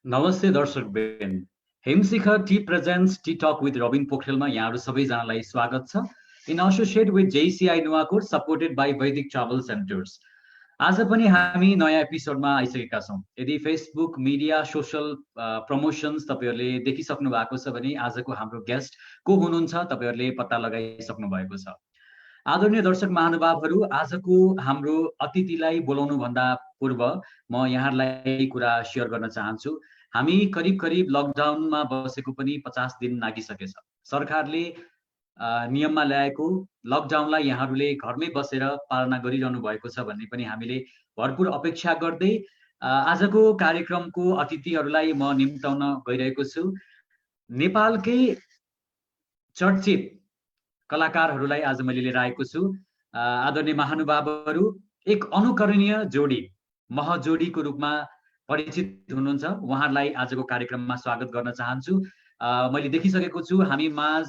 नमस्ते दर्शकवृन्द, Himshikhar T presents T talk with Rabin पोखरेलमा यहाँहरू सबैजनालाई स्वागत छ। In associate with JCI Nuwakot supported by Vaidik travel centres. आज पनि हामी नयाँ एपिसोडमा आइसकेका छौँ। यदि फेसबुक मिडिया सोशल प्रमोसन्स तपाईहरूले देखिसक्नु भएको छ भने आजको हाम्रो गेस्ट को हुनुहुन्छ तपाईहरूले पत्ता लगाइसक्नु भएको छ। आदरणीय दर्शक महानुभावहरू, आजको हाम्रो अतिथिलाई बोलाउनुभन्दा पूर्व म यहाँहरूलाई कुरा सेयर गर्न चाहन्छु। हामी करिब लकडाउनमा बसेको पनि 50 दिन नागिसकेछ। सरकारले नियममा ल्याएको लकडाउनलाई यहाँहरूले घरमै बसेर पालना गरिरहनु भएको छ भन्ने पनि हामीले भरपूर अपेक्षा गर्दै आजको कार्यक्रमको अतिथिहरूलाई म निम्ताउन गइरहेको छु। नेपालकै चर्चित कलाकारहरूलाई आज मैले लिएर आएको छु। आदरणीय महानुभावहरू, एक अनुकरणीय जोडी, महजोडीको रूपमा परिचित हुनुहुन्छ। उहाँहरूलाई आजको कार्यक्रममा स्वागत गर्न चाहन्छु। मैले देखिसकेको छु हामी माझ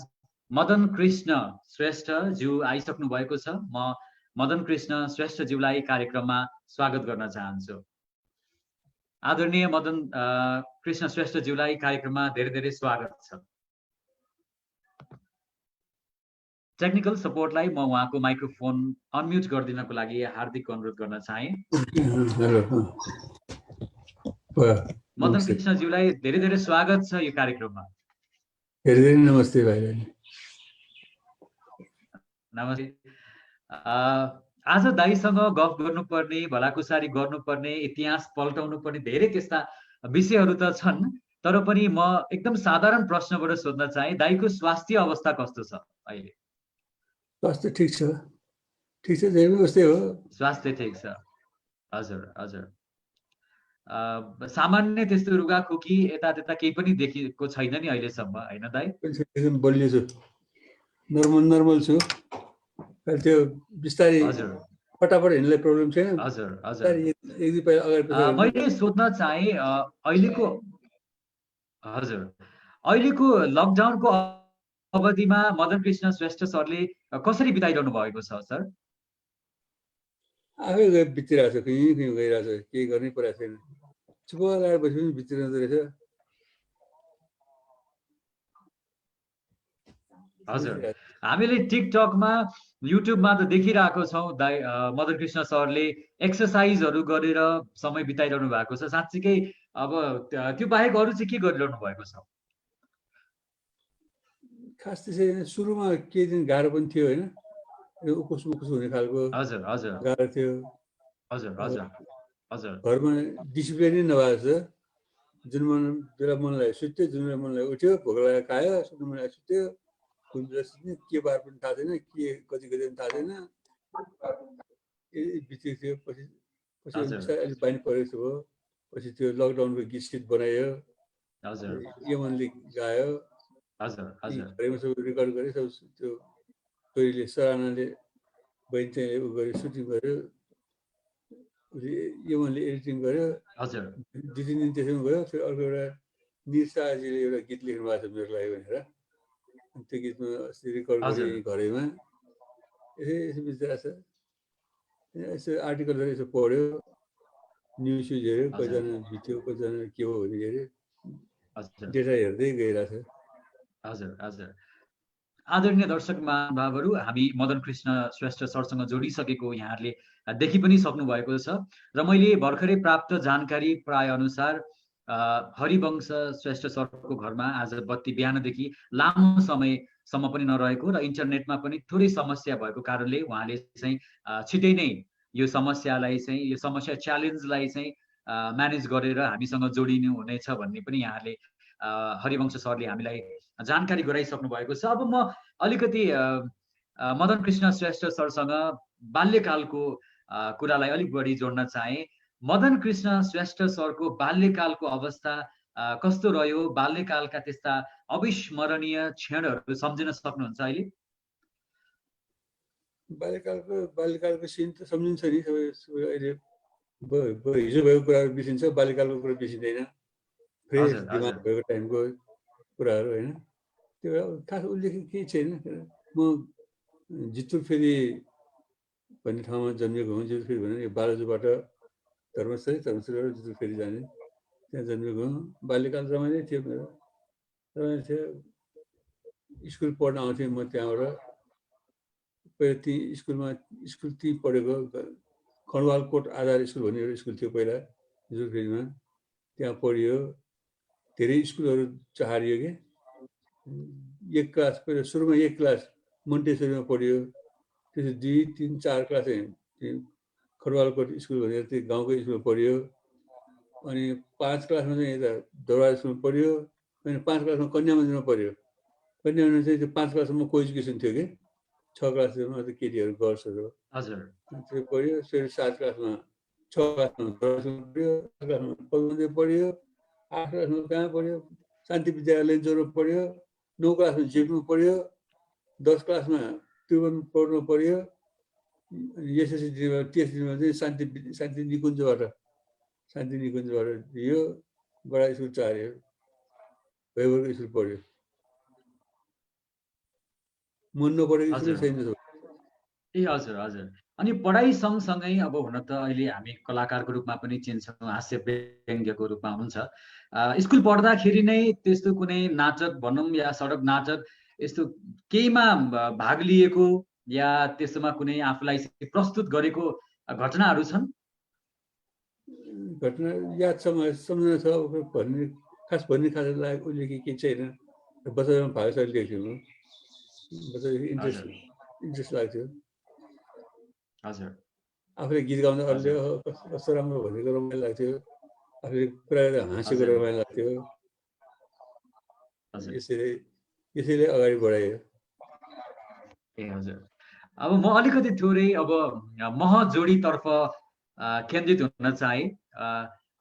मदन कृष्ण श्रेष्ठ ज्यू आइसक्नु भएको छ। म मदन कृष्ण श्रेष्ठ ज्यूलाई कार्यक्रममा स्वागत गर्न चाहन्छु। आदरणीय मदन कृष्ण श्रेष्ठ ज्यूलाई कार्यक्रममा धेरै धेरै स्वागत छ। टेक्निकल सपोर्टलाई म उहाँको माइक्रोफोन अनम्युट गरिदिनको लागि हार्दिक अनुरोध गर्न चाहे। मदन कृष्ण ज्यूलाई धेरै धेरै स्वागत छ यो कार्यक्रममा। धेरै धेरै नमस्ते भाइ। नमस्ते। आज दाइसँग गफ गर्नुपर्ने, भलाकुसारी गर्नुपर्ने, इतिहास पल्टाउनु पर्ने धेरै त्यस्ता विषयहरू त छन्, तर पनि म एकदम साधारण प्रश्नबाट सोध्न चाहे, दाइको स्वास्थ्य अवस्था कस्तो छ अहिले? स्वास्थ्य ठिक छ, जेबी उस्तै हो। स्वास्थ्य ठिक छ, हजुर हजुर। सामान्य त्यस्तो रुगाखोकी यता त्यता केही पनि देखिएको छैन नि अहिलेसम्म, हैन दाइ? एकदम बलियो छु, नर्मल छु। त्यो बिस्तारै फटाफट हिँड्ने प्रब्लम छैन। हजुर हजुर। मैले सोध्न चाहे अहिलेको लकडाउनको अवधिमा मदन कृष्ण श्रेष्ठ सरले कसरी बिताइरहनु भएको छ सर? आफै बितिरहेको छ, कहीँ गइरहेको छ, केही गर्नै परेको छैन। चुप लगाएर बसी पनि बितिरहँदो रहेछ। हजुर, हामीले टिकटकमा युट्युबमा त देखिरहेको छौँ दाइ मदन कृष्ण सरले एक्सर्साइजहरू गरेर समय बिताइरहनु भएको छ। साँच्चीकै अब त्यो बाहेक अरू चाहिँ के गरिरहनु भएको छ? खास त्यसै सुरुमा केही दिन गाह्रो पनि थियो हैन, यो उकुस हुने खालको हजुर हजुर गाह्रो थियो। हजुर हजुर हजुर। घरमा डिसिप्लिनै नभएको छ। जुन बेला मन लाग्यो सुत्यो, जुन बेला मन लाग्यो उठ्यो, भोक लागेर खायो, सुत्नु मन लाग्यो सुत्यो, कुन बेला सुत्ने के बार पनि थाहा छैन, के कति पनि थाहा छैन। बित्थै थियो। पछि अलिक बानी परेको भयो। पछि त्यो लकडाउनको गीत सित बनायो, यमनले गायो। घरैमा सब रेकर्ड गरे, सब त्यो छोरीले सरानाले बहिनी चाहिँ उ गऱ्यो, सुटिङ गर्यो, यमनले एडिटिङ गर्यो। 2-3 दिन त्यसैमा गयो। फेरि अर्को एउटा निरसाजीले एउटा गीत लेख्नु भएको छ मेरो लागि भनेर, त्यो गीतमा अस्ति रेकर्ड गरेँ घरैमा। यसो बिचरा छ। यसो आर्टिकलहरू यसो पढ्यो, न्युज हेऱ्यो, कतिजना बित्यो, कतिजना के हो भने हेऱ्यो, डेटा हेर्दै गइरहेछ। हजुर हजुर। आदरणीय दर्शक महानुभावहरू, हामी मदन कृष्ण श्रेष्ठ सरसँग जोडिसकेको यहाँहरूले देखि पनि सक्नु भएको छ। र मैले भर्खरै प्राप्त जानकारी प्राय अनुसार हरिवंश श्रेष्ठ सरको घरमा आज बत्ती बिहानदेखि लामो समयसम्म पनि नरहेको र इन्टरनेटमा पनि थोरै समस्या भएको कारणले उहाँले चाहिँ छिटै नै यो समस्या च्यालेन्जलाई चाहिँ म्यानेज गरेर हामीसँग जोडिनु हुनेछ भन्ने पनि यहाँले हरिवंश सरले हामीलाई जानकारी गराइसक्नु भएको छ। अब म अलिकति मदन कृष्ण श्रेष्ठ सरसँग बाल्यकालको कुरालाई अलिक बढी जोड्न चाहे। मदन कृष्ण श्रेष्ठ सरको बाल्यकालको अवस्था कस्तो रह्यो? बाल्यकालका त्यस्ता अविस्मरणीय क्षणहरू सम्झिन सक्नुहुन्छ अहिले? बाल्यकालको सिन त सम्झिन्छ नि सबै। अहिले हिजो भएको कुराहरू बिर्सिन्छ, बाल्यकालको कुरा बिर्सिँदैन। फ्रेस दिमाग भएको टाइमको कुराहरू होइन। त्यो खास उल्लेख केही छैन। म जितुरफेरी भन्ने ठाउँमा जन्मेको हुँ। जितुरफेरी भने बालाजुबाट धर्मस्थलीबाट जितुरफेरी जाने, त्यहाँ जन्मेको हुँ। बाल्यकाल रमाइलो थियो मेरो, रमाइलो थियो। स्कुल पढ्न आउँथेँ म त्यहाँबाट। पहिला स्कुल ती पढेको खडवालकोट आधार स्कुल भन्ने एउटा स्कुल थियो पहिला जितुरफेरीमा, त्यहाँ पढियो। धेरै स्कुलहरू चहारियो कि एक क्लास पहिला सुरुमा एक क्लास मन्टेसरीमा पढियो, त्यसपछि 2, 3, 4 क्लास खडवालकोट स्कुल भनेर त्यो गाउँकै स्कुलमा पढियो। अनि 5 क्लासमा चाहिँ यता दरबार स्कुलमा पढियो। अनि 5 क्लासमा कन्या मन्दिरमा पढियो। कन्या मन्दिरमा चाहिँ त्यो 5 क्लाससम्म को एजुकेसन थियो कि 6 क्लासमा त केटीहरू गर्ल्सहरू त्यो पढ्यो। फेरि 7 क्लासमा 6 क्लासमा दरबार स्कुलमा पढ्यो, 7 क्लासमा मन्दिर पढ्यो, 8 क्लासमा कहाँ पढ्यो शान्ति विद्यालय जोरमा पढ्यो, 9 क्लासमा जिपमा पढ्यो, 10 क्लासमा त्रिभुवन पढ्नु पढ्यो। एसएससी दिनमा टेस्ट दिनमा चाहिँ शान्ति निकुञ्जबाट दियो। बडा स्कुल चार्यो, भैबरको स्कुल पढ्यो। मन नपढेको स्कुल छैन। ए हजुर हजुर। अनि पढाइ सँगसँगै अब हुन त अहिले हामी कलाकारको रूपमा पनि चिन्छौँ, हास्य व्यङ्ग्यको रूपमा हुन्छ। स्कुल पढ्दाखेरि नै त्यस्तो कुनै नाटक भनौँ या सडक नाटक यस्तो केहीमा भाग लिएको या त्यसमा कुनै आफूलाई प्रस्तुत गरेको घटनाहरू छन्? घटना याद छ, सम्झना छ, खास लागेको उल्लेख केही छैन। बच्चामा भागशाली लेख्थ्यो म, बच्चा इन्ट्रेस्ट लाग्थ्यो। हजुर। आफूले गीत गाउँदा अरूले कस्तो राम्रो भनेको रमाइलो लाग्थ्यो, आफूले कुरा गर्दा हाँसेको रमाइलो लाग्थ्यो। यसैले अगाडि बढायो। ए हजुर। अब म अलिकति थोरै अब मह जोडीतर्फ केन्द्रित हुन चाहे।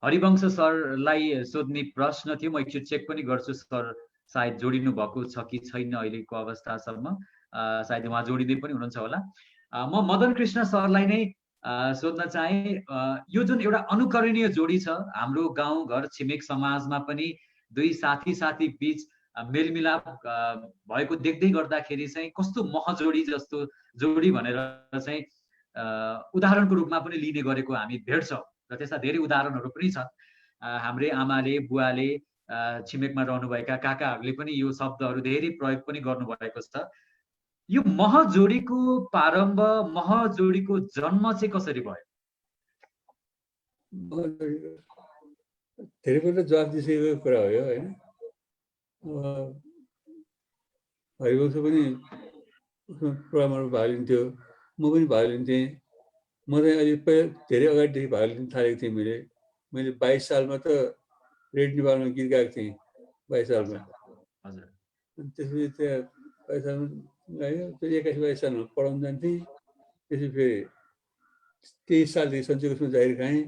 हरिवंश सरलाई सोध्ने प्रश्न थियो, म एकचोटि चेक पनि गर्छु सर सायद जोडिनु भएको छ कि छैन अहिलेको अवस्थासम्म। सायद उहाँ जोडिँदै पनि हुनुहुन्छ होला। म मदन कृष्ण सरलाई नै सोध्न चाहे, यो जुन एउटा अनुकरणीय जोडी छ हाम्रो गाउँ घर छिमेक समाजमा पनि दुई साथी बीच मेलमिलाप भएको देख्दै गर्दाखेरि चाहिँ कस्तो महजोडी जस्तो जोडी भनेर चाहिँ उदाहरणको रूपमा पनि लिने गरेको हामी भेट्छौँ र त्यस्ता धेरै उदाहरणहरू पनि छन्। हाम्रै आमाले बुवाले छिमेकमा रहनुभएका काकाहरूले पनि यो शब्दहरू धेरै प्रयोग पनि गर्नुभएको छ। यो महजोडीको प्रारम्भ, महजोडीको जन्म चाहिँ कसरी भयो? धेरैपल्ट जवाफ दिइसकेको कुरा हो होइन। हरिवंश पनि प्रोग्रामहरू भाग लिन्थ्यो, म पनि भाग लिन्थेँ। म चाहिँ अहिले धेरै अगाडिदेखि भाग लिन थालेको थिएँ। मैले 22 सालमा त रेड नेपालमा गीत गाएको थिएँ, 22 सालमा। त्यसपछि त्यहाँ 22 सालमा गायो, फेरि 21-22 सालमा पढाउन जान्थेँ। त्यसपछि फेरि 23 सालदेखि सञ्चयकोषमा जाहिर खाएँ।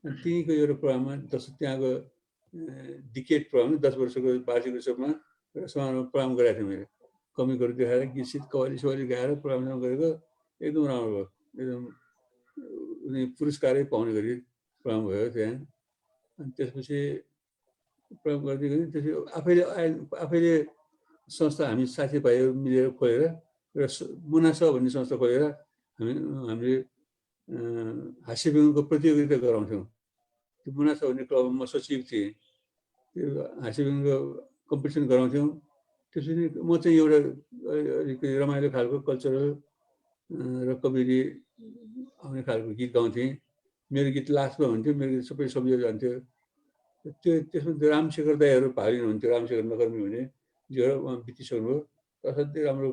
अनि त्यहीँको एउटा प्रोग्राममा त्यहाँको डिकेट प्रोग्राम 10 वर्षको वार्षिक उत्सवमा एउटा समारोहमा प्रोग्राम गराएको थिएँ मैले। कमिकहरू देखाएर गीत सित कवाली गाएर प्रोग्राम गरेको एकदम राम्रो भयो। एकदम उनी पुरस्कारै पाउने गरी प्रोग्राम भयो त्यहाँ। अनि त्यसपछि प्रोग्राम गर्दै गएँ। त्यसपछि आफैले संस्था हामी साथीभाइहरू मिलेर खोलेर एउटा मुनासह भन्ने संस्था खोलेर हामीले हास्य व्यङ्ग्यको प्रतियोगिता गराउँथ्यौँ। त्यो मुनासह भन्ने क्लबमा म सचिव थिएँ। त्यो हास्य व्यङ्ग्यको कम्पिटिसन गराउँथ्यौँ। त्यसपछि म चाहिँ एउटा अलिकति रमाइलो खालको कल्चरल र कमेडी आउने खालको गीत गाउँथेँ। मेरो गीत लास्टमा हुन्थ्यो, मेरो गीत सबै सब्जेक्ट जान्थ्यो। त्यसमा रामशेखर दाईहरू भाग लिनुहुन्थ्यो। रामशेखर नगर्मी हुने जो उहाँ बितिसक्नुभयो, असाध्यै राम्रो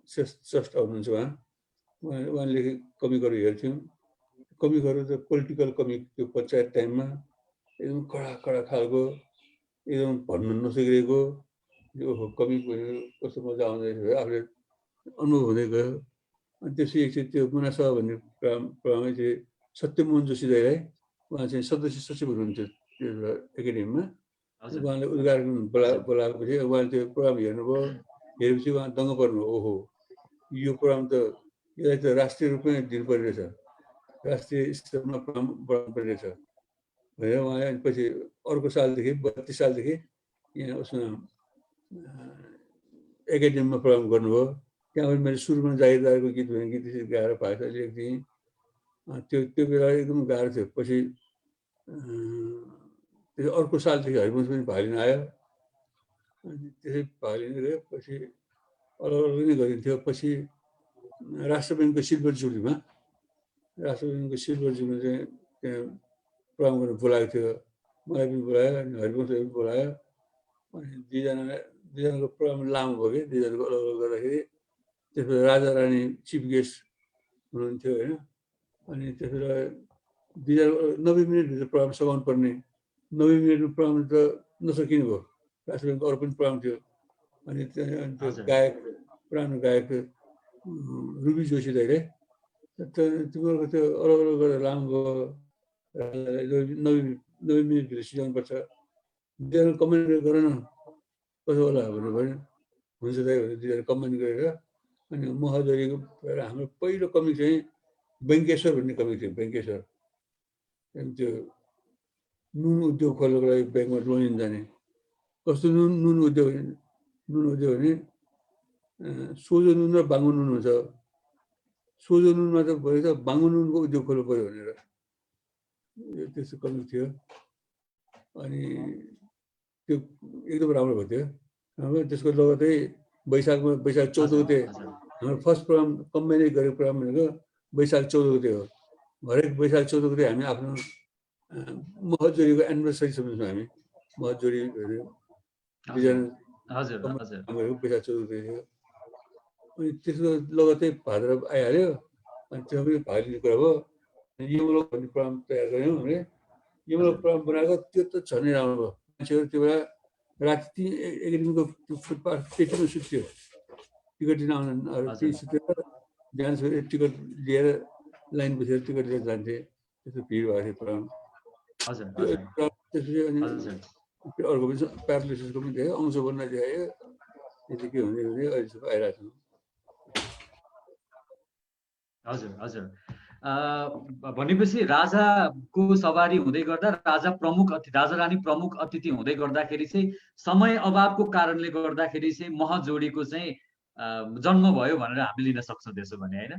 स्रष्टा हुनुहुन्छ उहाँ। उहाँले कमिकहरू हेर्थ्यौँ। कमिकहरू त पोलिटिकल कमिक त्यो पञ्चायत टाइममा एकदम कडा कडा खालको एकदम भन्नु नसकिरहेको यो कमिक कस्तो मजा आउँदैछ आफूले अनुभव हुँदै गयो। अनि त्यसपछि एकचोटि त्यो गुनासभा भन्ने प्रोग्रामै चाहिँ सत्यमोहन जोशी दाइलाई उहाँ चाहिँ सदस्य सचिव हुनुहुन्थ्यो त्यो एकाडेमीमा। उहाँले उद्घाटन बोलाएपछि उहाँले त्यो प्रोग्राम हेर्नुभयो। हेरेपछि उहाँ दङ्ग पर्नुभयो, ओहो यो प्रोग्राम त यसलाई त राष्ट्रिय रूपमै दिनुपर्ने रहेछ, राष्ट्रिय स्तरमा प्रोग्राम बढाउनु पर्ने रहेछ भनेर उहाँले पछि अर्को सालदेखि 32 सालदेखि यहाँ उसमा एकाडेमीमा प्रोग्राम गर्नुभयो। त्यहाँ मैले सुरुमा जागिरदारको गीत भने गीत गाएर भाषा लेखेको थिएँ। त्यो बेला एकदम गाह्रो थियो। पछि त्यो अर्को सालदेखि हरिवंश पनि भाग लिन आयो। अनि त्यसै भाग लिन गयो। पछि अलग अलग नै गरिन्थ्यो। पछि राष्ट्र ब्याङ्कको सिल्भर जुबलीमा चाहिँ त्यहाँ प्रोग्राम गर्न बोलाएको थियो। मलाई पनि बोलायो अनि हरिवंशलाई पनि बोलायो। अनि दुईजनाको प्रोग्राम लामो भयो कि दुईजनाको अलग अलग गर्दाखेरि त्यसपछि राजा रानी चिफ गेस्ट हुनुहुन्थ्यो होइन। अनि त्यसबाट 90 मिनटभित्र प्रोग्राम सघाउनु पर्ने, 90 मिनटमा प्रोग्राम त नसकिने भयो। राष्ट्र ब्याङ्कको अरू पनि प्रोग्राम थियो। अनि त्यो गायक पुरानो गायक रुबी जोशी दाइले तिमीहरूको त्यो अलग अलग गरेर लामो भयो, 90 मिनटभित्र सिकाउनुपर्छ, दुईजना कमेन्ट गर न कसो होला भनेर भन्यो। हुन्छ दाइ भनेर दुईजना कमेन्ट गरेर अनि महजरीको हाम्रो पहिलो कमिक चाहिँ वेङ्केश्वर भन्ने कमिक थियो। वेङ्केश्वर त्यो नुन उद्योग खोल्नको लागि ब्याङ्कमा लोन लिन जाने। कस्तो नुन उद्योग भने सोझो नुन र बाङ्गो नुन हुन्छ। सोझो नुनमा त भयो त बाङ्गो नुनको उद्योग खोल्नु पऱ्यो भनेर त्यस्तो कमिक थियो। अनि त्यो एकदम राम्रो भएको थियो। त्यसको लगतै वैशाख 14 गते हाम्रो फर्स्ट प्रोग्राम कम्बाइनै गरेको प्रोग्राम भनेको वैशाख 14 गते हो। हरेक वैशाख 14 गते हामी आफ्नो महजोरीको एनिभर्सरी सम्झन्छौँ। हामी महजोरी वैशाख 14 गते थियो। अनि त्यसको लगतै भाद्र आइहाल्यो। अनि त्यो पनि भाग लिने कुरा भयो। यमलोक भन्ने प्रोग्राम तयार गऱ्यौँ हामीले। यमलोक प्रोग्राम बनाएको त्यो त झनै राम्रो भयो। मान्छेहरू त्यो बेला राति एकाडेमीको फुटपाथ त्यतिमा सुत्थ्यो। टिकट लिन आउनु त्यही सुतेर बिहान टिकट लिएर लाइन बसेर टिकट लिएर जान्थे। त्यस्तो भिड भएको थियो प्रोग्राम। त्यसपछि अनि अर्को पनि प्यारालिसिसको पनि थियो, अंश बन्न देखायो। यति के हुँदै हुँदै अहिलेसम्म आइरहेको छ। हजुर हजुर। भनेपछि राजाको सवारी हुँदै गर्दा राजा रानी प्रमुख अतिथि हुँदै गर्दाखेरि चाहिँ समय अभावको कारणले गर्दाखेरि चाहिँ महजोडीको चाहिँ जन्म भयो भनेर हामी लिन सक्छौँ त्यसो भने होइन।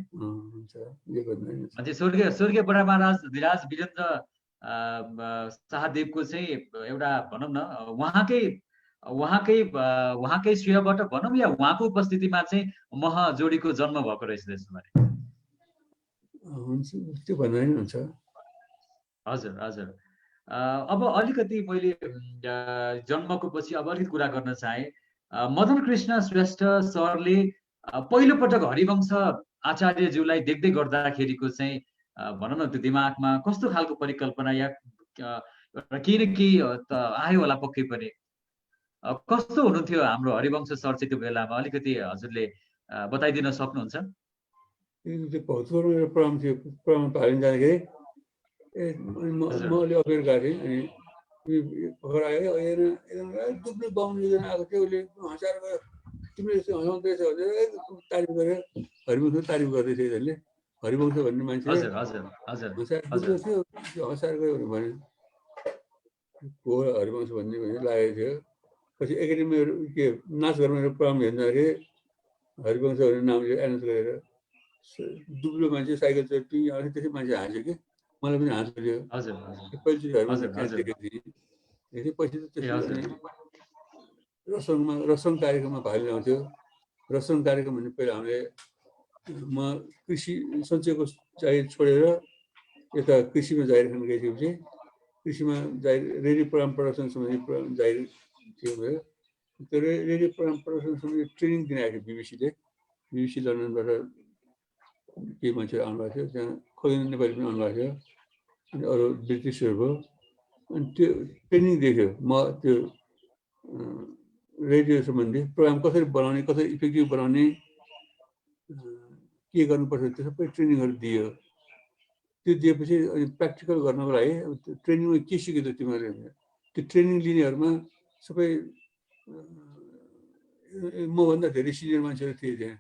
स्वर्गीय बडा महाराज धिराज वीरेन्द्र शाहदेवको चाहिँ एउटा भनौँ न उहाँकै श्रेयबाट भनौँ या उहाँको उपस्थितिमा चाहिँ महजोडीको जन्म भएको रहेछ त्यसो भने। त्यो भन्दा नि हुन्छ। हजुर हजुर। अब अलिकति मैले जन्मको पछि अब अलिकति कुरा गर्न चाहे। मदन कृष्ण श्रेष्ठ सरले पहिलो पटक हरिवंश आचार्यज्यूलाई देख्दै गर्दाखेरिको चाहिँ भनौँ न त्यो दिमागमा कस्तो खालको परिकल्पना या केही न केही त आयो होला पक्कै पनि। कस्तो हुनुहुन्थ्यो हाम्रो हरिवंश सर चाहिँ त्यो बेलामा, अलिकति हजुरले बताइदिन सक्नुहुन्छ? त्यो भौतपुरमा एउटा प्रोग्राम थियो। प्रोग्राममा भाग लिन जाँदाखेरि म अलि अगाडि गएको थिएँ। अनि भर्खर आयो एकदम दुब्लो बाहुन एकजना आएको थियो। उसले हँसाएर गयो, तिमीले यस्तो हँसाउँदै रहेछ भनेर एकदम तारिफ गरेर हरिवंशको तारिफ गर्दै थियो। यसले हरिवंश भन्ने मान्छे दुब्लो थियो, हँसाएर गयो भनेर भन्यो। हो हरिवंश भन्ने लागेको थियो। पछि एकाडेमी के नाचघरमा प्रोग्राम हेर्न जाँदाखेरि हरिवंश भन्ने नामले एनाउन्स गरेर दुब्लो मान्छे साइकल चढ्थ्यो आउँथ्यो। त्यसै मान्छे हाँस्यो कि मलाई पनि हाँस उठ्यो। पहिलोचोटि हरिवंश त्यहाँ देखेको थिएँ। पछि त त्यसरी रसङ कार्यक्रममा भाग लिन आउँथ्यो। रसङ कार्यक्रम भन्ने पहिला हामीले म कृषि सञ्चयको जागिर छोडेर यता कृषिमा जागिर खान गइसकेपछि कृषिमा जागिर रेडियो प्रोग्राम प्रडक्सन सम्बन्धी जागिर थियो भयो। त्यो रेडियो प्रोग्राम प्रडक्सन सम्बन्धी ट्रेनिङ दिन आएको थियो बिबिसी लन्डनबाट केही मान्छेहरू आउनुभएको थियो। त्यहाँ खोज्ने नेपाली पनि आउनुभएको थियो अनि अरू ब्रिटिसहरू भयो अनि त्यो ट्रेनिङ दिएको म त्यो रेडियो सम्बन्धी प्रोग्राम कसरी बनाउने कसरी इफेक्टिभ बनाउने के गर्नुपर्छ त्यो सबै ट्रेनिङहरू दियो त्यो दिएपछि अनि प्र्याक्टिकल गर्नको लागि ट्रेनिङमा के सिकेको तिमीहरूले त्यो ट्रेनिङ लिनेहरूमा सबै मभन्दा धेरै सिनियर मान्छेहरू थिए त्यहाँ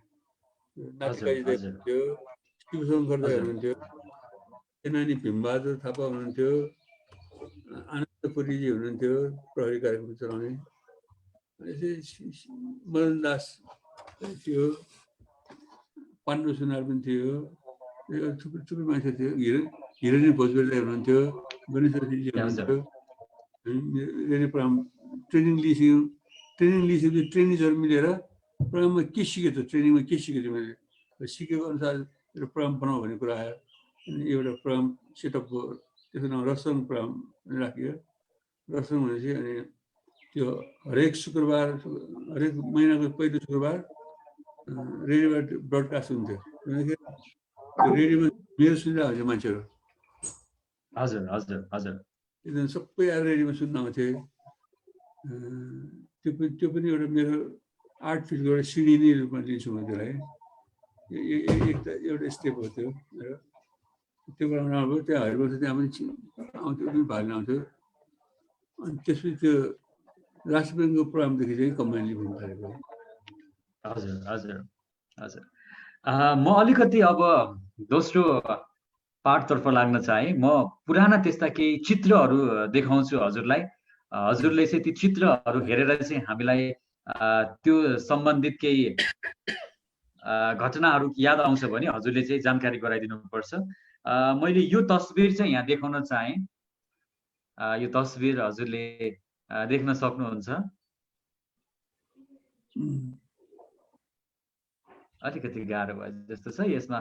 नातिकाजी दाइ हुनुहुन्थ्यो शिवशङ्कर दाइ हुनुहुन्थ्यो सेनानी भीमबहादुर थापा हुनुहुन्थ्यो आनन्द पुरीजी हुनुहुन्थ्यो प्रहरी कार्यक्रम चलाउने मदन दास थियो पाण्डु सुनार पनि थियो थुप्रै मान्छे थियो हिरणी भोजबेल दाइ हुनुहुन्थ्यो गणेश जोशीजी हुनुहुन्थ्यो रेडियो प्रोग्राम ट्रेनिङ लिइसकेपछि ट्रेनिजहरू मिलेर प्रोग्राममा के सिकेँ त ट्रेनिङमा के सिकेँ थियो मैले सिकेको अनुसार एउटा प्रोग्राम बनाऊ भन्ने कुरा आयो अनि एउटा प्रोग्राम सेटअप भयो त्यसको नाम रसङ प्रोग्राम राखियो रसङ भनेपछि अनि त्यो हरेक शुक्रबार हरेक महिनाको पहिलो शुक्रबार रेडियोबाट ब्रडकास्ट हुन्थ्यो रेडियोमा मेरो सुनिरहेको हुन्थ्यो मान्छेहरू हजुर हजुर हजुर एकदम सबै आएर रेडियोमा सुन्न आउँथे त्यो पनि एउटा मेरो आर्ट फिल्डको एउटा सिडी नै रूपमा लिन्छु म त्यसलाई एउटा स्टेप हो त्यो प्रोग्राम राम्रो भयो त्यहाँ हरिवंश त्यहाँ पनि आउँथ्यो पनि भाग आउँथ्यो अनि त्यसपछि त्यो राष्ट्र ब्याङ्कको प्रोग्रामदेखि चाहिँ कम्बाइनली भन्नु थालेको हजुर हजुर हजुर म अलिकति अब दोस्रो पार्टतर्फ लाग्न चाहे म पुराना त्यस्ता केही चित्रहरू देखाउँछु हजुरलाई हजुरले चाहिँ ती चित्रहरू हेरेर चाहिँ हामीलाई त्यो सम्बन्धित केही घटनाहरू याद आउँछ भने हजुरले चाहिँ जानकारी गराइदिनु पर्छ मैले यो तस्बिर चाहिँ यहाँ देखाउन चाहे यो तस्बिर हजुरले देख्न सक्नुहुन्छ अलिकति गाह्रो भयो जस्तो छ यसमा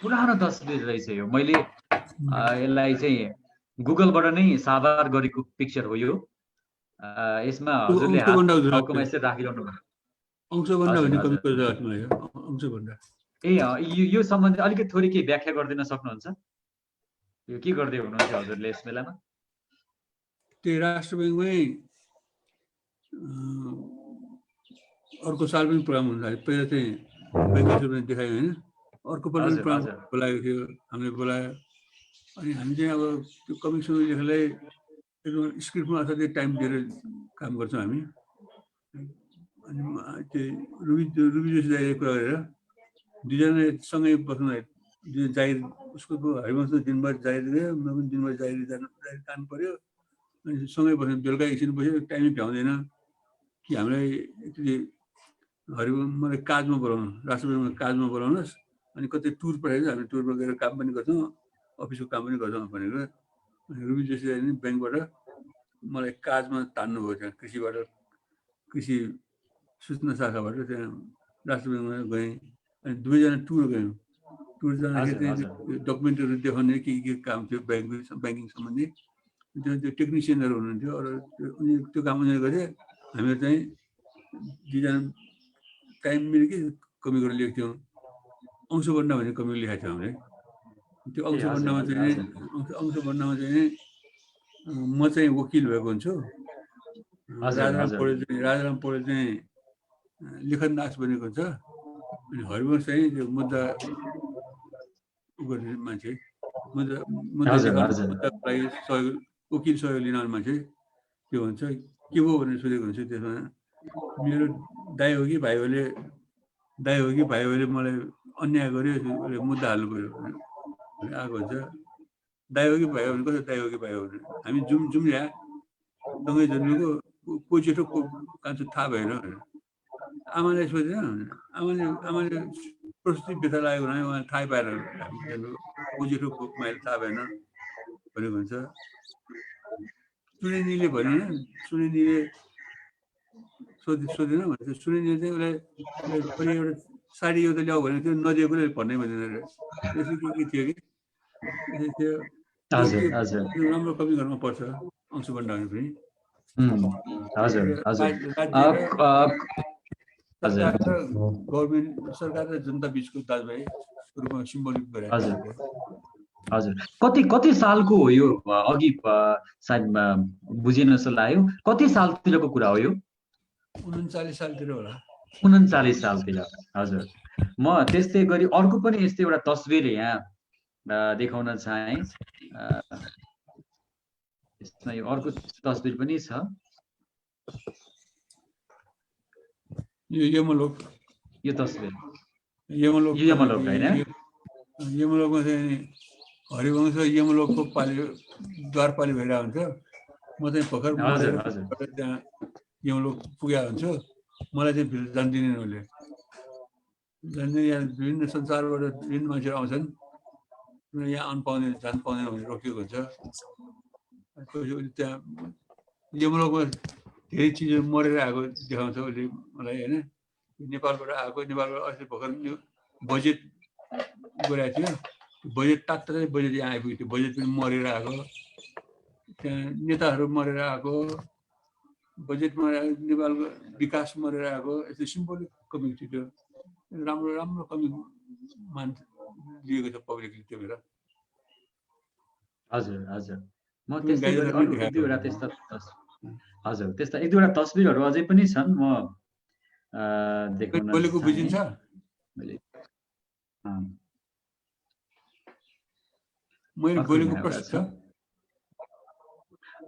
पुरानो तस्बिर रहेछ यो मैले यसलाई चाहिँ गुगलबाट नै साभार गरेको पिक्चर हो यो यसमा हजुरले हातमा यसरी राखिरहनु ए यो सम्बन्धी अलिकति थोरै के व्याख्या गरिदिन सक्नुहुन्छ यो के गर्दै हुनुहुन्छ हजुरले यस बेलामा त्यो राष्ट्र ब्याङ्कमै अर्को साल पनि प्रोग्राम हुन्छ पहिला चाहिँ ब्याङ्कले देखायो होइन अर्को पनि प्रोग्राम बोलाएको थियो हामीले बोलायो अनि हामी चाहिँ अब त्यो कमिक्सन लेखलाई एकदम स्क्रिप्टमा असाध्यै टाइम दिएर काम गर्छौँ हामी अनि त्यो रुबी जोशी दाइले कुरा गरेर दुईजना सँगै बस्नु जाहिर उसको हरिवंश दिनभर जाहिर दियो म पनि दिनभर जाहिर जानु पर्यो अनि सँगै बस्नु बेलुका एकछिन बस्यो टाइमै भ्याउँदैन कि हामीलाई मलाई काजमा बोलाउनु राष्ट्र ब्याङ्कमा काजमा बोलाउनुहोस् अनि कतै टुर पठाइदियो हामी टुरमा गएर काम पनि गर्छौँ अफिसको काम पनि गर्छौँ भनेर अनि रुबी जोशी दाइले ब्याङ्कबाट मलाई काजमा तान्नुभयो त्यहाँ कृषि सूचना शाखाबाट त्यहाँ राष्ट्र ब्याङ्कमा गएँ अनि दुवैजना टुर गयौँ टुर जाँदाखेरि डकुमेन्टहरू देखाउने के काम थियो ब्याङ्किङ सम्बन्धी त्यो टेक्निसियनहरू हुनुहुन्थ्यो अरू उनी त्यो काम उनीहरू गरे हामीहरू चाहिँ दुईजना टाइम मिल्यो कि कमी गरेर लेख्थ्यौँ अंशभण्डा भन्ने कमी लेखाएको थियो हामीले त्यो अंशभण्डामा चाहिँ म चाहिँ वकिल भएको हुन्छु राजाराम पौडेल चाहिँ लेखन दास बनेको हुन्छ अनि हरिवंश चाहिँ त्यो मुद्दा गर्ने मान्छे मुद्दाको लागि सहयोग वकिल सहयोग लिन आउने मान्छे त्यो हुन्छ के भयो भनेर सोधेको हुन्छ त्यसमा मेरो दाइ हो कि भाइ भाइले मलाई अन्याय गर्यो मुद्दा हाल्नु पऱ्यो भनेर आएको हुन्छ दाइ हो कि भाइ हो भने कस्तो दाइ हो कि भाइ हो भने हामी जुम या दङ्गै जन्मेको को जेठो को कान्छ थाहा भएन भनेर आमाले सोधेन आमाले प्रस्तुति व्यथा लागेको भने उहाँले थाहै पाएर को जेठो को माइल थाहा भएन भनेको हुन्छ सुनेनीले भनेन सुनेनीले सोधेन भने सुनेनीले चाहिँ उसलाई एउटा साडी एउटा ल्याऊ भनेको थियो नदिएकोले भन्नै भन्दैन त्यसो के थियो कि राम्रो कमी गर्नु पर्छ अंशभण्डा भने पनि सरकार र गभर्नमेन्ट, सरकार र जनता बिचको दाजुभाइ रूपमा सिम्बोलिक गरेको हजुर हजुर कति सालको हो यो? अघि सायद बुझिन जस्तो लाग्यो, कति सालतिरको कुरा हो यो? 39 सालतिर होला। 39 सालतिर। हजुर, म त्यस्तै गरी अर्को पनि यस्तै एउटा तस्बिर यहाँ देखाउन चाहे। यसमा यो अर्को तस्बिर पनि छ। यो यमलोक, यो तस्बिर यमलोक हैन? यमलोकमा चाहिँ हरिवंश यमलोकको द्वारपाली भइरहेको हुन्छ। म चाहिँ भर्खर त्यहाँ यमलोक पुगेको हुन्छु। मलाई चाहिँ भित्र जान्दिनन् उसले, जान्दैन। यहाँ विभिन्न संसारबाट विभिन्न मान्छेहरू आउँछन्, यहाँ आउनु पाउँदैन, जानु पाउँदैन भनेर रोकिएको हुन्छ। त्यहाँ यमलोकमा धेरै चिजहरू मरेर आएको देखाउँछ उसले मलाई होइन। नेपालबाट आएको, नेपालबाट अस्ति भर्खर बजेट गएको थियो, बजेट तात्तै बजेट यहाँ आइपुगेको थियो। बजेट पनि मरेर आएको, त्यहाँ नेताहरू मरेर आएको, बजेट मरेर आएको, नेपालको विकास मरेर आएको। यस्तो सिम्बोलिक कमिक थियो त्यो। राम्रो राम्रो कमिक लिएको छ पब्लिकले त्यो बेला। हजुर हजुर, म त्यस्तै गरी अर्को एक दुईवटा त्यस्ता हजुर त्यस्ता एक दुईवटा तस्बिरहरू अझै पनि छन्। म देखाउन बोलेको बुझिन्छ? मैले बोलेको प्रश्न छ?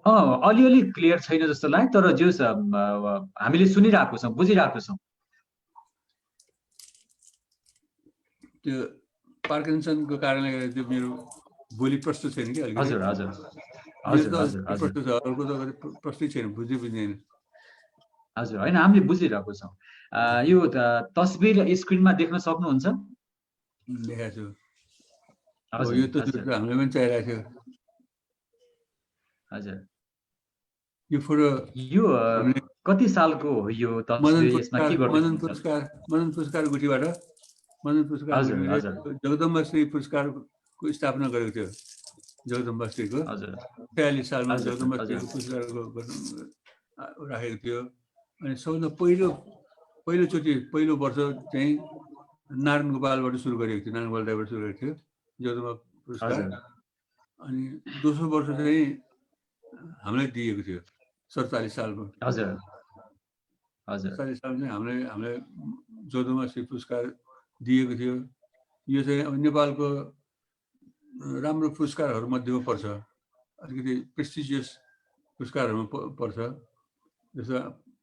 अलिअलि क्लियर छैन जस्तो लाग्यो, तर जो हामीले सुनिरहेको छौँ, बुझिरहेको छौँ। त्यो पार्किन्सनको कारणले गर्दा त्यो मेरो बोली प्रस्तुत छैन कि अलिकति। हजुर हजुर प्रस्तुत छ, अर्को त प्रस्तुत छैन, बुझ्दैन। हजुर होइन, हामीले बुझिरहेको छौँ। यो तस्बिर स्क्रिनमा देख्न सक्नुहुन्छ? देखाएको छु। यो त हामीलाई पनि चाहिरहेको थियो। हजुर, यो फोटो यो कति सालको हो यो तस्बिर? यसमा के गर्नु? मदन पुरस्कार गुठीबाट मदन पुरस्कार जगदम्बा श्री पुरस्कारको स्थापना गरेको थियो। जगदम्बा श्रीको 46 सालमा जगदम्बा श्रीको पुरस्कारको राखेको थियो। अनि सबभन्दा पहिलोचोटि पहिलो वर्ष चाहिँ नारायण गोपालबाट सुरु गरेको थियो, नारायण गोपाल दाइबाट सुरु गरेको थियो जगदम्बा पुरस्कार। अनि दोस्रो वर्ष चाहिँ हामीलाई दिएको थियो 47 सालमा। हजुर हजुर, 47 सालमा चाहिँ हामीलाई जगदम्बा श्री पुरस्कार दिएको थियो। यो चाहिँ अब नेपालको राम्रो पुरस्कारहरू मध्येमा पर्छ, अलिकति प्रेस्टिजियस पुरस्कारहरूमा पर्छ। जस्तो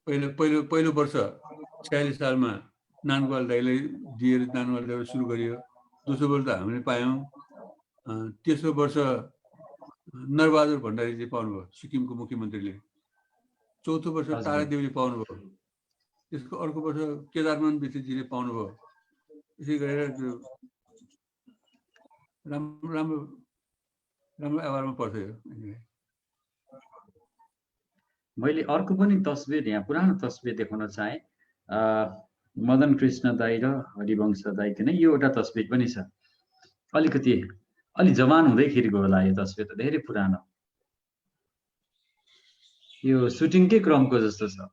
पहिलो वर्ष 46 सालमा नानगोपाल दाइलाई दिएर नानगोपाल दाइबाट सुरु गरियो। दोस्रो वर्ष हामीले पायौँ। तेस्रो वर्ष नरबहादुर भण्डारीले पाउनुभयो, सिक्किमको मुख्यमन्त्रीले। चौथो वर्ष तारादेवीले पाउनुभयो। त्यसको अर्को वर्ष केदारमान विष्टजीले पाउनुभयो। यसै गरेर राम्रो एवार्डमा पर्छ यो। मैले अर्को पनि तस्बिर, यहाँ पुरानो तस्बिर देखाउन चाहे। मदन कृष्ण दाई र हरिवंश दाईको नै यो एउटा तस्बिर पनि छ। अलि जवान हुँदैखेरिको होला यो तस्बिर, त धेरै पुरानो। यो सुटिङकै क्रमको जस्तो छ।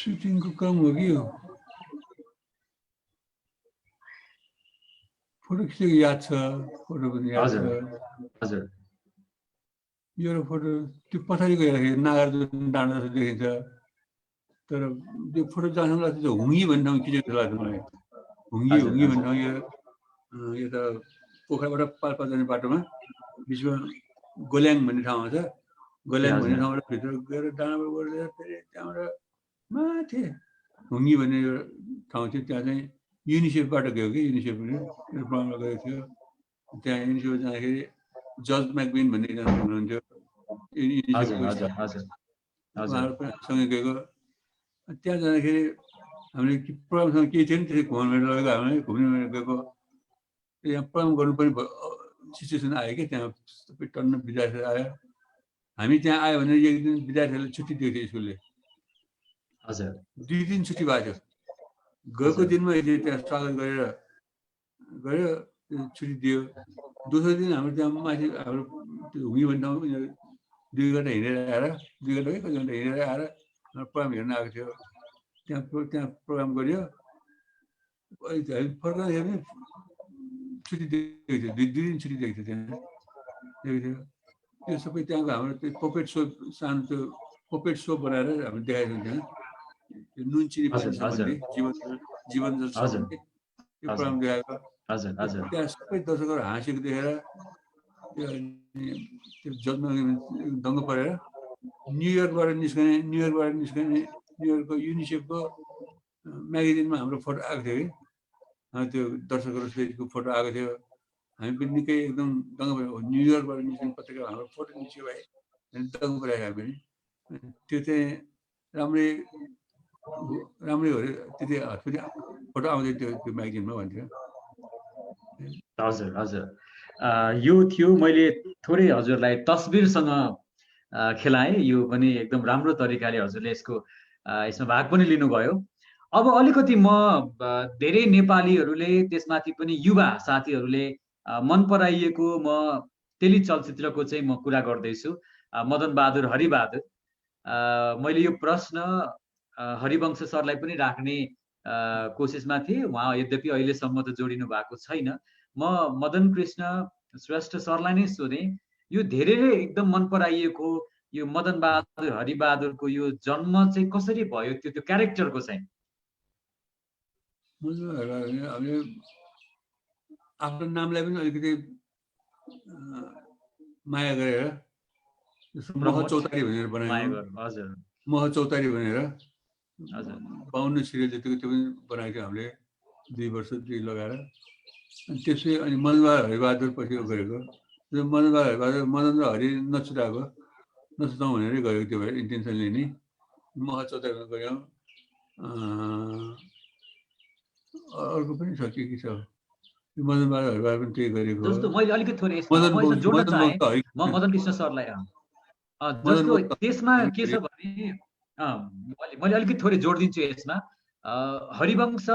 सुटिङको क्रम हो कि यो? फोटो खिचेको याद छ, फोटो पनि याद छ। हजुर, यो फोटो त्यो पछाडि गएर नागार्जुन डाँडा जस्तो देखिन्छ, तर त्यो फोटो जहाँसम्म लाग्छ त्यो हुङ्गी भन्ने ठाउँ खिचेको लाग्छ मलाई। हुङ्गी भन्ने ठाउँ यो त पोखराबाट पाल्पा जाने बाटोमा बिचमा गोल्याङ भन्ने ठाउँ छ। गोल्याङ भन्ने ठाउँबाट भित्र गएर डाँडाबाट गएर फेरि त्यहाँबाट माथि हुङ्गी भन्ने ठाउँ थियो। त्यहाँ चाहिँ युनिसेफबाट गयो कि, युनिसेफले प्रोग्राममा गएको थियो। त्यहाँ युनिसेफ जाँदाखेरि जज म्याकबिन भन्ने एकजना हुनुहुन्थ्यो, उहाँहरूसँगै गएको। त्यहाँ जाँदाखेरि हामीले प्रोग्रामसँग केही थियो नि, त्यसै घुम्न लगेको, हामीले घुम्ने गएको। यहाँ प्रोग्राम गर्नुपर्ने सिचुएसन आयो कि, त्यहाँ सबै टन्न विद्यार्थीहरू आयो। हामी त्यहाँ आयो भने एक दिन विद्यार्थीहरूलाई छुट्टी दिएको थियो स्कुलले। 2 दिन छुट्टी भएको थियो। गएको दिनमा त्यहाँ स्वागत गरेर गयो, छुट्टी दियो। दोस्रो दिन हाम्रो त्यहाँ माथि हाम्रो त्यो हुङ्गी भन्ने ठाउँ 2 घन्टा हिँडेर आएर, 2 घन्टा कति घन्टा हिँडेर आएर प्रोग्राम हेर्न आएको थियो त्यहाँ प्रोग्राम गरियो हामी फर्काउँदाखेरि पनि छुट्टी दिएको थियो 2 दिन छुट्टी दिएको थियो त्यहाँ दिएको थियो त्यो सबै त्यहाँको हाम्रो त्यो पपेट सो सानो त्यो पपेट सो बनाएर हामीले देखाएको थियौँ त्यहाँ त्यो नुन चिनी पानी सम्बन्धी जीवन जल सम्बन्धी त्यो प्रोग्राम देखाएको त्यहाँ सबै दर्शकहरू हाँसेको देखेर त्यो जन्म दङ्ग परेर न्युयोर्कबाट निस्कने न्युयोर्कको युनिसेफको म्यागजिनमा हाम्रो फोटो आएको थियो कि त्यो दर्शकहरूको फोटो आएको थियो हामी पनि निकै एकदम दङ्ग पऱ्यो न्युयोर्कबाट निस्कने पत्रिका हाम्रो फोटो निस्क्यो भाइ दङ्ग परेको हामी पनि त्यो चाहिँ राम्रै हो अरे त्यति पनि फोटो आउँदै त्यो म्यागजिनमा भन्थ्यो हजुर हजुर यो थियो मैले थोरै हजुरलाई तस्बिरसँग खेलाएँ यो पनि एकदम राम्रो तरिकाले हजुरले यसमा भाग पनि लिनुभयो अब अलिकति म धेरै नेपालीहरूले त्यसमाथि पनि युवा साथीहरूले मन पराइएको म टेली चलचित्रको चाहिँ म कुरा गर्दैछु मदन बहादुर हरिबहादुर मैले यो प्रश्न हरिवंश सरलाई पनि राख्ने कोसिसमा थिएँ उहाँ यद्यपि अहिलेसम्म त जोडिनु भएको छैन म मदन कृष्ण श्रेष्ठ सरलाई नै सोधेँ यो धेरैले एकदम मन पराइएको यो मदन बहादुर हरिबहादुरको यो जन्म चाहिँ कसरी भयो त्यो क्यारेक्टरको चाहिँ हामीले आफ्नो नामलाई पनि अलिकति माया गरेर मह चौतारी भनेर बनायौँ मह चौतारी भनेर 52 सिरियल जतिको त्यो पनि बनाएको थियो हामीले 2 वर्ष लगाएर अनि त्यसै अनि मदनबहादुर हरिबहादुर पछि गरेको मदनबहादुर हरिबहादुर मदन र हरि नछुटाउँ भनेरै गरेको त्यो भएर इन्टेन्सनले नै मह चौतारीमा गऱ्यौँ अर्को पनि छ के छ मदनबहादुर हरिबहादुर पनि त्यही गरेको जस्तो मैले अलिकति थोरै जोड्न चाहे म मदन कृष्ण सरलाई जस्तो त्यसमा के छ भने मैले अलिकति थोरै जोड दिन्छु यसमा हरिवंश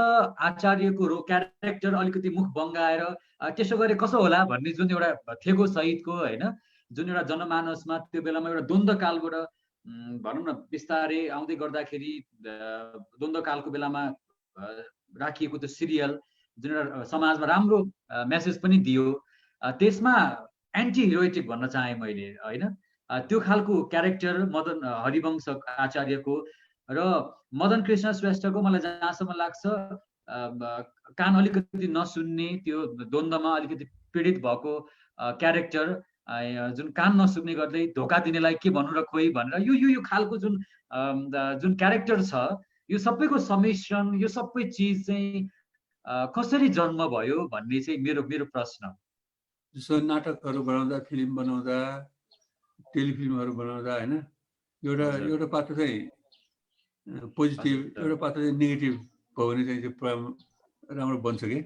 आचार्यको क्यारेक्टर अलिकति मुख बङ्गाएर त्यसो गरे कसो होला भन्ने जुन एउटा थेगो सहितको होइन जुन एउटा जनमानसमा त्यो बेलामा एउटा द्वन्द्वकालबाट भनौँ न बिस्तारै आउँदै गर्दाखेरि द्वन्द्वकालको बेलामा राखिएको त्यो सिरियल जुन एउटा समाजमा राम्रो मेसेज पनि दियो त्यसमा एन्टी हिरोइटिक भन्न चाहे मैले होइन त्यो खालको क्यारेक्टर मदन हरिवंश आचार्यको र मदन कृष्ण श्रेष्ठको मलाई जहाँसम्म लाग्छ कान अलिकति नसुन्ने त्यो द्वन्द्वमा अलिकति पीडित भएको क्यारेक्टर जुन कान नसुन्ने गर्दै धोका दिनेलाई के भन्नु र खोइ भनेर यो खालको जुन क्यारेक्टर छ यो सबैको समिश्रण यो सबै चिज चाहिँ कसरी जन्म भयो भन्ने चाहिँ मेरो प्रश्न जस्तो नाटकहरू बनाउँदा फिल्म बनाउँदा टेलिफिल्महरू बनाउँदा होइन एउटा पात्र चाहिँ पोजिटिभ एउटा पात्र चाहिँ नेगेटिभ भयो भने चाहिँ त्यो प्रोग्राम राम्रो बन्छ कि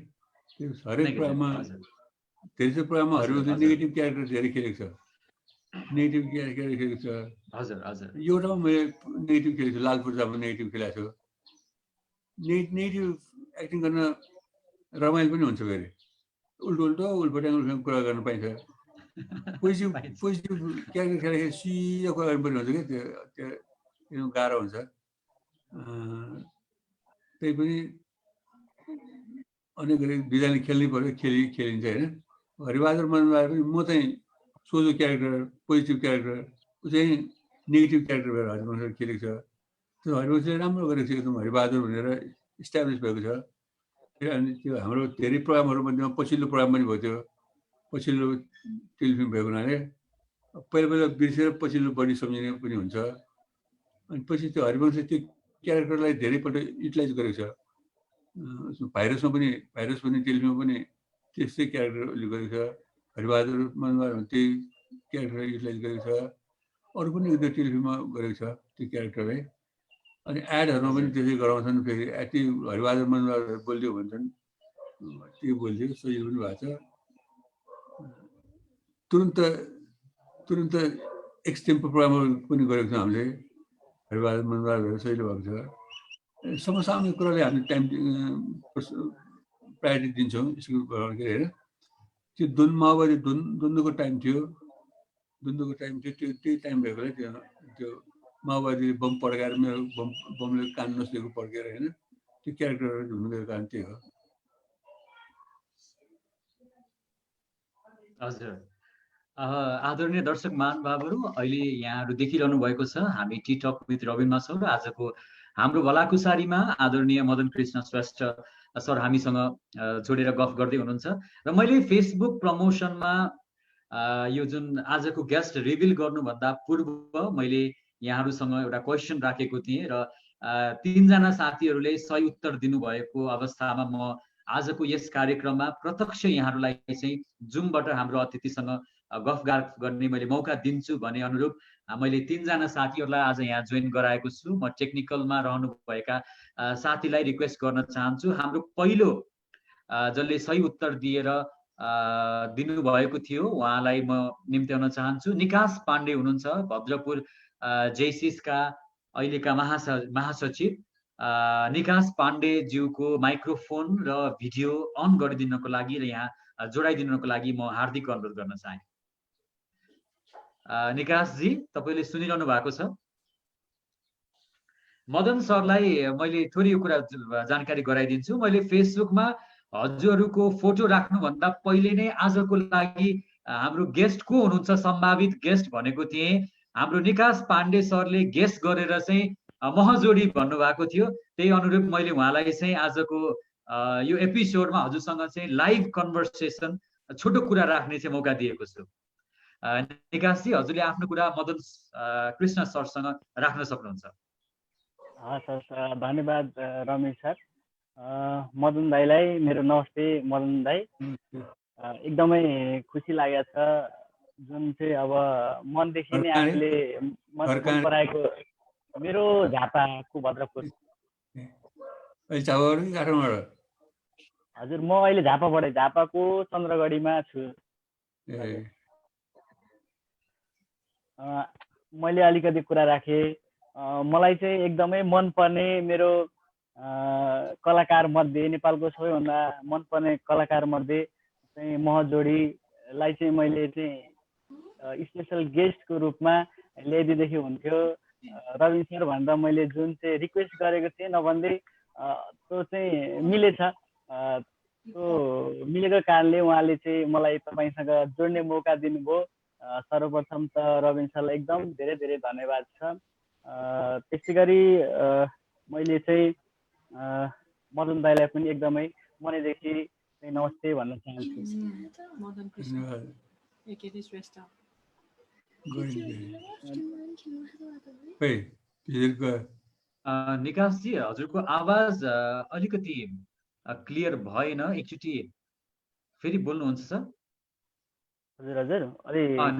त्यो हरेक प्रोग्राममा धेरै चाहिँ प्रोग्राममा हरिवंश नेगेटिभ क्यारेक्टर धेरै खेलेको छ नेगेटिभ क्यारेक्टर खेलेको छ एउटामा मैले नेगेटिभ खेलेको छु लाल पूर्जामा नेगेटिभ खेलेको छु नेगेटिभ एक्टिङ गर्न रमाइलो पनि हुन्छ फेरि उल्टो कुरा गर्न पाइन्छ पोजिटिभ क्यारेक्टर खेल्दाखेरि सिधा कुरा गर्नुपर्ने हुन्छ कि त्यो गाह्रो हुन्छ त्यही पनि अनेक गरी दुईजनाले खेल्नै पर्यो खेलिन्छ होइन हरिबहादुर मदनबहादुर पनि म चाहिँ सोझो क्यारेक्टर पोजिटिभ क्यारेक्टर ऊ चाहिँ नेगेटिभ क्यारेक्टर भएर हरिवंश खेलेको छ त्यो हरिवंशले राम्रो गरेको छ एकदम हरिबहादुर भनेर इस्टाब्लिस भएको छ अनि त्यो हाम्रो धेरै प्रोग्रामहरू मध्येमा पछिल्लो प्रोग्राम पनि भयो त्यो पछिल्लो टेलिफिल्म भएको हुनाले पहिला बिर्सेर पछिल्लो बढी सम्झिने पनि हुन्छ अनि पछि त्यो हरिवंश त्यो क्यारेक्टरलाई धेरैपल्ट युटिलाइज गरेको छ भाइरस पनि टेलिफिल्ममा पनि त्यस्तै क्यारेक्टरले गरेको छ हरिबहादुर मदनबहादुर त्यही क्यारेक्टर युटिलाइज गरेको छ अरू पनि त्यो टेलिफिल्ममा गरेको छ त्यो क्यारेक्टरलाई अनि एडहरूमा पनि त्यसै गराउँछन् फेरि यति हरिबहादुर मदनबहादुर बोलिदियो भन्छन् त्यो बोलिदियो सजिलो पनि भएको छ तुरुन्त एक्सटेम्पो प्रोग्रामहरू पनि गरेको छौँ हामीले हरिबहादुर मदनबहादुर सजिलो भएको छ समसामयिक कुराले हामी टाइम प्रायोरिटी दिन्छौँ स्कुल के अरे त्यो माओवादी द्वन्द्वको टाइम थियो त्यही टाइम भएकोले त्यो माओवादीले बम पड्काएर मेरो बमले कान नसुकेको पड्केर होइन त्यो क्यारेक्टरहरू हुनु गएको कारण त्यही हो। हजुर, आदरणीय दर्शक महानुभावहरू, अहिले यहाँहरू देखिरहनु भएको छ हामी टी टक विथ रबिनमा छौँ र आजको हाम्रो भलाकुसारीमा आदरणीय मदन कृष्ण श्रेष्ठ सर हामीसँग जोडेर गफ गर्दै हुनुहुन्छ र मैले फेसबुक प्रमोसनमा यो जुन आजको गेस्ट रिभिल गर्नुभन्दा पूर्व मैले यहाँहरूसँग एउटा क्वेसन राखेको थिएँ र 3 जना साथीहरूले सही उत्तर दिनुभएको अवस्थामा म आजको यस कार्यक्रममा प्रत्यक्ष यहाँहरूलाई चाहिँ जुमबाट हाम्रो अतिथिसँग गफगाफ गर्ने मैले मौका दिन्छु भने अनुरूप मैले 3 जना साथीहरूलाई आज यहाँ जोइन गराएको छु। म टेक्निकलमा रहनुभएका साथीलाई रिक्वेस्ट गर्न चाहन्छु, हाम्रो पहिलो जसले सही उत्तर दिएर दिनुभएको थियो उहाँलाई म निम्त्याउन चाहन्छु। निकास पाण्डे हुनुहुन्छ, भद्रपुर जेसिसका अहिलेका महासचिव। निकास पाण्डेज्यूको माइक्रोफोन र भिडियो अन गरिदिनको लागि र यहाँ जोडाइदिनुको लागि म हार्दिक अनुरोध गर्न चाहे। निकासजी, तपाईँले सुनिरहनु भएको छ? मदन सरलाई मैले थोरै यो कुरा जानकारी गराइदिन्छु। मैले फेसबुकमा हजुरहरूको फोटो राख्नुभन्दा पहिले नै आजको लागि हाम्रो गेस्ट को हुनुहुन्छ सम्भावित गेस्ट भनेको थिएँ। हाम्रो निकास पाण्डे सरले गेस्ट गरेर चाहिँ महजोडी भन्नुभएको थियो। त्यही अनुरूप मैले उहाँलाई चाहिँ आजको यो एपिसोडमा हजुरसँग चाहिँ लाइभ कन्भर्सेसन छोटो कुरा राख्ने चाहिँ मौका दिएको छु। निकासजी, हजुरले आफ्नो कुरा मदन कृष्ण सरसँग राख्न सक्नुहुन्छ। हस्, धन्यवाद रमेश सर। मदन दाईलाई मेरो नमस्ते। मदन दाई, एकदमै खुसी लागेको छ जुन चाहिँ अब मनदेखि नै आफूले मन पराएको मेरो झापाको भद्रपुर। हजुर, म अहिले झापाको चन्द्रगढीमा छु। मैले अलिकति कुरा राखेँ। मलाई चाहिँ एकदमै मनपर्ने मेरो कलाकार मध्ये, नेपालको सबैभन्दा मनपर्ने कलाकार मध्ये चाहिँ महजोडीलाई चाहिँ मैले चाहिँ स्पेसल गेस्टको रूपमा ल्याइदिँदैछु हुन्थ्यो। रविन सर भन्दा मैले जुन चाहिँ रिक्वेस्ट गरेको थिएँ नभन्दै त्यो चाहिँ मिलेछ। त्यो मिलेको कारणले उहाँले चाहिँ मलाई तपाईँसँग जोड्ने मौका दिनुभयो। सर्वप्रथम त रविन सरलाई एकदम धेरै धेरै धन्यवाद छ। त्यसै गरी मैले चाहिँ मदन दाईलाई पनि एकदमै मनैदेखि नमस्ते भन्न चाहन्छु। निकासजी, हजुरको आवाज अलिकति क्लियर भएन, एकचोटि फेरि बोल्नुहुन्छ सर? हजुर,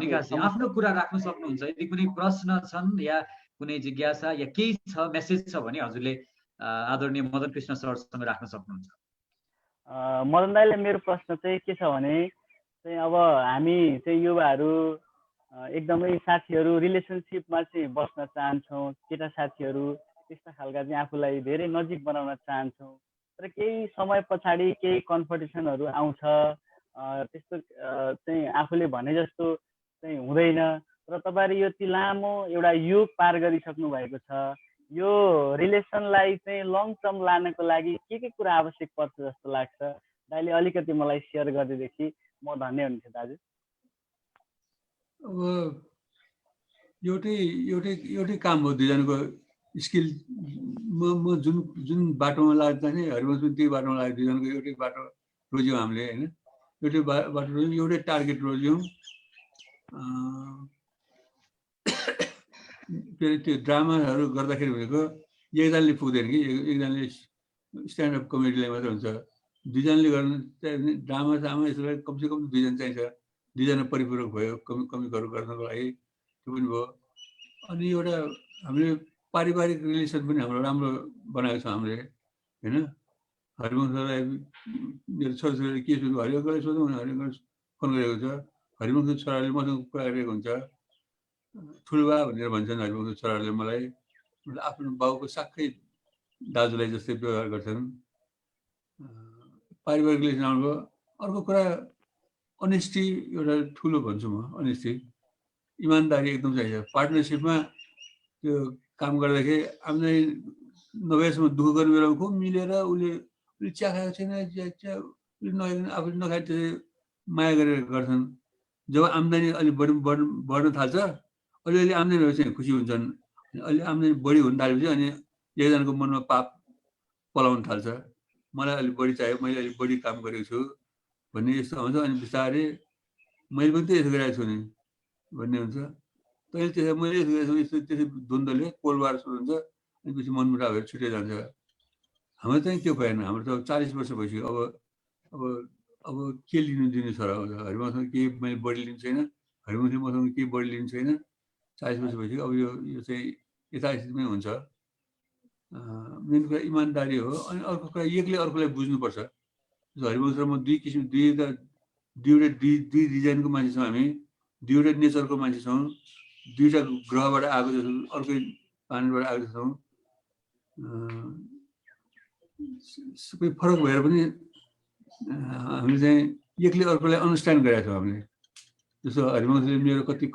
निकासजी आफ्नो कुरा राख्न सक्नुहुन्छ। यदि कुनै प्रश्न छन् या कुनै जिज्ञासा या केही छ, मेसेज छ भने हजुरले आदरणीय मदन कृष्ण सरसँग राख्न सक्नुहुन्छ। मदन दाईले मेरो प्रश्न चाहिँ के छ भने चाहिँ अब हामी चाहिँ युवाहरू एकदमै साथीहरू रिलेसनसिपमा चाहिँ बस्न चाहन्छौँ। केटा साथीहरू त्यस्ता खालका चाहिँ आफूलाई धेरै नजिक बनाउन चाहन्छौँ। तर केही समय पछाडि केही कन्फर्टेसनहरू आउँछ। त्यस्तो चाहिँ आफूले भने जस्तो चाहिँ हुँदैन। र तपाईँहरू यति लामो एउटा युग पार गरिसक्नु भएको छ। यो रिलेसनलाई चाहिँ लङ टर्म लानको लागि के कुरा आवश्यक पर्छ जस्तो लाग्छ? दाइले अलिकति मलाई सेयर गरिदिएदेखि म धन्य हुन्थ्यो दाजु। अब एउटै काम हो, दुईजनाको स्किल। म जुन बाटोमा लाग्दा नि हरिवंश पनि त्यही बाटोमा लाग्यो। दुईजनाको एउटै बाटो रोज्यौँ हामीले होइन, एउटै बाटो रोज्यौँ, एउटै टार्गेट रोज्यौँ। फेरि त्यो ड्रामाहरू गर्दाखेरि भनेको एकजनाले पुग्दैन कि, एकजनाले स्ट्यान्डअप कमेडीलाई मात्रै हुन्छ। दुईजनाले गर्नु ड्रामा यसलाई कमसेकम दुईजना चाहिन्छ। दुईजना परिपूरक भयो कमिकहरू गर्नको लागि, त्यो पनि भयो। अनि एउटा हामीले पारिवारिक रिलेसन पनि हाम्रो राम्रो बनाएको छ हामीले होइन। हरिवंशलाई मेरो छोराछोरीले के सोध्नु, हरिवंशलाई सोध्नु भने हरिवंश फोन गरेको छ। हरिवंश छोराले मसँग कुरा गरेको हुन्छ। ठुलबा भनेर भन्छन् हरिवंश छोराहरूले मलाई। आफ्नो बाउको साक्कै दाजुलाई जस्तै व्यवहार गर्छन्। पारिवारिक रिलेसन राम्रो। अर्को कुरा अनेस्टी एउटा ठुलो भन्छु म। अनेस्टी, इमान्दारी एकदम चाहिन्छ पार्टनरसिपमा। त्यो काम गर्दाखेरि आम्दानी नभएसम्म दुःख गर्ने बेलामा खुब मिलेर उसले चिया खाएको छैन, चिया आफूले नखाए त्यसै माया गरेर गर्छन्। जब आम्दानी अलिक बढ्न थाल्छ, अलिअलि आम्दानी भएपछि खुसी हुन्छन्। अलि आम्दानी बढी हुन थालेपछि अनि एकजनाको मनमा पाप पलाउन थाल्छ, मलाई अलिक बढी चाहियो, मैले अलिक बढी काम गरेको छु भन्ने यस्तो हुन्छ। अनि बिस्तारै मैले पनि त यसो गरेको छु नि भन्ने हुन्छ। तैँले त्यसै मैले यसो गरेको छु, यस्तो त्यसै द्वन्द्वले कोलबार सुरु हुन्छ, अनि पछि मनमुटाव भएर छुट्टै जान्छ। हाम्रो चाहिँ त्यो भएन, हाम्रो त 40 वर्ष भइसक्यो। अब के लिनु दिनु छ र? हरिवंशसँग केही मैले बढी लिनु छैन, हरिवंशले मसँग केही बढी लिनु छैन। 40 वर्ष भइसक्यो। अब यो चाहिँ यथास्थितिमै हुन्छ। मेन कुरा इमान्दारी हो। अनि अर्को कुरा एकले अर्कोलाई बुझ्नुपर्छ। हरिवंश र म दुईवटा डिजाइनको मान्छे छौँ हामी, दुईवटा नेचरको मान्छे छौँ, दुईवटा ग्रहबाट आएको जस्तो, अर्कै प्लानेटबाट आएको छौँ। सबै फरक भएर पनि हामीले चाहिँ एकले अर्कोलाई अन्डरस्ट्यान्ड गरेका छौँ हामीले। जस्तो हरिवंशले मेरो कति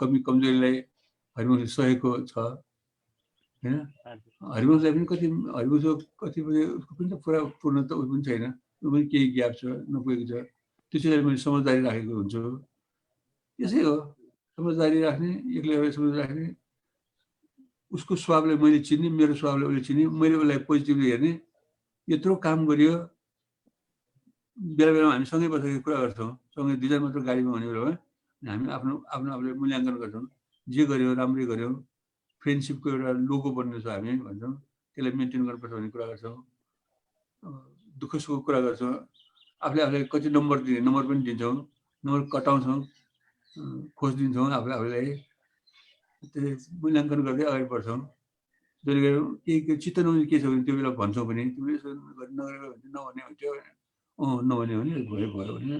कमी कमजोरीलाई हरिवंशले सहेको छ हैन। हरिवंशलाई पनि हरिवंशको कतिपय उसको पनि त पुरा पूर्ण त उयो पनि छैन, ऊ पनि केही ग्याप छ, नपुगेको छ। त्यो चाहिँ मैले समझदारी राखेको हुन्छु। यसै हो, समझदारी राख्ने, एकले अर्कोलाई समझदारी राख्ने, उसको स्वभावलाई मैले चिन्ने, मेरो स्वभावलाई उसले चिन्ने, मैले उसलाई पोजिटिभली हेर्ने। यत्रो काम गरियो, बेला बेलामा हामी सँगै बसेर कुरा गर्छौँ, सँगै दुईजना मात्र गाडीमा हुने बेलामा हामी आफ्नो आफूले मूल्याङ्कन गर्छौँ। जे गर्यो राम्रै गर्यो, फ्रेन्डसिपको एउटा लोगो बन्नु छ हामी भन्छौँ, त्यसलाई मेन्टेन गर्नुपर्छ भन्ने कुरा गर्छौँ। दुःख सुखको कुरा गर्छौँ, आफूलाई कति नम्बर दिने, नम्बर पनि दिन्छौँ, नम्बर कटाउँछौँ, खोज दिन्छौँ आफूलाई। त्यसले मूल्याङ्कन गर्दै अगाडि बढ्छौँ। जसले गर्दा केही चित्त नहुने के छ भने त्यो बेला भन्छौँ पनि, तिमीले यसो नगरेर नभने हुन्थ्यो, नभने हो नि भयो भने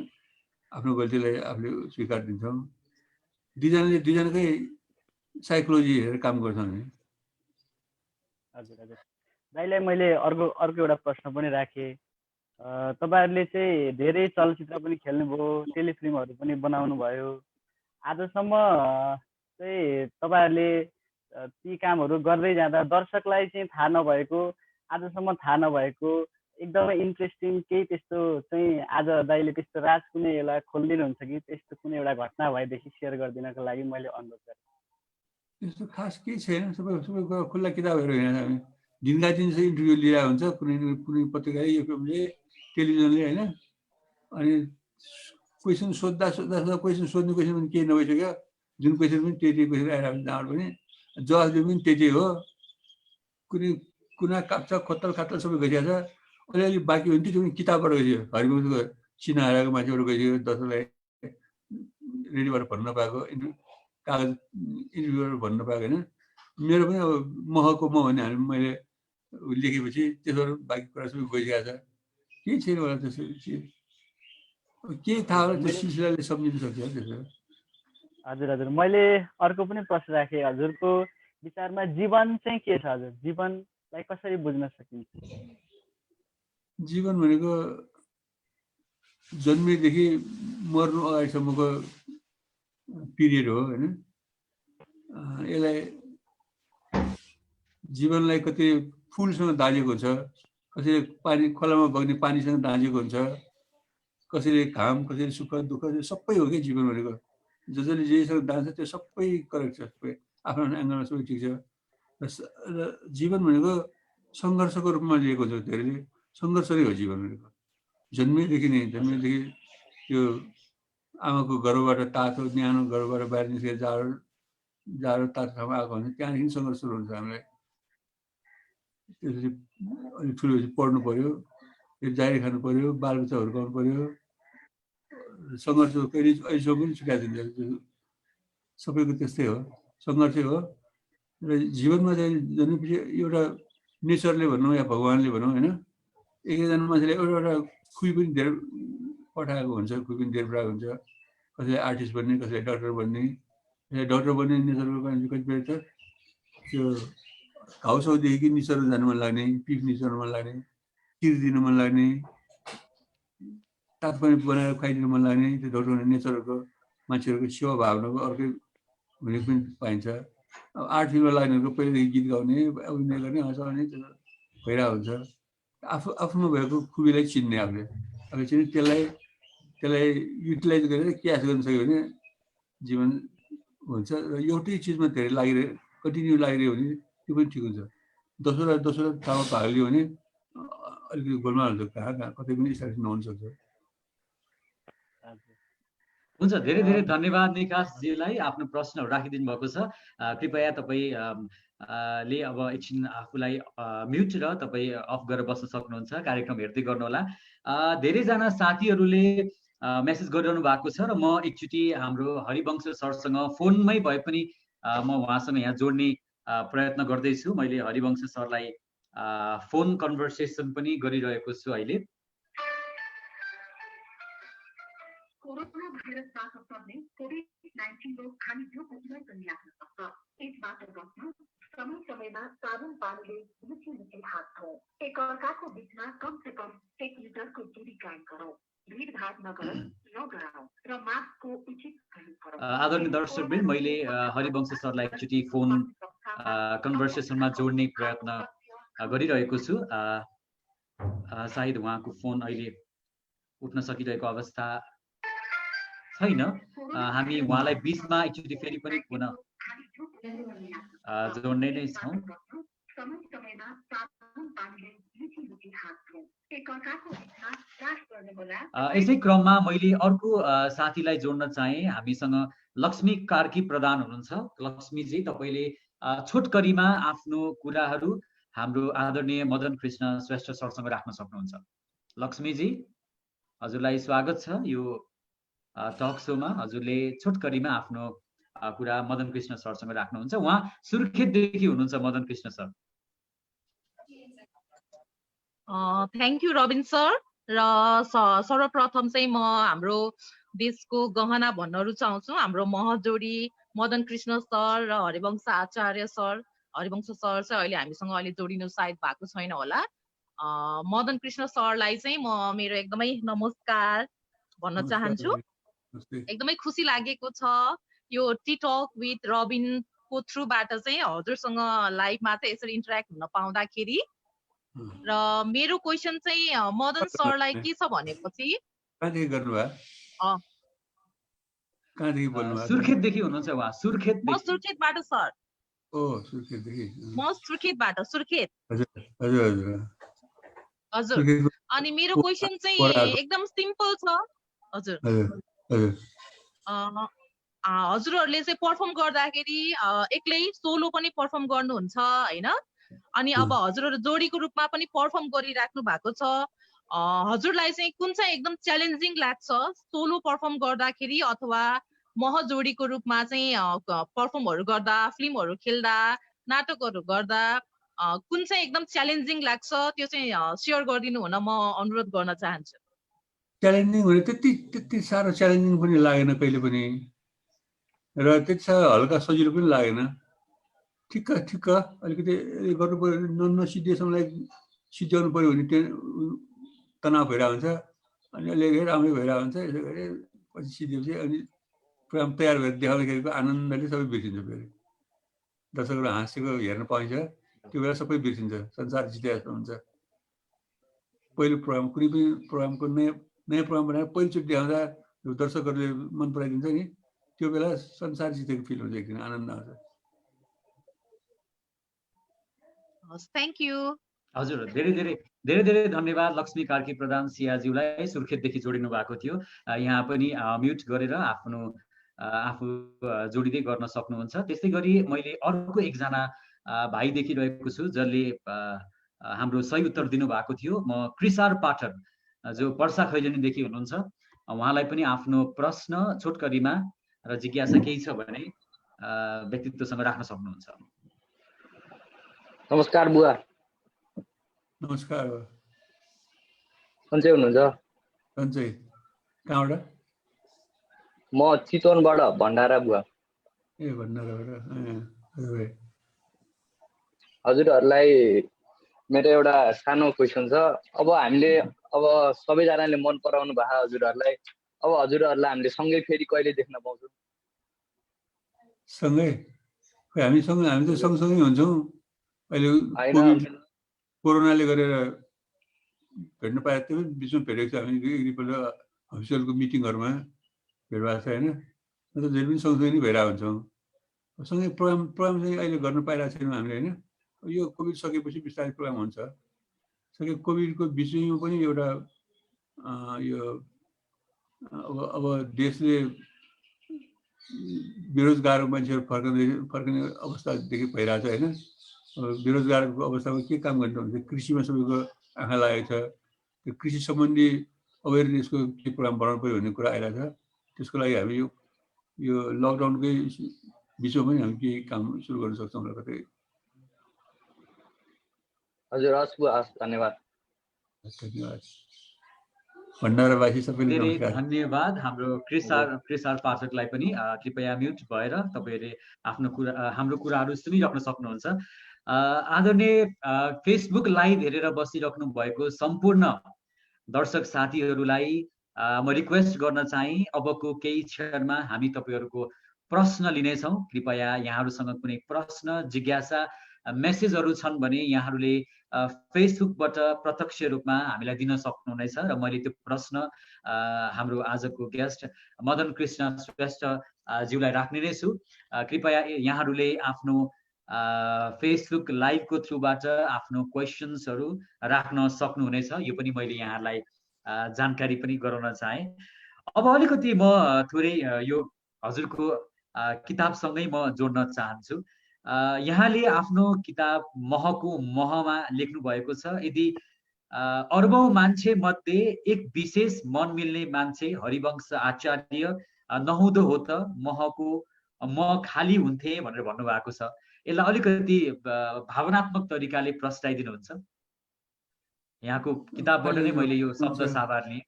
आफ्नो गल्तीलाई आफूले स्वीकार दिन्छौँ। दुईजनाकै साइकोलोजी हेरेर काम गर्छौँ हामी। हजुर हजुर, दाइलाई मैले अर्को एउटा प्रश्न पनि राखेँ। तपाईँहरूले चाहिँ धेरै चलचित्र पनि खेल्नुभयो, टेलिफिल्महरू पनि बनाउनु भयो। आजसम्म चाहिँ तपाईँहरूले ती कामहरू गर्दै जाँदा दर्शकलाई चाहिँ थाहा नभएको, आजसम्म थाहा नभएको एकदमै इन्ट्रेस्टिङ केही त्यस्तो चाहिँ आज दाइले त्यस्तो राज कुनै एउटा खोलिदिनुहुन्छ कि त्यस्तो कुनै एउटा घटना भएदेखि सेयर गरिदिनको लागि मैले अनुरोध गरेँ। त्यस्तो खास केही छैन, सबै खुल्ला किताबहरू होइन। हामी दिनका दिन चाहिँ इन्टरभ्यू लिएर हुन्छ, कुनै पत्रिकाले, युट्युबले, टेलिभिजनले होइन। अनि क्वेसन सोद्धा क्वेसन सोध्ने क्वेसन पनि केही नभइसक्यो, जुन क्वेसन पनि त्यही क्वेसन आइरहेको हुन्छ, जहाँबाट पनि जवाफ दिनु पनि त्यही हो। कुनै कुना काप्चा खोत्तल खात्तल सबै गइसकेको छ। अलिअलि बाँकी हुन्थ्यो, त्यो पनि किताबबाट गइसक्यो। हरिवंशको चिना हराएको मान्छेबाट गइसक्यो, दर्शकलाई रेडियोबाट भन्न नपाएको, कागज इन्टरभ्यूबाट भन्न पाएको होइन। मेरो पनि अब महको म भन्ने हामी मैले लेखेपछि त्यसबाट बाँकी कुरा सबै गइसकेको छ। केही छैन होला त्यसो केही थाहा होला, त्यो सिलसिलाले सम्झिन सक्छ त्यसो। हजुर हजुर, मैले अर्को पनि प्रश्न राखेँ। हजुरको विचारमा जीवन चाहिँ के छ? हजुर, जीवनलाई कसरी बुझ्न सकिन्छ? जीवन भनेको जन्मेदेखि मर्नु अगाडिसम्मको पिरियड हो होइन। यसलाई जीवनलाई कति फुलसँग दाँजेको हुन्छ, कसैले पानी खोलामा बग्ने पानीसँग दाँजेको हुन्छ, कसैले घाम, कसैले सुख दुःख, सबै हो कि जीवन भनेको। जसले जेसँग दाँच्छ त्यो सबै करेक्ट छ, सबै आफ्नो आफ्नो एङ्गलमा सबै ठिक छ। र जीवन भनेको सङ्घर्षको रूपमा लिएको छ, धेरैले सङ्घर्ष नै हो जीवन भनेको। जन्मेदेखि त्यो आमाको गर्भबाट तातो न्यानो गर्भबाट बाहिर निस्केर जाडो तातो ठाउँमा आएको हुन्छ, त्यहाँदेखि सङ्घर्ष सुरु हुन्छ हामीलाई। त्यसपछि अलिक ठुलो भएपछि पढ्नु पऱ्यो, फेरि जागिर खानु पऱ्यो, बालबच्चा हुर्काउनु पऱ्यो। सङ्घर्ष कहिले अहिलेसम्म पनि छुट्याइदिन्छ, सबैको त्यस्तै हो, सङ्घर्षै हो। र जीवनमा चाहिँ जन्मेपछि एउटा नेचरले भनौँ या भगवान्ले भनौँ होइन, एकजना मान्छेले एउटा खुइ पनि धेरै पठाएको हुन्छ, खुइ पनि धेरै पठाएको हुन्छ। कसैलाई आर्टिस्ट बन्ने, कसैलाई डक्टर बन्ने। डक्टर बन्ने नेचरको मान्छे कतिपय छ त्यो घाउसाउदेखि निचरो जानु मन लाग्ने, पिप निचर्नु मन लाग्ने, चिर दिनु मन लाग्ने, तातो पानी बनाएर खुवाइदिनु मन लाग्ने, त्यो डक्टर हुने नेचरहरूको मान्छेहरूको सेवा भावनाको अर्कै हुने पनि पाइन्छ। अब आर्ट फिल्ममा लाग्नेहरूको पहिलेदेखि गीत गाउने अभिनय गर्ने हँसाउने भइरहेको हुन्छ आफ्नो भएको खुबीलाई चिन्ने आफूले अब चिन्ने त्यसलाई युटिलाइज गरेर क्याच गर्न सक्यो भने जीवन हुन्छ र एउटै चिजमा धेरै लागिरह्यो कन्टिन्यू लागिरह्यो भने त्यो पनि ठिक हुन्छ दोस्रो ठाउँमा भाग लियो भने अलिकति गोलमाल हुन्छ कहाँ कतै पनि स्टार्ट नहुन सक्छ हुन्छ धेरै धेरै धन्यवाद निकासजीलाई आफ्नो प्रश्नहरू राखिदिनु भएको छ कृपया तपाईले अब एकछिन आफूलाई म्युट र तपाईँ अफ गरेर बस्न सक्नुहुन्छ कार्यक्रम हेर्दै गर्नुहोला धेरैजना साथीहरूले मेसेज गरिरहनु भएको छ र म एकचोटि हाम्रो हरिवंश सरसँग फोनमै भए पनि म उहाँसँग यहाँ जोड्ने प्रयत्न गर्दैछु मैले हरिवंश सरलाई फोन कन्भर्सेसन पनि गरिरहेको छु अहिले कोरोना भाइरसबाट सर्ने कोभिड-19 रोग खाली जिउकोलाई पनि लाग्न सक्छ यसबाट बच्न समय समयमा साबुन पानीले मुछी हात धोऊ एकअर्काको बिचमा कम से कम 1 मिटरको दूरी कायम गरौँ भीडभाड नगराऊ र मास्कको उचित प्रयोग गरौँ आदरणीय दर्शकवृन्द मैले हरिवंश सरलाई एकचोटि फोन कन्भर्सेसनमा जोड्ने प्रयत्न गरिरहेको छु सायद उहाँको फोन अहिले उठ्न सकिरहेको अवस्था छैन हामी उहाँलाई बीचमा एकचोटि फेरि पनि पुनः जोड्ने नै छौँ यसै क्रममा मैले अर्को साथीलाई जोड्न चाहे हामीसँग लक्ष्मी कार्की प्रधान हुनुहुन्छ लक्ष्मीजी तपाईले छोटकरीमा आफ्नो कुराहरू हाम्रो आदरणीय मदन कृष्ण श्रेष्ठ सरसँग राख्न सक्नुहुन्छ लक्ष्मीजी हजुरलाई स्वागत छ यो टक शोमा हजुरले छोटकरीमा आफ्नो कुरा मदन कृष्ण सरसँग राख्नुहुन्छ उहाँ सुर्खेतदेखि हुनुहुन्छ Madan Krishna sir thank you Rabin sir र सर्वप्रथम चाहिँ म हाम्रो देशको गहना भन्न रुचाउँछु हाम्रो महजोडी मदन कृष्ण सर र हरिवंश आचार्य सर हरिवंश सर चाहिँ अहिले हामीसँग अहिले जोडिनु सायद भएको छैन होला मदन कृष्ण सरलाई चाहिँ म मेरो एकदमै नमस्कार भन्न चाहन्छु एकदमै खुसी लागेको छ यो टी टक विथ रबिन को थ्रुबाट चाहिँ हजुरसँग लाइभमा चाहिँ यसरी इन्टरेक्ट हुन पाउँदाखेरि र मेरो क्वेसन चाहिँ मदन सरलाई के छ भनेपछि सुर्खेतदेखि हुनुहुन्छ उहाँ म सुर्खेतबाट सर म सुर्खेतबाट सुर्खेत हजुर अनि मेरो क्वेसन चाहिँ एकदम सिम्पल छ हजुर हजुरहरूले चाहिँ पर्फर्म गर्दाखेरि एक्लै सोलो पनि पर्फर्म गर्नुहुन्छ हैन अनि अब हजुरहरू जोडीको रूपमा पनि पर्फर्म गरिराख्नु भएको छ हजुरलाई चाहिँ कुन चाहिँ एकदम च्यालेन्जिङ लाग्छ सोलो पर्फर्म गर्दाखेरि अथवा महजोडीको रूपमा चाहिँ पर्फर्महरू गर्दा फिल्महरू खेल्दा नाटकहरू गर्दा कुन चाहिँ एकदम च्यालेन्जिङ लाग्छ त्यो चाहिँ शेयर गरिदिनु हुन म अनुरोध गर्न चाहन्छु च्यालेन्जिङ हुने त्यति साह्रो च्यालेन्जिङ पनि लागेन कहिले पनि र त्यति साह्रो हल्का सजिलो पनि लागेन ठिक्क अलिकति गर्नु पर्यो नसिद्धिएसम्मलाई सिद्ध्याउनु पर्यो भने त्यो तनाव भइरहेको हुन्छ अनि अलिकति राम्रै भइरहेको हुन्छ यसो गरे पछि सिद्धिएपछि अनि प्रोग्राम तयार भएर देखाउँदाखेरिको आनन्दले सबै बिर्सिन्छ फेरि दर्शकहरू हाँसेको हेर्न पाइन्छ त्यो बेला सबै बिर्सिन्छ संसार जिते जस्तो हुन्छ पहिलो प्रोग्राम कुनै पनि प्रोग्रामको नयाँ प्रोग्राम बनाएर पहिलोचोटि देखाउँदा दर्शकहरूले मन पराइदिन्छ नि त्यो बेला संसार जितेको फिल हुन्छ एकदिन आनन्द आउँछ थ्याङ्क यू हजुर धेरै धन्यवाद लक्ष्मी कार्की प्रधान सियाज्यूलाई सुर्खेतदेखि जोडिनु भएको थियो यहाँ पनि म्युट गरेर आफू जोडिँदै गर्न सक्नुहुन्छ त्यस्तै गरी मैले अर्को एकजना भाइ देखिरहेको छु जसले हाम्रो सही उत्तर दिनु भएको थियो म कृषार पाठक जो पर्सा खैजनीदेखि हुनुहुन्छ उहाँलाई पनि आफ्नो प्रश्न छोटकरीमा र जिज्ञासा केही छ भने व्यक्तित्वसँग राख्न सक्नुहुन्छ नमस्कार बुवा नमस्कार सन्चै हुनुहुन्छ सन्चै कहाँबाट म चितवनबाट भण्डारा बुवा ए भण्डाराबाट हजुरहरूलाई मेरो एउटा सानो क्वेसन छ अब हामीले अब सबैजनाले मन पराउनु भएको हजुरहरूलाई अब हजुरहरूलाई हामीले सँगै फेरि कहिले देख्न पाउँछौँ सँगै हामी त सँगसँगै हुन्छौँ अहिले कोभिड कोरोनाले गरेर भेट्न पाए त्यो बिचमा भेटेको छ हामी एकपल्ट अफिसियलको मिटिङहरूमा भेट भएको छ होइन अन्त धेरै पनि सँगसँगै नै भइरहेको हुन्छौँ सँगै प्रोग्राम चाहिँ अहिले गर्न पाइरहेको छैनौँ हामीले होइन यो कोभिड सकेपछि बिस्तारै प्रोग्राम हुन्छ सके कोभिडको विषयमा पनि एउटा यो अब देशले बेरोजगार मान्छेहरू फर्कने अवस्थादेखि भइरहेको छ होइन बेरोजगारको अवस्थामा के काम गर्नु हुन्छ कृषिमा सबैको आँखा लागेको छ त्यो कृषि सम्बन्धी अवेरनेसको के प्रोग्राम बनाउनु पऱ्यो भन्ने कुरा आइरहेको छ त्यसको लागि हामी यो लकडाउनकै बिचमा पनि हामी केही काम सुरु गर्न सक्छौँ होला कतै हजुर हस् धन्यवाद धन्यवाद भण्डारावासी सबैले नमस्कार धन्यवाद हाम्रो कृषार पाठकलाई पनि कृपया म्युट भएर तपाईहरुले आफ्नो कुरा हाम्रो कुराहरू सुनिराख्न सक्नुहुन्छ आदरणीय फेसबुक लाइभ हेरेर बसिराख्नु भएको सम्पूर्ण दर्शक साथीहरूलाई म रिक्वेस्ट गर्न चाहे अबको केही क्षणमा हामी तपाईहरुको प्रश्न लिनेछौं कृपया यहाँहरुसँग कुनै प्रश्न जिज्ञासा मेसेजहरु छन् भने यहाँहरुले फेसबुकबाट प्रत्यक्ष रूपमा हामीलाई दिन सक्नुहुनेछ र मैले त्यो प्रश्न हाम्रो आजको गेस्ट मदन कृष्ण श्रेष्ठ ज्यूलाई राख्ने नै छु कृपया यहाँहरुले आफ्नो फेसबुक लाइभको थ्रुबाट आफ्नो क्वेशन्सहरु राख्न सक्नुहुनेछ यो पनि मैले यहाँलाई जानकारी पनि गराउन चाहे अब अलिकति म थोरै यो हजुरको किताबसँगै म जोड्न चाहन्छु यहाँले आफ्नो किताब महको महमा लेख्नु भएको छ यदि अर्बौं मान्छे मध्ये एक विशेष मन मिल्ने मान्छे हरिवंश आचार्य नहुँदो हो त महको म खाली हुन्थे भनेर भन्नु भएको छ यसलाई अलिकति भावनात्मक तरिकाले प्रस्ताइदिनुहुन्छ यहाँको किताबबाट नै मैले यो शब्द साभार लिएँ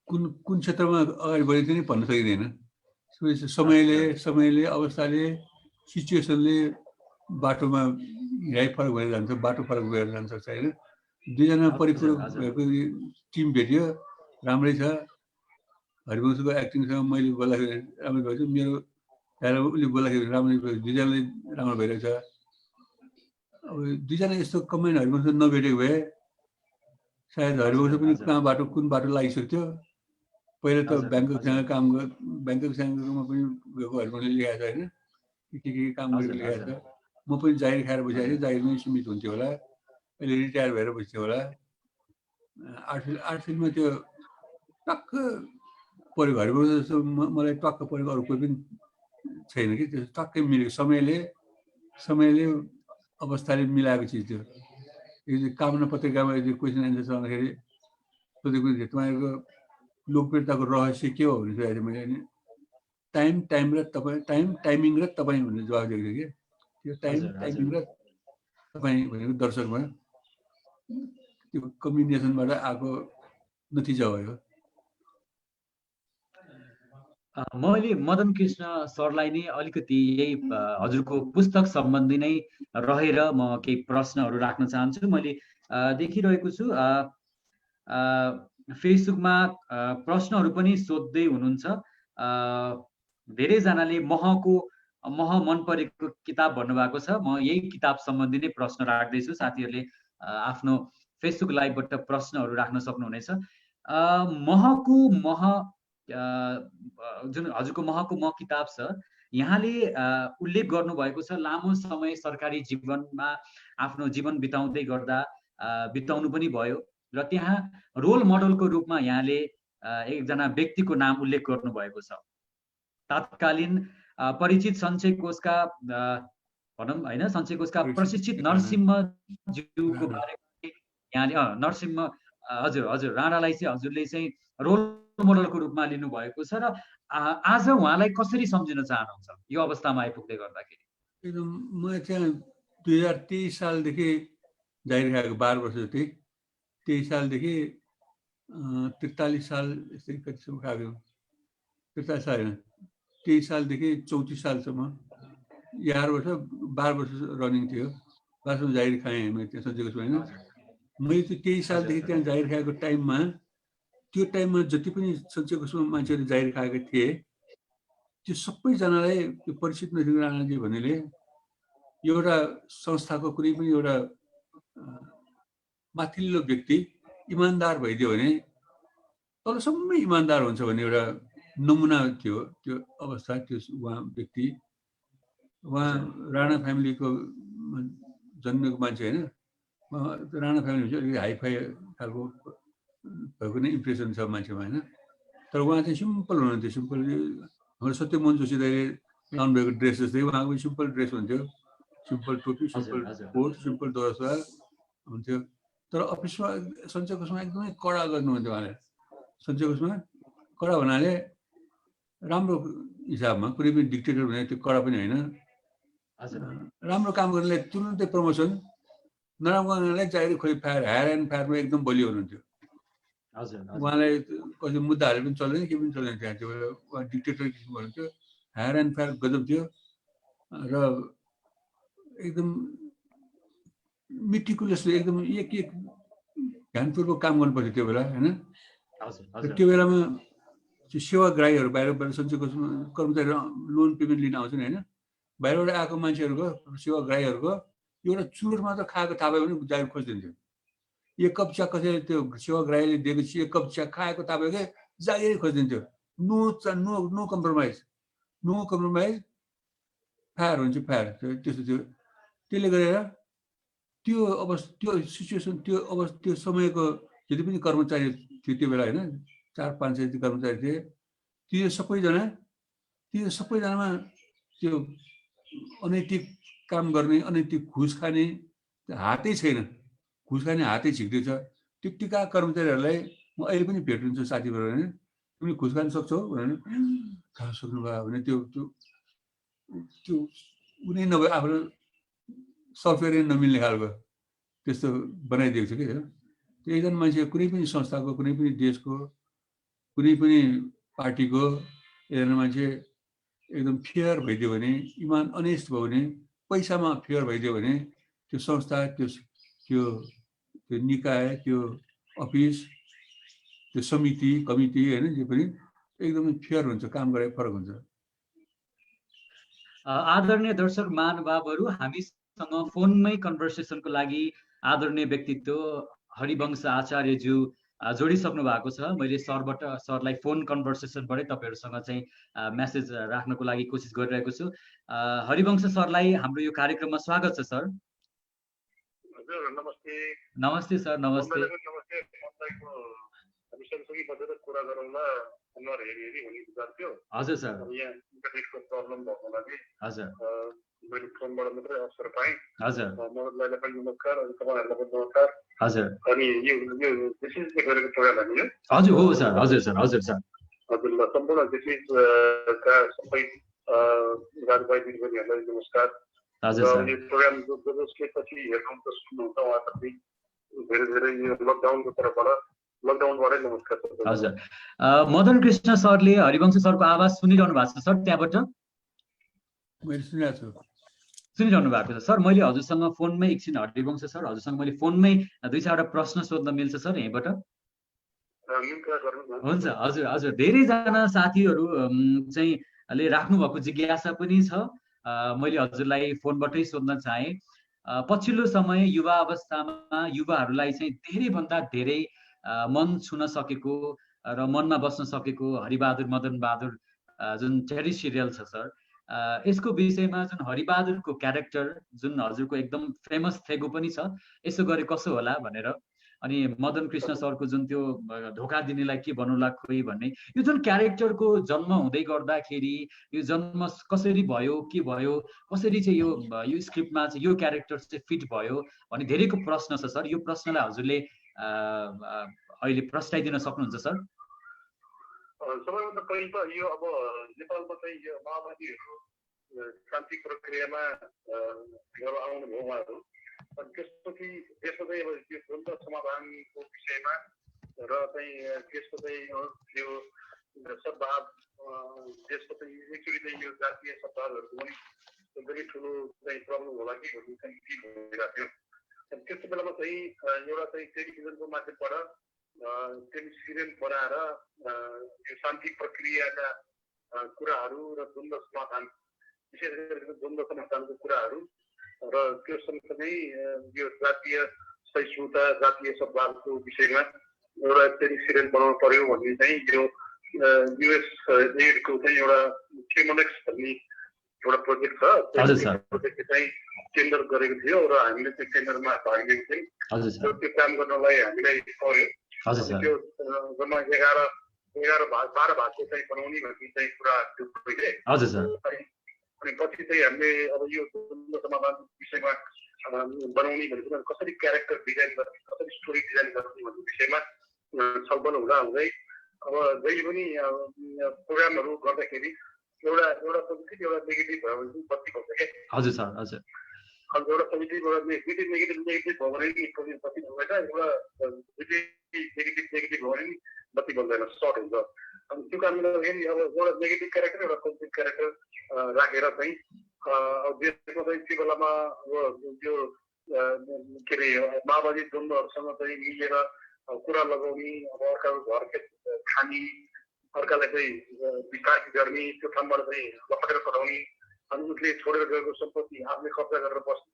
कुन क्षेत्रमा अगाडि बढेको नि भन्न सकिँदैन समयले अवस्थाले सिचुएसनले बाटोमा हिँडाइ फरक भएर जान्छ बाटो फरक भएर जान सक्छ होइन दुईजना परिपूरक भएको टिम भेटियो राम्रै छ हरिवंशको एक्टिङसँग मैले बोल्दाखेरि राम्रो भएको छ मेरो उसले बोल्दाखेरि राम्रै भयो दुईजनाले राम्रो भइरहेको छ अब दुईजना यस्तो कम्बाइन हरिवंश नभेटेको भए सायद हरिवंश पनि कुन बाटो लागिसक्थ्यो पहिला त ब्याङ्ककसँग ब्याङ्ककसँगमा पनि गएको हरिवंशले लेखाएको छ होइन के काम गरेको लेखाएको छ म पनि जागिर खाएर बसिरहेको थिएँ जागिरमै सीमित हुन्थ्यो होला अहिले रिटायर भएर बस्थ्यो होला आर्ट फिल्डमा त्यो टक्क परेको हरिवंश जस्तो मलाई टक्क परेको अरू कोही पनि छैन कि त्यो टक्कै मिलेको समयले अवस्थाले मिलाएको चिज थियो यो कामना पत्रिकामा यदि क्वेसन एन्सर चल्दाखेरि सोधेको थियो तपाईँहरूको लोकप्रियताको रहस्य के हो भने सोधेको थिएँ मैले टाइमिङ र तपाईँ भन्ने जवाब दिएको थियो कि त्यो टाइमिङ र तपाईँ भनेको दर्शकमा त्यो कम्बिनेसनबाट आएको नतिजा हो मैले मदन कृष्ण सरलाई नै अलिकति यही हजुरको पुस्तक सम्बन्धी नै रहेर म केही प्रश्नहरू राख्न चाहन्छु मैले देखिरहेको छु फेसबुकमा प्रश्नहरू पनि सोध्दै हुनुहुन्छ धेरैजनाले मह मन परेको किताब भन्नुभएको छ म यही किताब सम्बन्धी नै प्रश्न राख्दैछु साथीहरूले आफ्नो फेसबुक लाइभबाट प्रश्नहरू राख्न सक्नुहुनेछ महको मह जुन हजुरको महको मह किताब छ यहाँले उल्लेख गर्नुभएको छ लामो समय सरकारी जीवनमा आफ्नो जीवन बिताउनु पनि भयो र त्यहाँ रोल मोडलको रूपमा यहाँले एकजना व्यक्तिको नाम उल्लेख गर्नुभएको छ तत्कालीन परिचित सञ्चय कोषका भनौँ हैन सञ्चय कोषका प्रशिक्षित नरसिंह ज्यूको बारेमा यहाँले नरसिंह हजुर राणालाई चाहिँ हजुरले चाहिँ रोल मोडलको रूपमा लिनु भएको छ र आज उहाँलाई कसरी सम्झिन चाहनुहुन्छ यो अवस्थामा आइपुग्दै गर्दाखेरि म चाहिँ 2023 सालदेखि जागिर खाएको 12 वर्ष जति 23 सालदेखि 43 साल यस्तै कतिसम्म खाएको 43 साल होइन 23 सालदेखि 34 सालसम्म 11 वर्ष 12 वर्ष रनिङ थियो वास्तवमा जागिर खाएँ मैले त्यहाँ सञ्चयको होइन मैले त्यो 23 सालदेखि त्यहाँ जागिर खाएको टाइममा त्यो टाइममा जति पनि सञ्चय कोषमा मान्छेहरूले जागिर खाएका थिए त्यो सबैजनालाई त्यो परिचित नरसिंह राणाजी भन्नेले एउटा संस्थाको कुनै पनि एउटा माथिल्लो व्यक्ति इमान्दार भइदियो भने तलसम्मै इमान्दार हुन्छ भन्ने एउटा नमुना थियो त्यो अवस्था। त्यो उहाँ व्यक्ति, उहाँ राणा फ्यामिलीको जन्मेको मान्छे होइन, राणा फ्यामिली हुन्छ अलिकति हाइफाई खालको भएको नै इम्प्रेसन छ मान्छेमा होइन। तर उहाँ चाहिँ सिम्पल हुनुहुन्थ्यो। सिम्पल हाम्रो सत्यमोहन जोशी दाइले लाउनु भएको ड्रेस जस्तै उहाँको पनि सिम्पल ड्रेस हुन्थ्यो, सिम्पल टोपी, सिम्पल कोट, सिम्पल दौरा सुरुवाल हुन्थ्यो। तर अफिसमा सञ्चय कोषमा एकदमै कडा गर्नुहुन्थ्यो उहाँले। सञ्चय कोषमा कडा हुनाले राम्रो हिसाबमा, कुनै पनि डिक्टेटर भने त्यो कडा पनि होइन, राम्रो काम गर्नेलाई तुरुन्तै प्रमोसन, नराम्रो गर्नेलाई जागिर खोइ फायर, हायर एन्ड फायरमा एकदम बलियो हुनुहुन्थ्यो। उहाँलाई कति मुद्दाहरू पनि चल्दैन, के पनि चल्दैन त्यहाँ। त्यो उहाँ डिक्टेटर किसिमको हुनुहुन्थ्यो, हायर एन्ड फायर गजब थियो र एकदम मिटिकुलसले एकदम एक एक ध्यानपूर्वक काम गर्नुपर्थ्यो त्यो बेला होइन। त्यो बेलामा त्यो सेवाग्राहीहरू बाहिरबाट सञ्चय कोषमा कर्मचारी लोन पेमेन्ट लिन आउँछन् होइन, बाहिरबाट आएको मान्छेहरूको सेवाग्राहीहरूको एउटा चुरोट मात्र खाएको थाहा भयो भने जागिर खोजिदिन्थ्यो। एक कप चिया कसैले त्यो सेवाग्राहीले दिएको एक कप चिया खाएको थाहा भयो कि जागिरै खोजिदिन्थ्यो। No compromise, no compromise, fire हुन्छ फायर। त्यस्तो थियो। त्यसले गरेर त्यो त्यो सिचुएसन, त्यो समयको जति पनि कर्मचारी थियो त्यो बेला होइन, 400-500 जति कर्मचारी थिए, त्यो सबैजनामा त्यो अनैतिक काम गर्ने, अनैतिक घुस खाने हातै छैन। घुस खाने हातै छिक्दैछ। त्यतिका कर्मचारीहरूलाई म अहिले पनि भेटिन्छु साथीहरू होइन, तिमीले घुस खान सक्छौ भने खान सक्नुभयो भने त्यो उनी नभए आफ्नो सफ्टवेयर नमिल्ने खालको त्यस्तो बनाइदिएको छ कि। त्यो एकजना मान्छे कुनै पनि संस्थाको, कुनै पनि देशको, कुनै पनि पार्टीको एकजना मान्छे एकदम फेयर भइदियो भने, इमान अनेस्ट भयो भने, पैसामा फेयर भइदियो भने त्यो संस्था, त्यो निकाय, त्यो अफिस, त्यो समिति, कमिटी होइन, जे पनि एकदमै फेयर हुन्छ, काम गरेको फरक हुन्छ। आदरणीय दर्शक महानुभावहरू, हामीसँग फोनमै कन्भर्सेसनको लागि आदरणीय व्यक्तित्व हरिवंश आचार्यज्यू जोडिसक्नु भएको छ। मैले सरलाई फोन कन्भर्सेसनबाटै तपाईँहरूसँग चाहिँ मेसेज राख्नको लागि कोसिस गरिरहेको छु। हरिवंश सरलाई हाम्रो यो कार्यक्रममा स्वागत छ सर। नमस्ते। नमस्ते सर। नमस्ते। हजुर सर। प्रब्लम भएको लागि हजुर मैले फोनबाट मात्रै अवसर पाएँ। हजुर मनोजलाई पनि नमस्कार, अनि तपाईँहरूलाई पनि नमस्कार। हजुर। अनि यो विशेषले गरेको प्रोग्राम हामी हो। हजुर हो सर। हजुर सर। हजुर सर। हजुर ल, सम्पूर्ण विशेषका सबै राजभाइ दिदीबहिनीहरूलाई नमस्कार। हजुर सर। यो प्रोग्राम जसले पछि हेर्नुहुन्छ सुन्नुहुन्छ उहाँहरूलाई धेरै धेरै यो लकडाउनको तर्फबाट लकडाउनबाटै नमस्कार। हजुर। मदन कृष्ण सरले हरिवंश सरको आवाज सुनिरहनु भएको छ सर? त्यहाँबाट मैले सुनेको छु। सुनिरहनु भएको छ सर? मैले हजुरसँग फोनमै एकछिन हरिवंश सर, हजुरसँग मैले फोनमै 2-4वटा प्रश्न सोध्न मिल्छ सर यहीँबाट? हुन्छ। हजुर हजुर। धेरैजना साथीहरू चाहिँ राख्नु भएको जिज्ञासा पनि छ, मैले हजुरलाई फोनबाटै सोध्न चाहेँ। पछिल्लो समय युवा अवस्थामा युवाहरूलाई चाहिँ धेरैभन्दा धेरै मन छुन सकेको र मनमा बस्न सकेको हरिबहादुर मदन बहादुर जुन टेली सिरियल छ सर, यसको विषयमा जुन हरिबहादुरको क्यारेक्टर जुन हजुरको एकदम फेमस थेगो पनि छ, यसो गरे कसो होला भनेर, अनि मदन कृष्ण सरको जुन त्यो धोका दिनेलाई के भन्नुला खोइ भन्ने यो जुन क्यारेक्टरको जन्म हुँदै गर्दाखेरि यो जन्म कसरी भयो, के भयो, कसरी चाहिँ यो स्क्रिप्टमा चाहिँ यो क्यारेक्टर चाहिँ फिट भयो भन्ने धेरैको प्रश्न छ सर। यो प्रश्नलाई हजुरले अहिले प्रस्ताइदिन सक्नुहुन्छ सर? सबैभन्दा पहिलो त यो अब नेपालमा चाहिँ यो माओवादीहरू शान्ति प्रक्रियामा आउनुभयो उहाँहरू, अनि त्यसपछि त्यसको चाहिँ अब यो द्वन्द समाधानको विषयमा र चाहिँ त्यसको चाहिँ यो सद्भाव, त्यसको चाहिँ एक्चुअली चाहिँ यो जातीय सद्भावहरूको पनि एकदमै ठुलो चाहिँ प्रब्लम होला कि भन्ने चाहिँ फिल भइरहेको थियो। अनि त्यस्तो बेलामा चाहिँ एउटा चाहिँ टेलिभिजनको माध्यमबाट टेलिसिरियल बनाएर यो शान्ति प्रक्रियाका कुराहरू र द्वन्द्व समाधान, विशेष गरेर द्वन्द्व समाधानको कुराहरू र त्यो सँगसँगै यो जातीय सहिष्णुता, जातीय सद्भावको विषयमा एउटा टेलिसिरियल बनाउनु पर्यो भन्ने चाहिँ यो युएस एडको चाहिँ एउटा केमोनेक्स भन्ने एउटा प्रोजेक्ट छ। त्यो प्रोजेक्टले चाहिँ टेन्डर गरेको थियो र हामीले त्यो टेन्डरमा भाग लिएको थियौँ। त्यो काम गर्नलाई हामीलाई पर्यो। त्यो जम्मा 12 भागको चाहिँ बनाउने भन्ने चाहिँ कुरा त्यो पहिले। अनि पछि चाहिँ हामीले अब यो समाधानको विषयमा बनाउने भनेको कसरी क्यारेक्टर डिजाइन गर्ने, कसरी स्टोरी डिजाइन गर्ने भन्ने विषयमा छलफल हुँदा हुँदै अब जहिले पनि प्रोग्रामहरू गर्दाखेरि एउटा पोजिटिभ एउटा नेगेटिभ भयो भने बत्ती बल्छ क्या। हजुर सर, हजुर। अब एउटा पोजिटिभ एउटा नेगेटिभ भयो भने नि बत्ती बल्दैन, एउटा नेगेटिभ भयो भने नि बत्ती बल्दैन, सर्ट हुन्छ। अनि त्यो कारणले गर्दाखेरि अब एउटा नेगेटिभ क्यारेक्टर एउटा पोजिटिभ क्यारेक्टर राखेर चाहिँ अब देशमा चाहिँ त्यो बेलामा अब यो के अरे माओवादी द्वन्द्वहरूसँग चाहिँ मिलेर कुरा लगाउने, अब अर्काको घर खाने, अर्कालाई चाहिँ विकास गर्ने, त्यो ठाउँबाट चाहिँ लपटेर पठाउने, अनि उसले छोडेर गएको सम्पत्ति आफूले कब्जा गरेर बस्ने,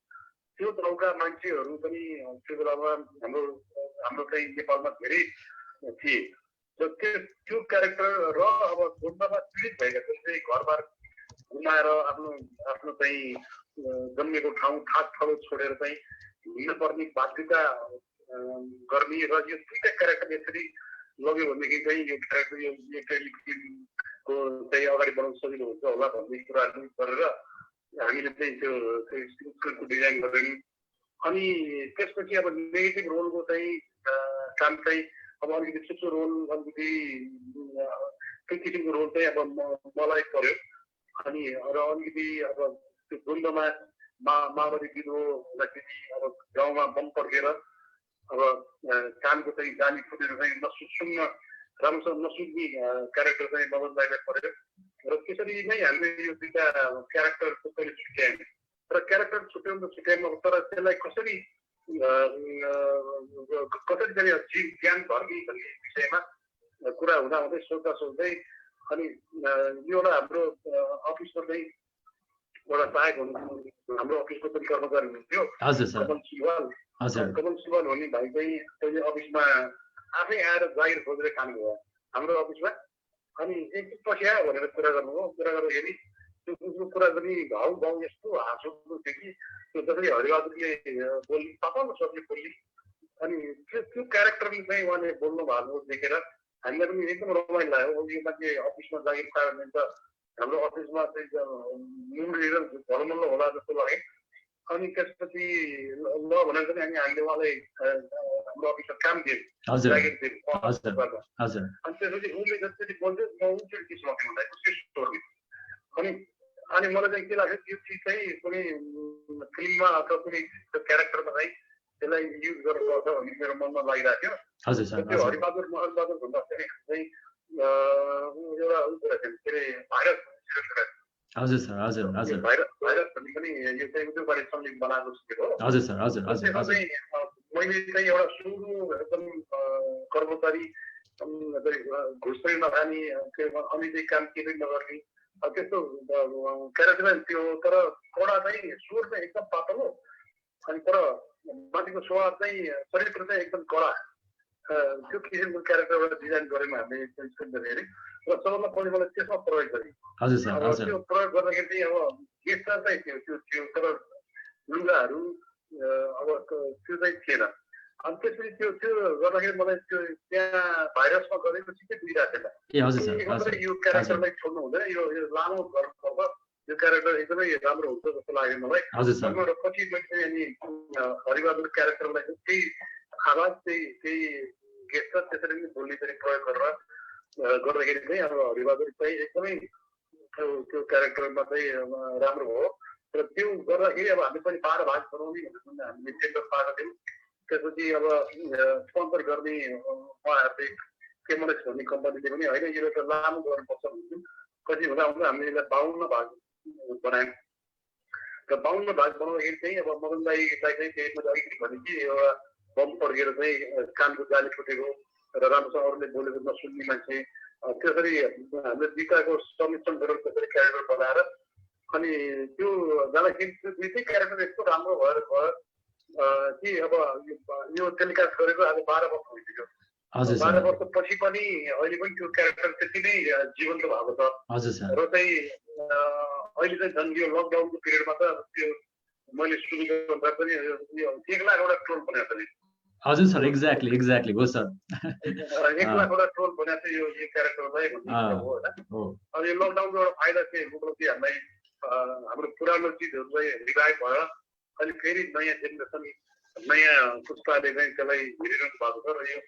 त्यो ठाउँका मान्छेहरू पनि त्यो बेलामा हाम्रो चाहिँ नेपालमा धेरै थिए। त्यो क्यारेक्टर र अब द्वन्द्वमा पीडित भएका जस्तै घरबार गुमाएर आफ्नो चाहिँ जन्मेको ठाउँ ठाउँ छोडेर चाहिँ हिँड्न पर्ने बाध्यता गर्ने र यो दुईटा क्यारेक्टर यसरी लग्यो भनेदेखि चाहिँ यो क्यारेक्टर यो टेलिफिल्मको चाहिँ अगाडि बढाउन सजिलो हुन्छ होला भन्ने कुराहरू गरेर हामीले चाहिँ त्यो स्क्रिप्टको डिजाइन गर्यौँ। अनि त्यसपछि अब नेगेटिभ रोलको चाहिँ काम चाहिँ अब अलिकति सुचो रोल, अलिकति त्यो किसिमको रोल चाहिँ अब मलाई पर्यो। अनि र अलिकति अब त्यो द्वन्द्वमा माओवादी विद्रोह हुँदाखेरि अब गाउँमा बम पड्केर अब कानको चाहिँ जाली फुटेर चाहिँ नसुन्न, राम्रोसँग नसुन्ने क्यारेक्टर चाहिँ मदन दाइलाई पर्यो। र त्यसरी नै हामीले यो दुईटा क्यारेक्टरको पनि छुट्यायौँ। र क्यारेक्टर छुट्याउनु तर त्यसलाई कसरी चाहिँ ज्ञान भर्ने भन्ने विषयमा कुरा हुँदा हुँदै सोच्दै अनि यो एउटा हाम्रो अफिसमा चाहिँ एउटा सहायक हुनुहुन्थ्यो, हाम्रो अफिसको पनि कर्मचारी हुनुहुन्थ्यो कमल सिवाल भन्ने भाइ चाहिँ अहिले अफिसमा आफै आएर जागिर खोजेर खानुभयो हाम्रो अफिसमा। अनि एकछिन पस्या भनेर कुरा गर्नुभयो। कुरा गर्दाखेरि त्यो कुरा पनि भाउ यस्तो हाँसो थियो कि त्यो जसरी हरिबहादुरले बोल्ने पापाको सबले बोल्ने, अनि त्यो क्यारेक्टरले चाहिँ उहाँले बोल्नु भएको देखेर हामीलाई पनि एकदम रमाइलो लाग्यो। यो मान्छे अफिसमा जागिर पायो भने त हाम्रो अफिसमा चाहिँ मुड लिएर झलमल्ल होला जस्तो लाग्यो। अनि त्यसपछि ल भनेर पनि हामीले उहाँलाई हाम्रो अफिसमा काम दियौँ, जागिर दियौँ। अनि त्यसपछि उसले जसरी बोल्थ्यो म उनीहरू त्यसमा भन्दाखेरि अनि मलाई चाहिँ के लाग्छ त्यो चिज चाहिँ कुनै फिल्ममा अथवा कुनै क्यारेक्टरमा चाहिँ त्यसलाई युज गर्नुपर्छ भन्ने मेरो मनमा लागिरहेको थियो। त्यो हरिबहादुर महलबहादुर भन्दाखेरि चाहिँ एउटा के अरे भाइरस भाइरस भन्ने पनि यो चाहिँ उद्योगबारे संलिग्न बनाएको हो। मैले चाहिँ एउटा सुरु एकदम कर्मचारी घुस पनि नखाने, अनि चाहिँ काम केही पनि नगर्ने त्यस्तो क्यारेक्टर थियो। तर कडा चाहिँ स्वर चाहिँ एकदम पातलो, अनि तर माथिको स्वभाव चाहिँ चरित्र चाहिँ एकदम कडा, त्यो किसिमको क्यारेक्टर एउटा डिजाइन गरेर हामीले सोच्दाखेरि र सबभन्दा पहिले मलाई त्यसमा प्रयोग गरेँ। त्यो प्रयोग गर्दाखेरि चाहिँ अब गेस्टर चाहिँ थियो तर लुगाहरू अब त्यो चाहिँ थिएन। अनि त्यसपछि त्यो गर्दाखेरि मलाई त्यो त्यहाँ भाइरसमा गरेको चिजै बुझिरहेको थिएन। यो क्यारेक्टरलाई छोड्नु हुँदैन, यो लामो गर्नुपर्छ, यो क्यारेक्टर एकदमै राम्रो हुन्छ जस्तो लाग्यो मलाई। र पछि मैले अनि हरिबहादुर क्यारेक्टरलाई त्यही आवाज त्यही गेस्टर त्यसरी नै बोल्ने पनि प्रयोग गरेर गर्दाखेरि चाहिँ अब हरिबहादुर चाहिँ एकदमै त्यो क्यारेक्टरमा चाहिँ राम्रो भयो। र त्यो गर्दाखेरि अब हामी पनि 12 भाग बनाउने भनेर पनि हामीले टेन्डर पाएको थियौँ। त्यसपछि अब स्पोन्सर गर्ने उहाँहरूले केमोनेक्स भन्ने कम्पनीले पनि होइन यो त लामो गर्नुपर्छ भन्थ्यो। पछि हुँदा हामीले यसलाई 52 भाग बनायौँ। र 52 भाग बनाउँदाखेरि चाहिँ अब मदन दाईलाई चाहिँ त्यही मैले अलिकति भने कि एउटा बम पड्केर चाहिँ कानको जाली फुटेको र राम्रोसँग अरूले बोलेको नसुन्ने मान्छे त्यसरी हामीले दुईटाको संमिश्रण गरेर त्यसरी क्यारेक्टर बनाएर अनि त्यो जाँदाखेरि त्यो दुईटै क्यारेक्टर यस्तो राम्रो भएर भयो कि अब यो टेलिकास्ट गरेको आज 12 वर्ष भइसक्यो। 12 वर्षपछि पनि अहिले पनि त्यो क्यारेक्टर त्यति नै जीवन्त भएको छ र चाहिँ अहिले चाहिँ झन् यो लकडाउनको पिरियडमा त त्यो मैले सुरु गर्दा पनि 1 लाखवटा ट्रोल बनाएको छ नि। हजुर सर, एक्ज्याक्टली हो सर। 1 लाखवटा ट्रोल बनाएको छ यो क्यारेक्टरलाई भन्ने हो होइन। अब यो लकडाउनको एउटा फाइदा चाहिँ उपलब्धि हामीलाई हाम्रो पुरानो चिजहरू चाहिँ रिभाइभ भयो। अहिले फेरि नयाँ जेनेरेसन नयाँ पुस्ताले चाहिँ त्यसलाई हेरिरहनु भएको छ र यो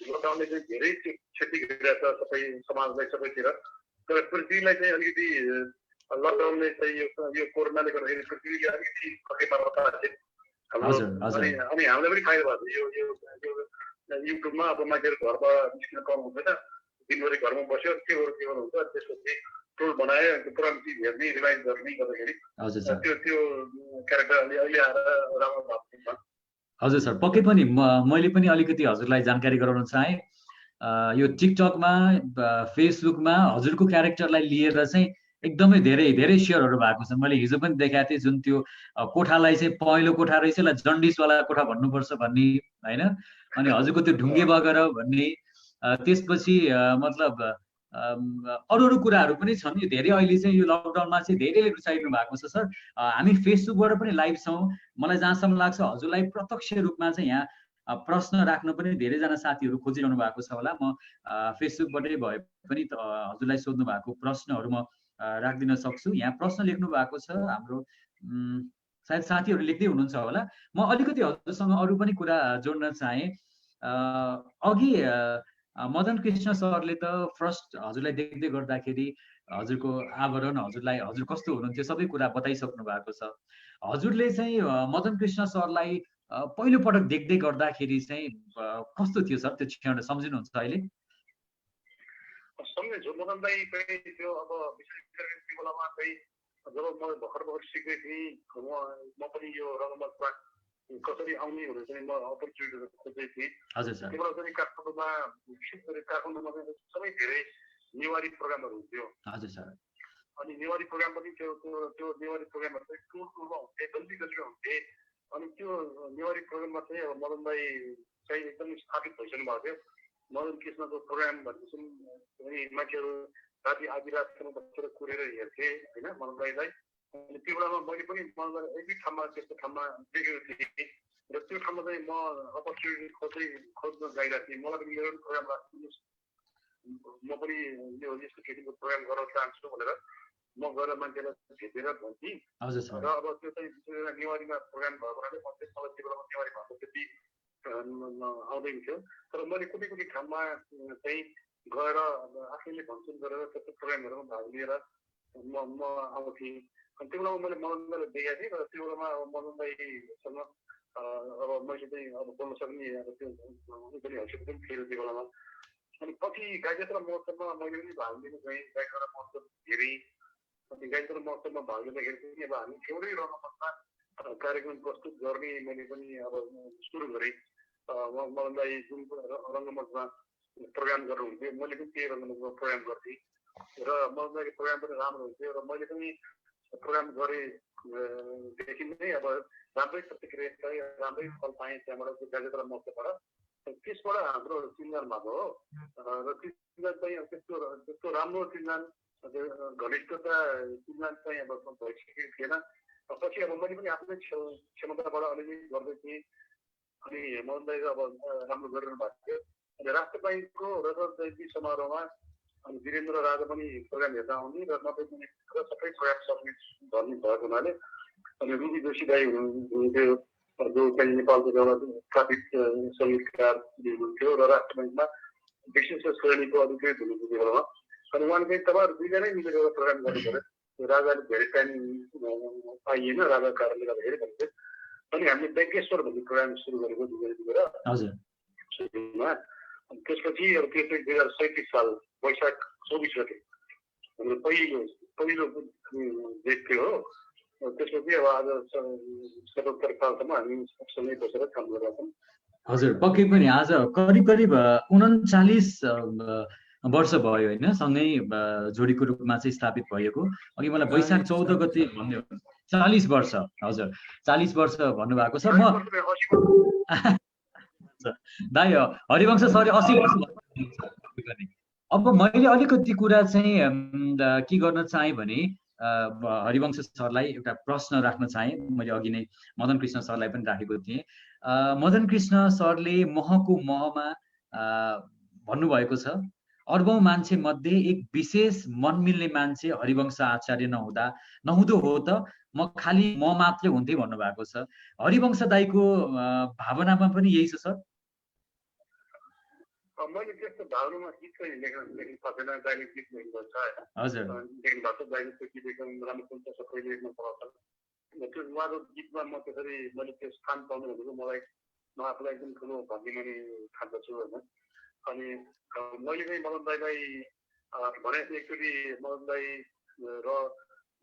लकडाउनले चाहिँ धेरै क्षति गरिरहेको छ सबै समाजलाई सबैतिर। तर पृथ्वीलाई चाहिँ अलिकति लकडाउनले चाहिँ यो कोरोनाले गर्दाखेरि पृथ्वीले अलिकति खकेमा बताएको अनि हामीलाई पनि फाइदा भएको छ। यो युट्युबमा अब मान्छेहरू घरबाट निस्किन कम हुँदैन, दिनभरि घरमा बस्यो के गर्नुहुन्छ त्यसपछि ट्रोल बनायो पुरानो चिज हेर्ने रिभाइज गर्ने गर्दाखेरि त्यो क्यारेक्टर अहिले आएर राम्रो भएको छ। हजुर सर, पक्कै पनि मैले पनि अलिकति हजुरलाई जानकारी गराउन चाहे। यो टिकटकमा फेसबुकमा हजुरको क्यारेक्टरलाई लिएर चाहिँ एकदमै धेरै सेयरहरू भएको छ। मैले हिजो पनि देखाएको थिएँ जुन त्यो कोठालाई चाहिँ पहेँलो कोठा रहेछ ल जन्डिसवाला कोठा भन्नुपर्छ भन्ने होइन, अनि हजुरको त्यो ढुङ्गे बगर भन्ने, त्यसपछि मतलब अरू कुराहरू पनि छन्। यो धेरै अहिले चाहिँ यो लकडाउनमा चाहिँ धेरैले रुचाइनु भएको छ सर। हामी फेसबुकबाट पनि लाइभ छौँ। मलाई जहाँसम्म लाग्छ हजुरलाई प्रत्यक्ष रूपमा चाहिँ यहाँ प्रश्न राख्न पनि धेरैजना साथीहरू खोजिरहनु भएको छ होला। म फेसबुकबाटै भए पनि हजुरलाई सोध्नु भएको प्रश्नहरू म राखिदिन सक्छु। यहाँ प्रश्न लेख्नु भएको छ हाम्रो, सायद साथीहरू लेख्दै हुनुहुन्छ होला। म अलिकति हजुरसँग अरू पनि कुरा जोड्न चाहेँ। अघि मदन कृष्ण सरले त फर्स्ट हजुरलाई देख्दै गर्दाखेरि हजुरको आवरण, हजुर कस्तो हुनुहुन्थ्यो सबै कुरा बताइसक्नु भएको छ। हजुरले चाहिँ मदन कृष्ण सरलाई पहिलो पटक देख्दै गर्दाखेरि चाहिँ कस्तो थियो सर, त्यो क्षण सम्झिनुहुन्छ अहिले? सम्झिन्छु मदन दाई चाहिँ त्यो अब विशेष गरी त्यो बेलामा चाहिँ जब म भर्खर सिक्दै थिएँ म पनि यो रङ्गमञ्चमा कसरी आउने भनेर चाहिँ म अपर्च्युनिटी खोज्दै थिएँ। त्यो बेला चाहिँ काठमाडौँमा विशेष गरी काठमाडौँमा चाहिँ सबै धेरै नेवारी प्रोग्रामहरू हुन्थ्यो। अनि नेवारी प्रोग्राम पनि त्यो नेवारी प्रोग्रामहरू चाहिँ टुरमा हुन्थे, गल्ती हुन्थे। अनि त्यो नेवारी प्रोग्राममा चाहिँ अब मदन दाई चाहिँ एकदम स्थापित भइसक्नु भएको थियो। मदन कृष्णको प्रोग्राम भनेपछि मान्छेहरू राति आधी रातसम्म बसेर कुरेर हेर्थे होइन मदन दाईलाई। अनि त्यो बेलामा मैले पनि मदन दाई एकै ठाउँमा त्यस्तो ठाउँमा देखेको थिएँ र त्यो ठाउँमा चाहिँ म अपर्च्युनिटी खोज्न गइरहेको थिएँ। मलाई पनि मेरो प्रोग्राम राख्नुहोस्, म पनि यो यस्तो खेतीको प्रोग्राम गर्न चाहन्छु भनेर म गएर मान्छेलाई भेटेर भन्थेँ। र अब त्यो चाहिँ नेवारीमा प्रोग्राम भएको हुनाले म चाहिँ मलाई त्यो बेलामा नेवारी भएको त्यति आउँदैन थियो। तर मैले कुनै ठाउँमा चाहिँ गएर आफैले भन्छन् गरेर त्यस्तो प्रोग्रामहरूमा भाग लिएर म आउँथेँ। अनि त्यो बेलामा मैले मदन दाईलाई देखेको थिएँ र त्यो बेलामा अब मदन दाईसँग अब मैले चाहिँ अब बोल्न सक्ने अब त्यो पनि हैसियत पनि थियो त्यो बेलामा। अनि पछि गाईजात्रा महोत्सवमा मैले पनि भाग लिनु गएँ। गाईजात्रा महोत्सव हेरेँ। अनि गाईजात्रा महोत्सवमा भाग लिँदाखेरि पनि अब हामी एउटै रङ्गमञ्चमा कार्यक्रम प्रस्तुत गर्ने मैले पनि अब सुरु गरेँ। मदन दाई जुन रङ्गमञ्चमा प्रोग्राम गर्नुहुन्थ्यो मैले पनि त्यही रङ्गमञ्चमा प्रोग्राम गर्थेँ र मदन दाईको प्रोग्राम पनि राम्रो हुन्थ्यो र मैले पनि प्रोग्राम गरेदेखि नै अब राम्रै प्रतिक्रिया पाएँ, राम्रै फल पाएँ त्यहाँबाट त्यो गाईजात्रा महोत्सवबाट। त्यसबाट हाम्रो चिन्जान भएको हो र चिन्जान चाहिँ त्यस्तो राम्रो चिन्जान घनिष्ठता चिन्जान चाहिँ अब भइसकेको थिएन। पछि अब मैले पनि आफ्नै क्षमताबाट अलिअलि गर्दै थिएँ। अनि मदन दाई अब राम्रो गरिरहनु भएको थियो। अनि राष्ट्रबाहिरको रजत जयन्ती समारोहमा अनि वीरेन्द्र राजा पनि प्रोग्राम हेर्न आउने र नब्बे मिनट सबै प्रोग्राम सब्मिट गर्ने भएको हुनाले अनि रुबी जोशी दाई हुनुहुन्थ्यो जो चाहिँ नेपालको एउटा स्थापित सङ्गीतकार हुनुहुन्थ्यो र राष्ट्रबाहिरमा विशिष्ट श्रेणीको अधिकृत हुनुहुन्थ्यो त्यो बेलामा। अनि उहाँले चाहिँ तपाईँहरू दुईजनै मिलेर एउटा प्रोग्राम गर्नु पऱ्यो। राजाले धेरै टाइम पाइएन राजाको कारणले गर्दाखेरि भन्थ्यो। अनि हामीले वेङ्केश्वर भन्ने प्रोग्राम सुरु गरेको दुईजना सुरुमा। त्यसपछि अब त्यो चाहिँ 2037 साल वैशाख 24 गते हाम्रो पहिलो डेट थियो हो। त्यसपछि अब आज 77 सालसम्म हामी सँगै बसेर काम गरिरहेको छौँ हजुर पक्कै पनि आज करिब करिब 39 वर्ष भयो होइन सँगै जोडीको रूपमा चाहिँ स्थापित भएको। अघि मलाई वैशाख 14 गते भन्ने 40 वर्ष हजुर 40 वर्ष भन्नुभएको छ। म दाइ हरिवंश सरले 80 वर्ष भन्नुहुन्छ। अब मैले अलिकति कुरा चाहिँ के गर्न चाहेँ भने हरिवंश सरलाई एउटा प्रश्न राख्न चाहेँ। मैले अघि नै मदन कृष्ण सरलाई पनि राखेको थिएँ। मदन कृष्ण सरले महको महमा भन्नुभएको छ अर्बौं मान्छे मध्ये एक विशेष मन मिल्ने मान्छे हरिवंश आचार्य नहुँदो हो त म खाली म मात्रै हुन्थे भन्नुभएको छ। हरिवंश दाईको भावनामा पनि यही छ सर? मैले त्यस्तो भावनामा गीत चाहिँ लेख्न सकेन। दाइले गीत लेख्नुभएको छ होइन लेख्नु भएको छ। दाइले त्यो गीत एकदम राम्रो सुन्छ सबैले लेख्न पर्छ। त्यो उहाँको गीतमा म त्यसरी मैले त्यो स्थान पाउनु भनेको मलाई म आफूलाई एकदम ठुलो भन्ने मैले ठान्दछु होइन। अनि मैले चाहिँ मदन दाईलाई भने एकचोटि मदन दाई र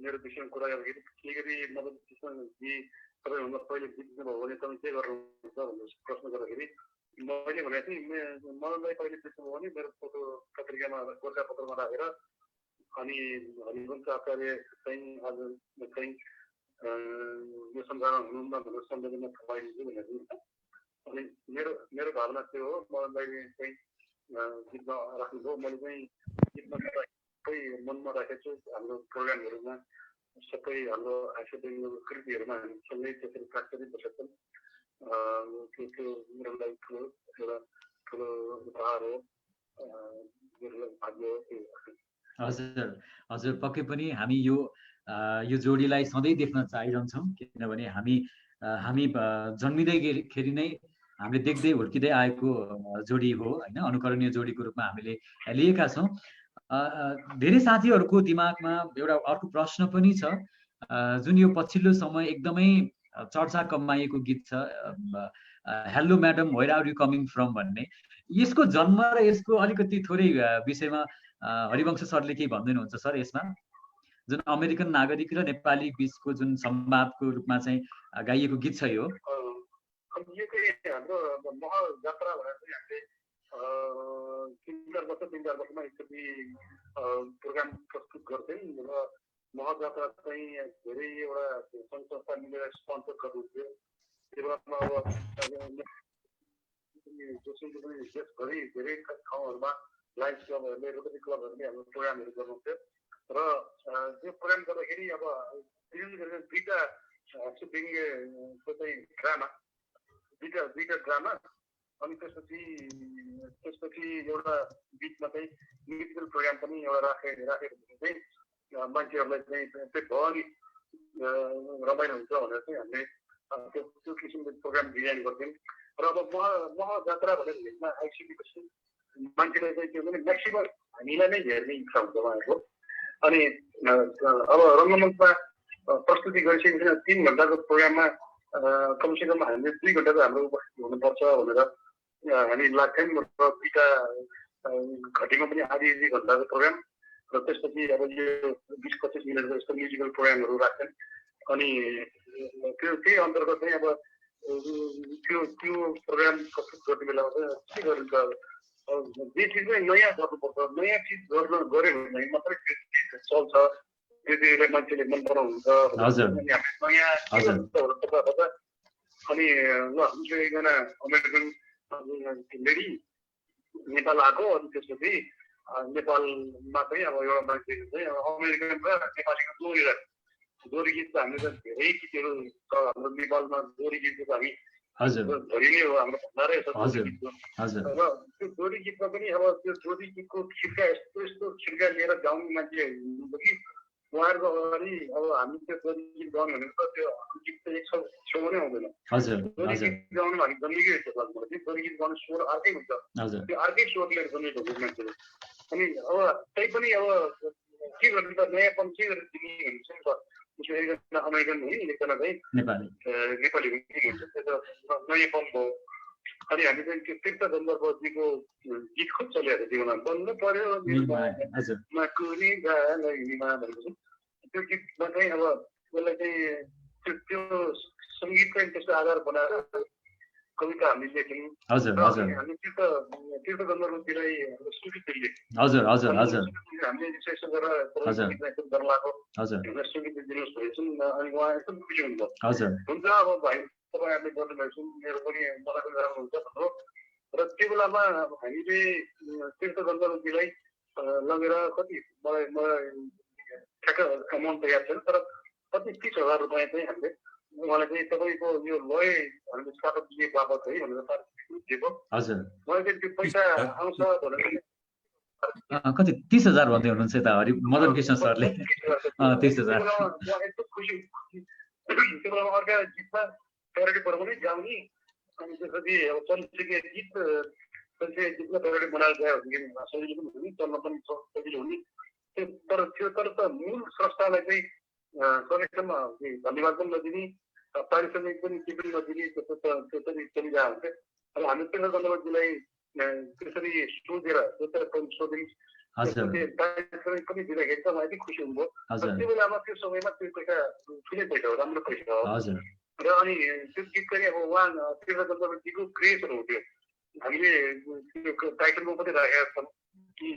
मेरो विषयमा कुरा गर्दाखेरि के गरी मदन कृष्णजी सबैभन्दा पहिले जित्नुभयो भने तपाईँ के गर्नुहुन्छ भनेर प्रश्न गर्दाखेरि मैले भनेको थिएँ मदन दाई पहिले जित्नुभयो भने मेरो फोटो पत्रिकामा गोर्खापत्रमा राखेर अनि हरिवंश आचार्य चाहिँ आज चाहिँ यो संसारमा हुनुहुन्न भनेर सम्झना थपाइदिन्छु भनेको थिएँ। अनि मेरो भावना त्यो हो मदन दाईले चाहिँ गीतमा राख्नुभयो। मैले चाहिँ गीतमा सबै मनमा राखेको छु। हाम्रो प्रोग्रामहरूमा सबै हाम्रो आइसिएफको कृतिहरूमा हामी सँगै त्यसरी प्राप्त बसेको त्यो मेरो लागि ठुलो उपहार हो, मेरो भाग्य हो। हजुर हजुर पक्कै पनि हामी यो जोडीलाई सधैँ देख्न चाहिरहन्छौँ। किनभने हामी जन्मिँदैखेरि नै हामीले देख्दै हुर्किँदै आएको जोडी हो होइन। अनुकरणीय जोडीको रूपमा हामीले लिएका छौँ। धेरै साथीहरूको दिमागमा एउटा अर्को प्रश्न पनि छ जुन यो पछिल्लो समय एकदमै चर्चा कमाइएको गीत छ hello madam where are you coming from भन्ने। यसको जन्म र यसको अलिकति थोरै विषयमा हरिवंश सरले केही भन्दिनुहुन्छ सर? यसमा जुन अमेरिकन नागरिक र नेपाली बीचको जुन संवादको रूपमा चाहिँ गाइएको गीत छ यो चाहिँ हाम्रो महायात्रा भनेर चाहिँ हामीले 3-4 वर्षमा एकचोटि प्रोग्राम प्रस्तुत गर्थ्यौँ र महायात्रा चाहिँ धेरै एउटा सङ्घ संस्था मिलेर स्पोन्सर गर्नुहुन्थ्यो। त्यो बेलामा अब देशभरि धेरै ठाउँहरूमा लायन्स क्लबहरूले रोटरी क्लबहरूले हाम्रो प्रोग्रामहरू गर्नुहुन्थ्यो र त्यो प्रोग्राम गर्दाखेरि अब दुईवटा चाहिँ दुईटा ड्रामा अनि त्यसपछि एउटा बिचमा चाहिँ म्युजिकल प्रोग्राम पनि एउटा राखेर चाहिँ मान्छेहरूलाई चाहिँ पेटभरि रमाइलो हुन्छ भनेर चाहिँ हामीले त्यो किसिमको प्रोग्राम डिजाइन गर्थ्यौँ। र अब महायात्रा भनेर हिजमा आइसकेपछि मान्छेलाई चाहिँ त्यो पनि म्याक्सिमम हामीलाई नै हेर्ने इच्छा हुन्छ उहाँहरूको। अनि अब रङ्गमञ्चमा प्रस्तुति गरिसकेपछि 3 घन्टाको प्रोग्राममा कमसेकम हामीले 2 घन्टाको हाम्रो उपस्थिति हुनुपर्छ भनेर हामी लाग्थ्यौँ। र दुईटा घटीमा पनि आधी घन्टाको प्रोग्राम र त्यसपछि अब यो 20-25 मिनटको यस्तो म्युजिकल प्रोग्रामहरू राख्छन्। अनि त्यही अन्तर्गत चाहिँ अब त्यो प्रोग्राम प्रस्तुत गर्ने बेलामा चाहिँ के गरिन्छ जे चिज चाहिँ नयाँ गर्नुपर्छ। नयाँ चिज गऱ्यो भने मात्रै त्यो चिज चल्छ, त्यसले मान्छेले मन पराउनुहुन्छ। अनि ल हाम्रो एकजना अमेरिकन लेडी नेपाल आएको अनि त्यसपछि नेपालमा चाहिँ अब एउटा मान्छे चाहिँ अमेरिकन र नेपालीको दोहोरी गीत त हामीले त धेरै गीतहरू छ हाम्रो नेपालमा। दोहोरी गीत त हामी धरी नै हो हाम्रो भण्डारै छ दोहोरी गीतको। र त्यो दोहोरी गीतमा पनि अब त्यो दोहोरी गीतको खिर्का यस्तो खिर्का लिएर गाउने मान्छे हुनुहुन्छ कि उहाँहरूको अगाडि अब हामी त्यो दोहोरी गीत गाउनु भनेको त त्यो गीत त एक छेउ नै आउँदैन। दोहोरी गीत गाउनु हामी जन्मिकै यस्तो लाग्छ मलाई। त्यो दोहोरी गीत गाउनु स्वर अर्कै हुन्छ, त्यो अर्कै स्वर लिएर जन्मेको हुन्छ मान्छेले। अनि अब त्यही पनि अब के गर्नु त नयाँपन के गरेर दिने हुन्छ नि त। एकजना अमेरिकन हुने एकजना चाहिँ नेपाली हुने हुन्छ, त्यो त नयाँपन भयो। अनि हामी चाहिँ त्यो तीर्थ गन्धर्वजीको गीत खुब चलिरहेको थियो जीवनमा बन्नु पर्यो भनेपछि त्यो गीतमा चाहिँ अब त्यसलाई चाहिँ त्यो सङ्गीत चाहिँ त्यस्तो आधार बनाएर कविता हामीले लेख्यौँ हजुर र हजुर हामी तीर्थ गन्धर्वतिरै स्टुडियो लेख्यौँ हजुर हजुर हजुर हामीले विशेष गरेर हजुर दर्लाको हजुर स्टुडियो दिनुहोस् भनेछौँ अनि उहाँ एकदम खुसी हुनुभयो हजुर हुन्छ अब भाइ तपाईँहरूले गर्नुभएको छ मेरो पनि मलाई पनि राम्रो हुन्छ भन्नु र त्यो बेलामा हामीले तीर्थ गन्धर्वजीलाई लगेर कति मलाई ठ्याक्क एमाउन्ट त याद छैन तर कति 30,000 रुपियाँ चाहिँ हामीले उहाँलाई चाहिँ तपाईँको यो लय हामीले स्टार्टअप दिए बापत है भनेर दिएको हजुर मलाई चाहिँ त्यो पैसा आउँछ भनेर कति 30,000 भन्दै हुनुहुन्छ यता हरि मदन कृष्ण सरले 30,000 एकदम खुसी त्यो बेलामा अर्का गीतमा प्यारोडी बनाउने गाउने अनि त्यसपछि अब चलचित्र गीतमा प्यारोडी बनाएर गयो भने सजिलो पनि हुने चल्न पनि सजिलो हुने तर त मूल संस्थालाई चाहिँ कनेक्सनमा धन्यवाद पनि नदिने पारिश्रमिक पनि के पनि नदिने त्यसरी चलिरहेको हुन्थ्यो अब हामी तीर्थ गन्धर्वजीलाई त्यसरी सोधेर पारिश्रमिक पनि दिँदाखेरि चाहिँ यति खुसी हुनुभयो त्यो बेलामा त्यो समयमा त्यो पैसा ठुलै पैसा हो राम्रो पैसा हो र अनि त्यो गीत पनि अब उहाँ तीर्थ गन्धर्वजीको क्रिएसन हो त्यो हामीले त्यो टाइटलमा पनि राखेका छौँ कि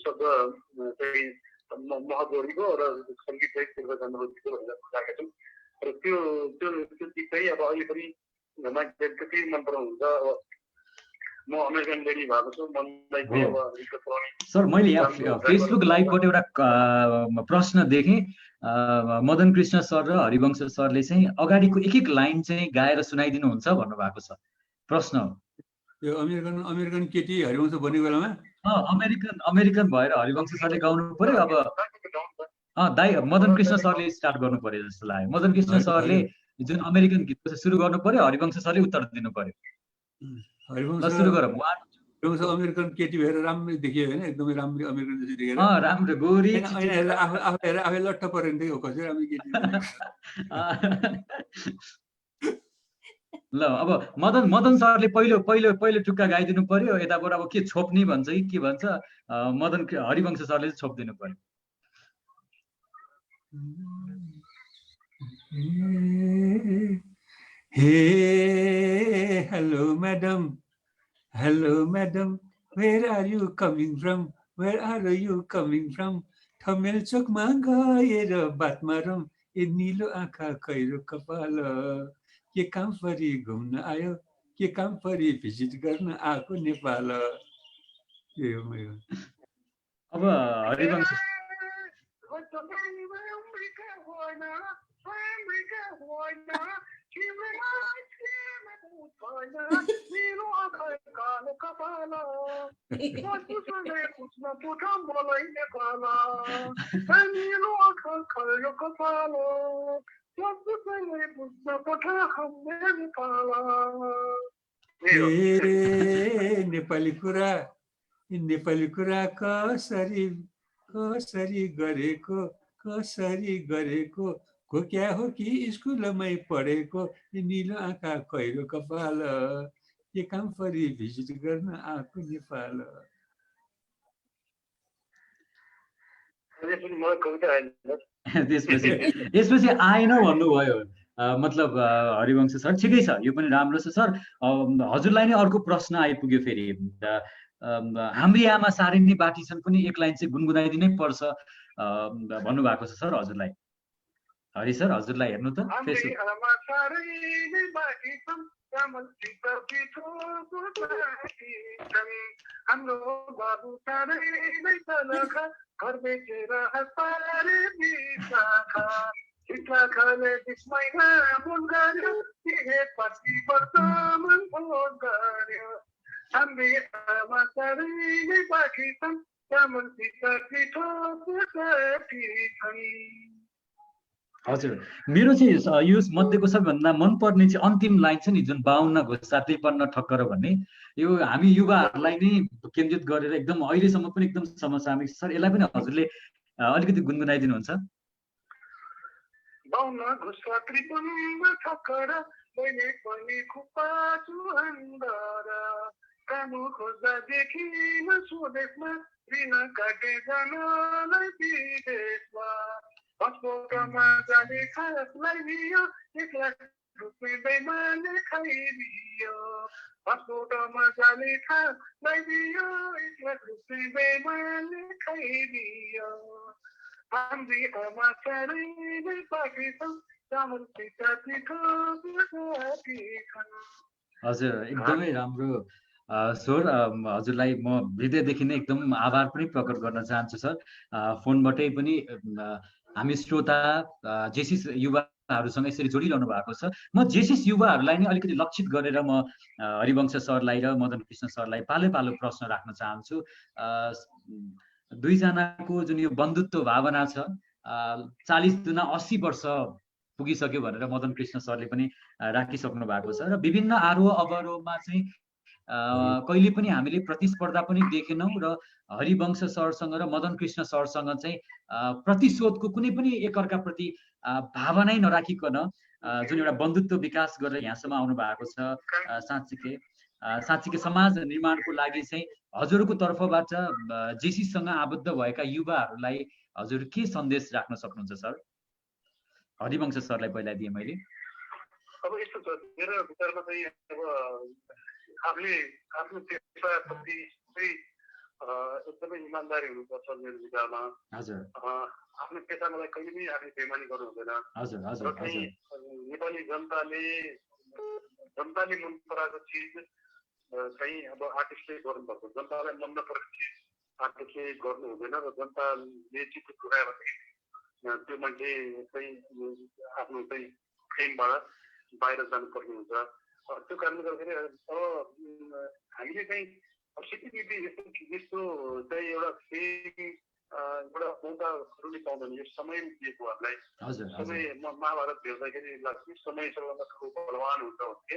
शब्द चाहिँ महजोडीको र सङ्गीत चाहिँ तीर्थ गन्धर्वजीको भनेर राखेका छौँ र त्यो गीत चाहिँ अब अहिले पनि मान्छेले त्यति मन पराउनुहुन्छ अब म अमेरिकन लेडी भएको छु मनलाई चाहिँ अब सर मैले यहाँ फेसबुक लाइभबाट एउटा प्रश्न देखेँ मदन कृष्ण सर र हरिवंश सरले चाहिँ अगाडिको एक एक लाइन चाहिँ गाएर सुनाइदिनुहुन्छ भन्नुभएको छ प्रश्न यो अमेरिकन केटी हरिवंश बनेको बेलामा अमेरिकन भएर हरिवंश सरले गाउनु पर्यो अब दाइ मदन कृष्ण सरले स्टार्ट गर्नु पर्यो जस्तो लाग्यो मदन कृष्ण सरले जुन अमेरिकन गीतको सुरु गर्नु पर्यो हरिवंश सरले उत्तर दिनु पर्यो सुरु गरौँ हरिवंश अमेरिकन केटी भएर राम्रै देखियो होइन एकदमै राम्रो अमेरिकन जस्तो देखेर राम्रो गोरी आफै लट्ठ परेन थियो कसै राम्रो केटी ल अब मदन सरले पहिलो टुक्का गाइदिनु पर्यो यताबाट अब के छोप्ने भन्छ कि के भन्छ मदन हरिवंश सरले चाहिँ छोपिदिनु पर्यो Hey, hello madam, where are you coming from? Where are you coming from? Thamel चोकमा गएर बात मारौँ ए निलो आँखा खैरो कपाल के काम परी घुम्न आयो के काम परी भिजिट गर्न आएको नेपाल अब हरिवंश नेपाली कुरा कसरी गरेको को क्या हो कि स्कुलमै पढेको निलो आँखा खैरो कपाल के काम परी भिजिट गर्न आएको नेपाल त्यसपछि आएन भन्नुभयो मतलब हरिवंश सर ठिकै छ यो पनि राम्रो छ सर हजुरलाई नै अर्को प्रश्न आइपुग्यो फेरि हाम्री आमा सारिनी बाटी छन् पनि एक लाइन चाहिँ गुनगुनाइदिनै पर्छ भन्नुभएको छ सर हजुरलाई हरि सर हजुरलाई हेर्नु त हाम्रो बाबु घर बेचेर हस्ताले बिसाखा चित्ला खाले बिस्मैमा मुन गर्यो तिहे पछि वर्तमान फोन गर्यो हामी आमा सारैले बाँकी छन् चामल पिठो छन् हजुर मेरो चाहिँ यो मध्येको सबैभन्दा मनपर्ने चाहिँ अन्तिम लाइन छ नि जुन 52 घोषा 53 ठक्कर भन्ने यो हामी युवाहरूलाई नै केन्द्रित गरेर एकदम अहिलेसम्म पनि एकदम समसामयिक सर यसलाई पनि हजुरले अलिकति गुनगुनाइदिनुहुन्छ 52 घोषा 53 ठक्कर मैले पनि खुप्पा चुहन्दर कानु खोज्दा देखिन स्वदेशमा बिना काटे जानलाई विदेशमा पासपोर्टमा जाने खासलाई लियो 1 लाख रुपियाँ बेमाने खाइदियो खाइदियो पासपोर्टमा जाने ठाउँलाई दियो 1 लाख रुपियाँमा खाइदियो हाम्रीमा चाँडै पाके छन् चामल पिठा पिठो गुवाहाटी छन्। हजुर एकदमै राम्रो स्वर। हजुरलाई म हृदयदेखि नै एकदम आभार पनि प्रकट गर्न चाहन्छु सर। फोनबाटै पनि हामी श्रोता जेसिस युवाहरूसँग यसरी जोडिरहनु भएको छ। म जेसिस युवाहरूलाई नै अलिकति लक्षित गरेर म हरिवंश सरलाई र मदन कृष्ण सरलाई पालो पालो प्रश्न राख्न चाहन्छु। दुईजनाको जुन यो बन्धुत्व भावना छ 40 दुना 80 वर्ष पुगिसक्यो भनेर मदन कृष्ण सरले पनि राखिसक्नु भएको छ र विभिन्न आरोह अवरोहमा चाहिँ कहिले पनि हामीले प्रतिस्पर्धा पनि देखेनौँ र हरिवंश सरसँग र मदन कृष्ण सरसँग चाहिँ प्रतिशोधको कुनै पनि एकअर्काप्रति भावनै नराखिकन जुन एउटा बन्धुत्व विकास गरेर यहाँसम्म आउनु भएको छ। साँच्चीकै समाज निर्माणको लागि चाहिँ हजुरको तर्फबाट जेसिससँग आबद्ध भएका युवाहरूलाई हजुर के सन्देश राख्न सक्नुहुन्छ सर? हरिवंश सरलाई पहिला दिएँ मैले। अब यस्तो छ, मेरो विचारमा चाहिँ अब आफूले आफ्नो पेसाप्रति चाहिँ एकदमै इमान्दारी हुनुपर्छ मेरो विचारमा। हजुर। आफ्नो पेसालाई कहिले पनि आफूले बेइमानी गर्नु हुँदैन। हजुर हजुर। र चाहिँ नेपाली जनताले मन पराएको चिज चाहिँ अब आर्टिस्टले गर्नुपर्छ। जनतालाई मन नपरेको चिज आर्टिस्टले गर्नु हुँदैन र जनताले चित्त पुऱ्यायो भने त्यो मान्छे चाहिँ आफ्नो चाहिँ फ्रेमबाट बाहिर जानुपर्ने हुन्छ। त्यो कारणले गर्दाखेरि अब हामीले चाहिँ सिक्युरिटी यस्तो चाहिँ एउटा एउटा मौकाहरूले पाउँदैन। यो समय दिएको हामीलाई समय महाभारत हेर्दाखेरि लाग्छ समय सबैभन्दा ठुलो बलवान हुन्छ भन्थे।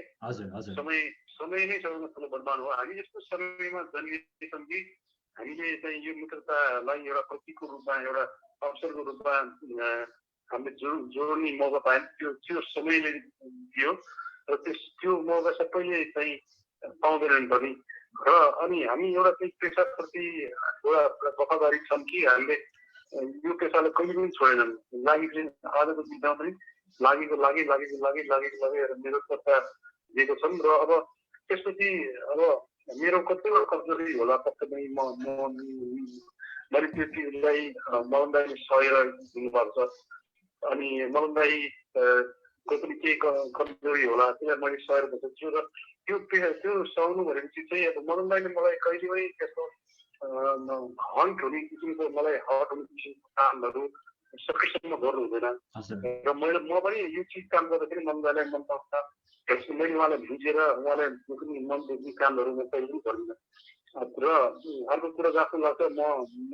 समय नै सबैभन्दा ठुलो बलवान हो। हामी यस्तो समयमा जन्मिएछौँ कि हामीले चाहिँ यो मित्रतालाई एउटा प्रतिको रूपमा एउटा अवसरको रूपमा हामीले जोड्ने मौका पायौँ। त्यो समयले दियो र त्यो मौका सबैले चाहिँ पाउँदैनन् पनि। र अनि हामी एउटा चाहिँ पेसाप्रति एउटा वफादारी छौँ कि हामीले यो पेसालाई कहिले पनि छोडेनन्। लागि चाहिँ आजको दिनमा पनि लागेको निरन्तरता दिएको छौँ। र अब त्यसपछि अब मेरो कतिवटा कमजोरी होला कतै मैले त्यो चिजलाई मदन दाईले सहेर दिनुभएको छ। अनि मदन दाईको पनि केही कमजोरी होला त्यसलाई मैले सहेर बसेको छु। र त्यो सहनु भनेपछि चाहिँ अब मदन दाईले मलाई कहिले पनि त्यस्तो हन्ट हुने किसिमको मलाई हट हुने किसिमको कामहरू सकेसम्म गर्नु हुँदैन। र म पनि यो चिज काम गर्दाखेरि मदन दाईलाई मन पर्छ। मैले उहाँलाई बुझेर उहाँलाई पनि मन बुझ्ने कामहरू म कहिले पनि गर्दिनँ। र अर्को कुरो जस्तो लाग्छ म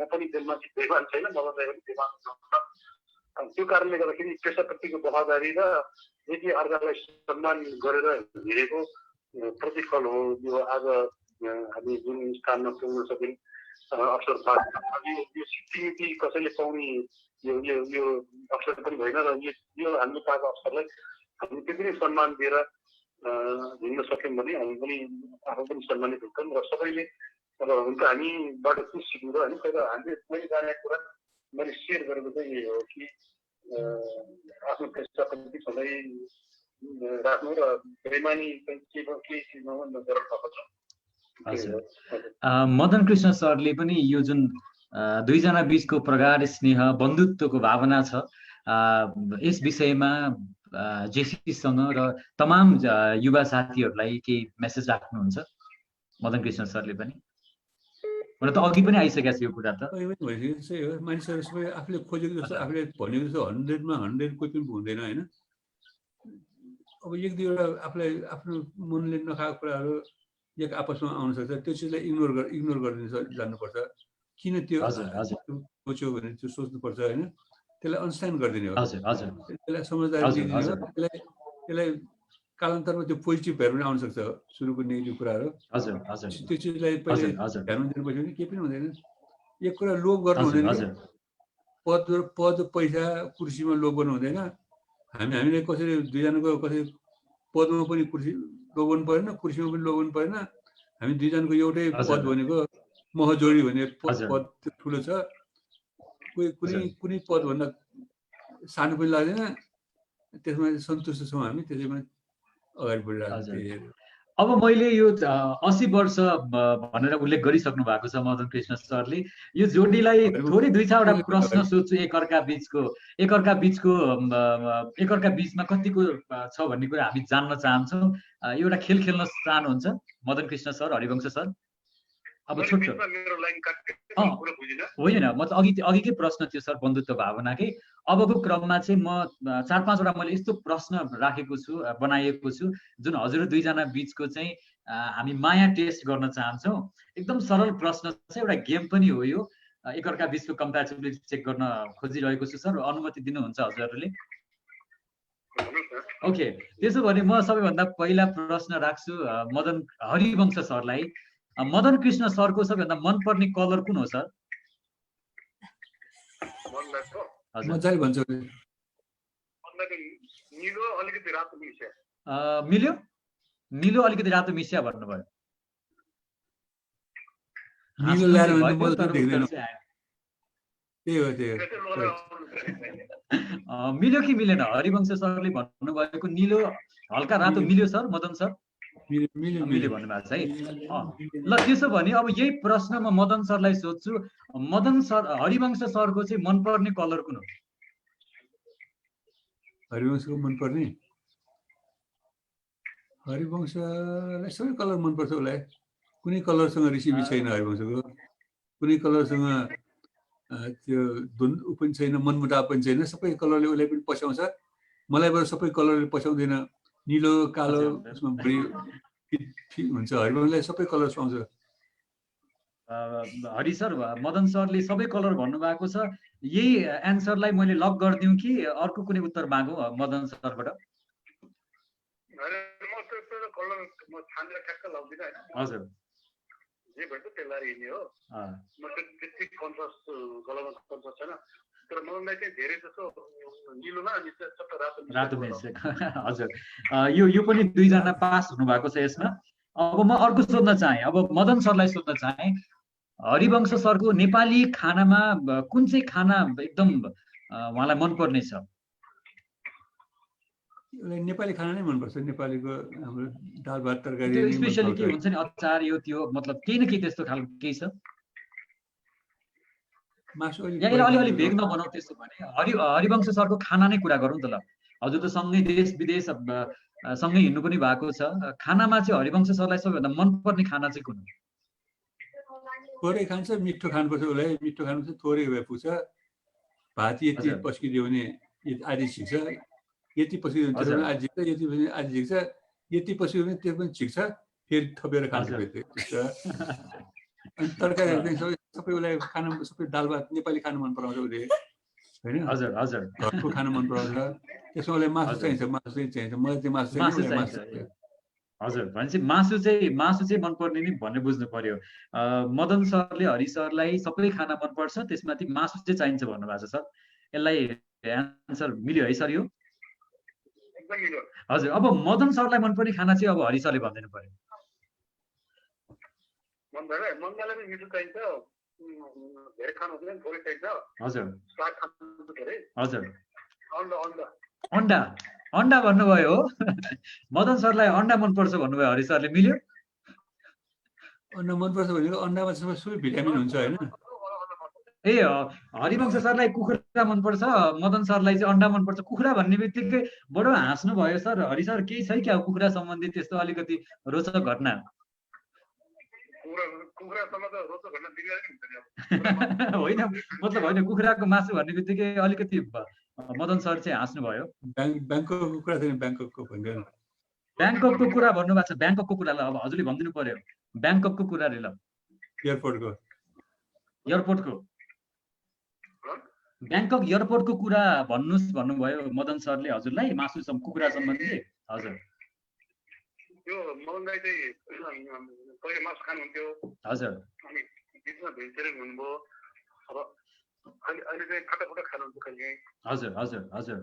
पनि मान्छे बेमान छैन, मदन दाई पनि बेमान हुन्छ। त्यो कारणले गर्दाखेरि पेसाप्रतिको वफादारी र यदि अर्कालाई सम्मान गरेर हिँडेको प्रतिफल हो यो आज हामी जुन स्थानमा पुग्न सक्यौँ अवसर पायौँ। यो सिक्युरिटी कसैले पाउने यो अवसर पनि होइन र यो हामीले पाएको अवसरलाई हामी त्यति नै सम्मान दिएर हिँड्न सक्यौँ भने हामी पनि आफू पनि सम्मानित हुन्छौँ र सबैले अब हुन्छ हामीबाट के सिक्नु र होइन। तर मैले जानेको कुरा मैले सेयर गरेको चाहिँ यही हो कि आफ्नो पेसाप्रति सधैँ राख्नु र बेइमानी केही चिजमा नगरेर सक्छ। मदन कृष्ण सरले पनि यो जुन दुईजना बीचको प्रगाढ स्नेह बन्धुत्वको भावना छ यस विषयमा जेसीसँग र तमाम युवा साथीहरूलाई केही मेसेज राख्नुहुन्छ मदन कृष्ण सरले पनि? हुन त अघि पनि आइसकेको छ यो कुरा त मानिसहरू सबै आफूले खोजेको जस्तो आफूले भनेको जस्तो 100मा 100 कोही पनि हुँदैन होइन। अब एक दुईवटा आफूलाई आफ्नो मनले नखाएको कुराहरू एक आपसमा आउन सक्छ। त्यो चिजलाई इग्नोर गरिदिन जानुपर्छ। किन त्यो सोच्यो भने त्यो सोच्नुपर्छ होइन। त्यसलाई अन्डरस्ट्यान्ड गरिदिने हो, त्यसलाई समझदारी दिने हो। त्यसलाई कालान्तरमा त्यो पोजिटिभ भएर पनि आउन सक्छ सुरुको नेगेटिभ कुराहरू। त्यो चिजलाई पहिले ध्यानमा दिनुपर्छ भने केही पनि हुँदैन। एक कुरा लोभ गर्नु हुँदैन। पद पैसा कुर्सीमा लोभ गर्नु हुँदैन। हामीले कसरी दुईजनाको कसरी पदमा पनि कुर्सी लोभ गर्नु परेन, कुर्सीमा पनि लोभ गर्नु परेन। हामी दुईजनाको एउटै पद भनेको महजोडी भन्ने पद ठुलो छ। कुनै पदभन्दा सानो पनि लाग्दैन। त्यसमा सन्तुष्ट छौँ हामी, त्यसैमा अगाडि बढिरहेको अब मैले यो 80 वर्ष भनेर उल्लेख गरिसक्नु भएको छ मदन कृष्ण सरले। यो जोडीलाई थोरै 2-4 वटा प्रश्न सोध्छु एकअर्का बिचमा कतिको छ भन्ने कुरा हामी जान्न चाहन्छौँ। एउटा खेल खेल्न चाहनुहुन्छ मदन कृष्ण सर, हरिवंश सर? अब छोटो होइन, मतलब अघिकै प्रश्न थियो सर, बन्धुत्व भावनाकै। अबको क्रममा चाहिँ म 4-5 वटा मैले यस्तो प्रश्न राखेको छु, बनाएको छु, जुन हजुर दुईजना बिचको चाहिँ हामी माया टेस्ट गर्न चाहन्छौँ। एकदम सरल प्रश्न छ, एउटा गेम पनि हो यो। एकअर्का बिचको कम्प्यारिबिलिटी चेक गर्न खोजिरहेको छु सर, अनुमति दिनुहुन्छ हजुरहरूले? ओके, त्यसो भने म सबैभन्दा पहिला प्रश्न राख्छु मदन हरिवंश सरलाई। मदन कृष्ण सरको सबैभन्दा मनपर्ने कलर कुन हो सर? मजाले भन्छ मिल्यो, निलो अलिकति रातो मिसिया भन्नुभयो। निलो ल्याएर मिल्यो कि मिलेन? हरिवंश सरले भन्नुभएको निलो हल्का रातो मिल्यो सर, मदन सर? मिल्यो भन्नुभएको छ है। ल त्यसो भने अब यही प्रश्न म मदन सरलाई सोध्छु। मदन सर, हरिवंश सरको चाहिँ मनपर्ने कलर कुन हो? हरिवंशको मनपर्ने, हरिवंशलाई सबै कलर मनपर्छ उसलाई। कुनै कलरसँग रिसिभी छैन हरिवंशको, कुनै कलरसँग त्यो धुन पनि छैन, मनमुटाव पनि छैन। सबै कलरले उसलाई पनि पछ्याउँछ, मलाई पनि सबै कलरले पछ्याउँदैन। निलो कालो उसमा बढी हुन्छ, हरिवंशलाई सबै कलर सुहाउँछ। हरि सर, मदन सरले सबै कलर भन्नुभएको छ। यही एन्सरलाई मैले लक गरिदिउँ कि अर्को कुनै उत्तर मागौँ मदन सरबाट? हजुर, रातो मिल्छ। हजुर, यो पनि दुईजना पास हुनुभएको छ यसमा। अब म अर्को सोध्न चाहेँ, अब मदन सरलाई सोध्न चाहेँ, हरिवंश सरको नेपाली खानामा कुन चाहिँ खाना एकदम उहाँलाई मनपर्ने छ? नेपाली खाना नै मनपर्छ, नेपालीको हाम्रो दाल भात तरकारी। स्पेशली के हुन्छ नि, अचार यो त्यो, मतलब केही न केही त्यस्तो खालको केही छ? यहाँ अलिअलि भेग नबनाऊ त्यसो भने। हरिवंश सरको खाना नै कुरा गरौँ त ल। हजुर त सँगै देश विदेश सँगै हिँड्नु पनि भएको छ। खानामा चाहिँ हरिवंश सरलाई सबैभन्दा मनपर्ने खाना चाहिँ कुन हो? थोरै खान्छ, मिठो खानुपर्छ उसलाई, मिठो खानु चाहिँ थोरै भए पुग्छ। भात यति पस्किदियो भने आधी छिक्छ, यति पस्किदियो भने त्यो पनि आधी झिक्छ, यति पनि आधी झिक्छ, यति पस्कियो भने त्यो पनि छिक्छ, फेरि थपेर खान्छ। अनि तरकारीहरू चाहिँ सबै उसलाई खानु, सबै दाल भात नेपाली खानु मन पराउँछ उसले, होइन? हजुर हजुर, घरको खानु मन पराउँछ। त्यसमा उसलाई मासु चाहिन्छ, मलाई चाहिँ मासु चाहिन्छ। हजुर, भनेपछि मासु चाहिँ मनपर्ने नि भन्ने बुझ्नु पर्यो। मदन सरले हरि सरलाई सबै खाना मनपर्छ, त्यसमाथि मासु चाहिँ चाहिन्छ भन्नुभएको छ सर। यसलाई एन्सर मिल्यो है सर यो? हजुर, अब मदन सरलाई मनपर्ने खाना चाहिँ अब हरि सरले भनिदिनु पर्यो। हजुर हजुर, अन्डा अन्डा भन्नुभयो हो। मदन सरलाई अन्डा मनपर्छ भन्नुभयो, हरि सरले मिल्यो? अन्डा मनपर्छ भनेको अन्डामा सबै भिटामिन हुन्छ, होइन? ए हरिवंश सरलाई कुखुरा मनपर्छ, मदन सरलाई चाहिँ अन्डा मनपर्छ। कुखुरा भन्ने बित्तिकै बडो हाँस्नु भयो सर। हरि सर, केही छ क्या कुखुरा सम्बन्धी त्यस्तो अलिकति रोचक घटना? होइन, मतलब होइन, कुखुराको मासु भन्ने बित्तिकै अलिकति मदन सर चाहिँ हाँस्नु भयो। ब्याङ्ककको कुरा छैन, ब्याङ्ककको भन्दैन, ब्याङ्ककको कुरा भन्नुभएको छ। ब्याङ्ककको कुरा ल अब हजुरले भनिदिनु पर्यो, ब्याङ्ककको कुरा रे ल। एयरपोर्टको ब्याङ्कक एयरपोर्टको कुरा भन्नुभयो मदन सरले हजुरलाई, मासु कुखुरा सम्बन्धी। हजुर, यो मदनलाई चाहिँ पहिले मासु खानुहुन्थ्यो, हजुर, अनि बिचमा भेजिटेरियन हुनुभयो, अब अहिले चाहिँ फाटाफुटा खानुहुन्छ कहिले। हजुर हजुर हजुर,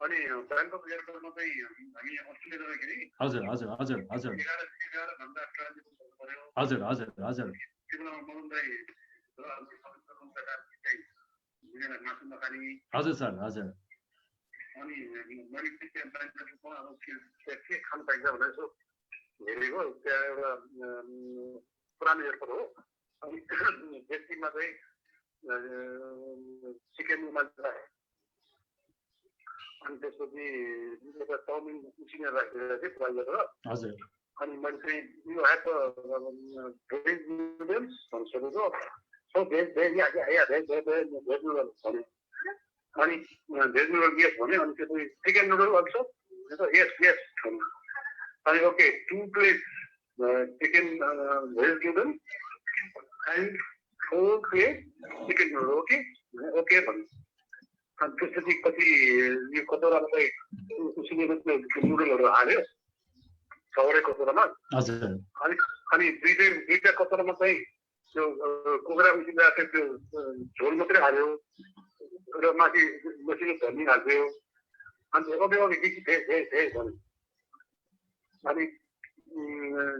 अनि ब्याङ्कक एयरपोर्टमा चाहिँ हामी अस्ट्रेलिया जाँदाखेरि हजुर हजुर हजुर हजुर 11 घन्टा ट्रान्जिट गर्नु पर्यो। हजुर हजुर हजुर, त्यो बेलामा मदनलाई मासु नखाने। हजुर सर, हजुर। अनि मैले के खानु पाइन्छ भनेर हेरेको त्यहाँ एउटा पुरानो एयरपोर्ट हो अनि बेसीमा चाहिँ चिकनमा अनि त्यसपछि एउटा चाउमिन उसिनेर राखेर चाहिँ फ्राई गरेर हजुर अनि मैले चाहिँ यो ह्याड भेज नुडल्स भन्न सोधेको so veg veg veg noodles भने अनि भेज नुडल यस भने अनि त्यसपछि चिकन नुडल अल्सो यस यस अनि okay 2 plate chicken veg noodle and 4 plate chicken noodle okay okay भन्नु अनि त्यसपछि पछि यो कतौरामा चाहिँ उसिनेको नुडलहरू हाल्यो 6 कतौरामा हजुर अनि दुईटा कतौरामा चाहिँ त्यो कुखुरा उसिनेको त्यो झोल मात्रै हाल्यो र माथि मसिनो धनी हाल्यो अनि okay okay veg veg veg भन्यो अनि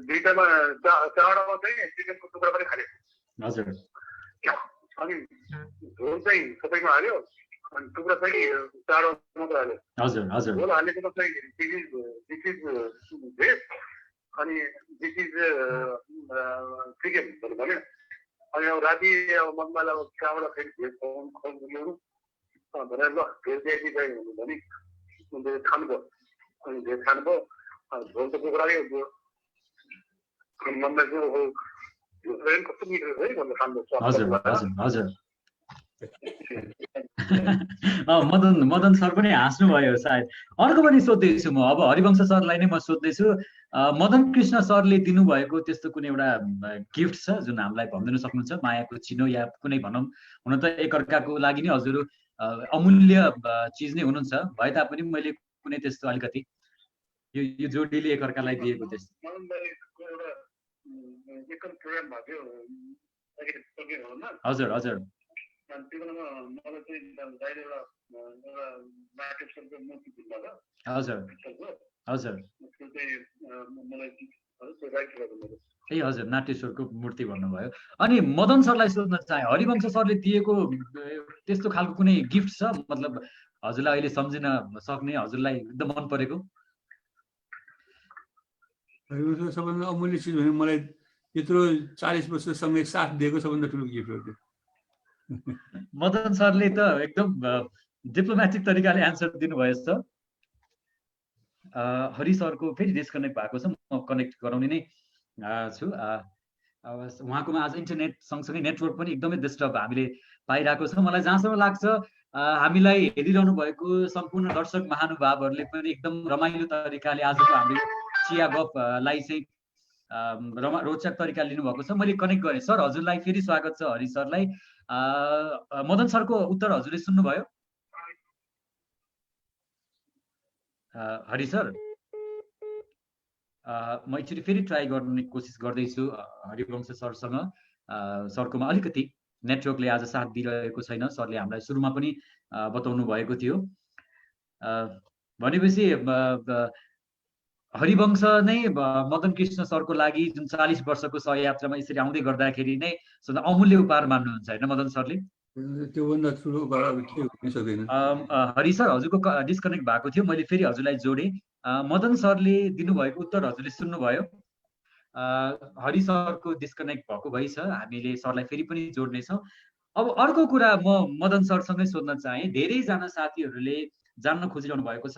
दुईटामा चारवटामा चाहिँ चिकनको टुक्रा पनि खाल्यो हजुर अनि झोल चाहिँ सबैमा हाल्यो अनि टुक्रा चाहिँ चारवटा मात्र हाल्यो हजुर हजुर झोल हालेको चाहिँ दिस इज भेज अनि दिस इज चिकन भन्यो अनि अब राति अब मनमा अब कहाँबाट फेरि भेज खुवाउनु भनेर ल भेज ल्याइदिइ गयो भने खानुभयो अनि भेज खानुभयो झोल त कुखुराकै हुन्थ्यो अनि मनमा चाहिँ कस्तो मिठो है भनेर खानुभयो हजुर हजुर हजुर मदन सर पनि हाँस्नुभयो सायद अर्को पनि सोध्दैछु म अब हरिवंश सरलाई नै म सोध्दैछु मदन कृष्ण सरले दिनुभएको त्यस्तो कुनै एउटा गिफ्ट छ जुन हामीलाई भनिदिन सक्नुहुन्छ मायाको चिनो या कुनै भनौँ हुन त एकअर्काको लागि नै हजुर अमूल्य चिज नै हुनुहुन्छ भए तापनि मैले कुनै त्यस्तो अलिकति यो जोडीले एकअर्कालाई दिएको त्यस्तो हजुर हजुर हजुर हजुर ए हजुर नाट्येश्वरको मूर्ति भन्नुभयो अनि मदन सरलाई सोध्न चाहे हरिवंश सरले दिएको त्यस्तो खालको कुनै गिफ्ट छ मतलब हजुरलाई अहिले सम्झिन सक्ने हजुरलाई एकदम मन परेको हरिवंश सबभन्दा अमूल्य चिज भने मलाई यत्रो 40 वर्षसँगै साथ दिएको सबभन्दा ठुलो गिफ्ट हो त्यो मदन सरले त एकदम डिप्लोमेटिक तरिकाले एन्सर दिनुभएछ हरि सरको फेरि डिस्कनेक्ट भएको छ म कनेक्ट गराउने नै छु उहाँकोमा आज इन्टरनेट सँगसँगै नेटवर्क पनि एकदमै डिस्टर्ब हामीले पाइरहेको छ मलाई जहाँसम्म लाग्छ हामीलाई हेरिरहनु भएको सम्पूर्ण दर्शक महानुभावहरूले पनि एकदम रमाइलो तरिकाले आजको हाम्रो चिया गफलाई चाहिँ रोचक तरिकाले लिनुभएको छ मैले कनेक्ट गरेँ सर हजुरलाई फेरि स्वागत छ हरि सरलाई मदन सरको उत्तर हजुरले सुन्नुभयो हरि सर म एकचोटि फेरि ट्राई गर्ने कोसिस गर्दैछु हरिवंश सरसँग सरकोमा अलिकति नेटवर्कले आज साथ दिइरहेको छैन सरले हामीलाई सुरुमा पनि बताउनु भएको थियो भनेपछि हरिवंश नै मदन कृष्ण सरको लागि जुन 40 वर्षको सहयात्रामा यसरी आउँदै गर्दाखेरि नै अमूल्य उपहार मान्नुहुन्छ होइन मदन सरले त्योभन्दा ठुलो उपहार के हुन सक्दैन हरि सर हजुरको डिस्कनेक्ट भएको थियो मैले फेरि हजुरलाई जोडेँ मदन सरले दिनुभएको उत्तर हजुरले सुन्नुभयो हरि सरको डिस्कनेक्ट भएको भइ छ हामीले सरलाई फेरि पनि जोड्नेछौँ अब अर्को कुरा म मदन सरसँगै सोध्न चाहे धेरैजना साथीहरूले जान्न खोजिरहनु भएको छ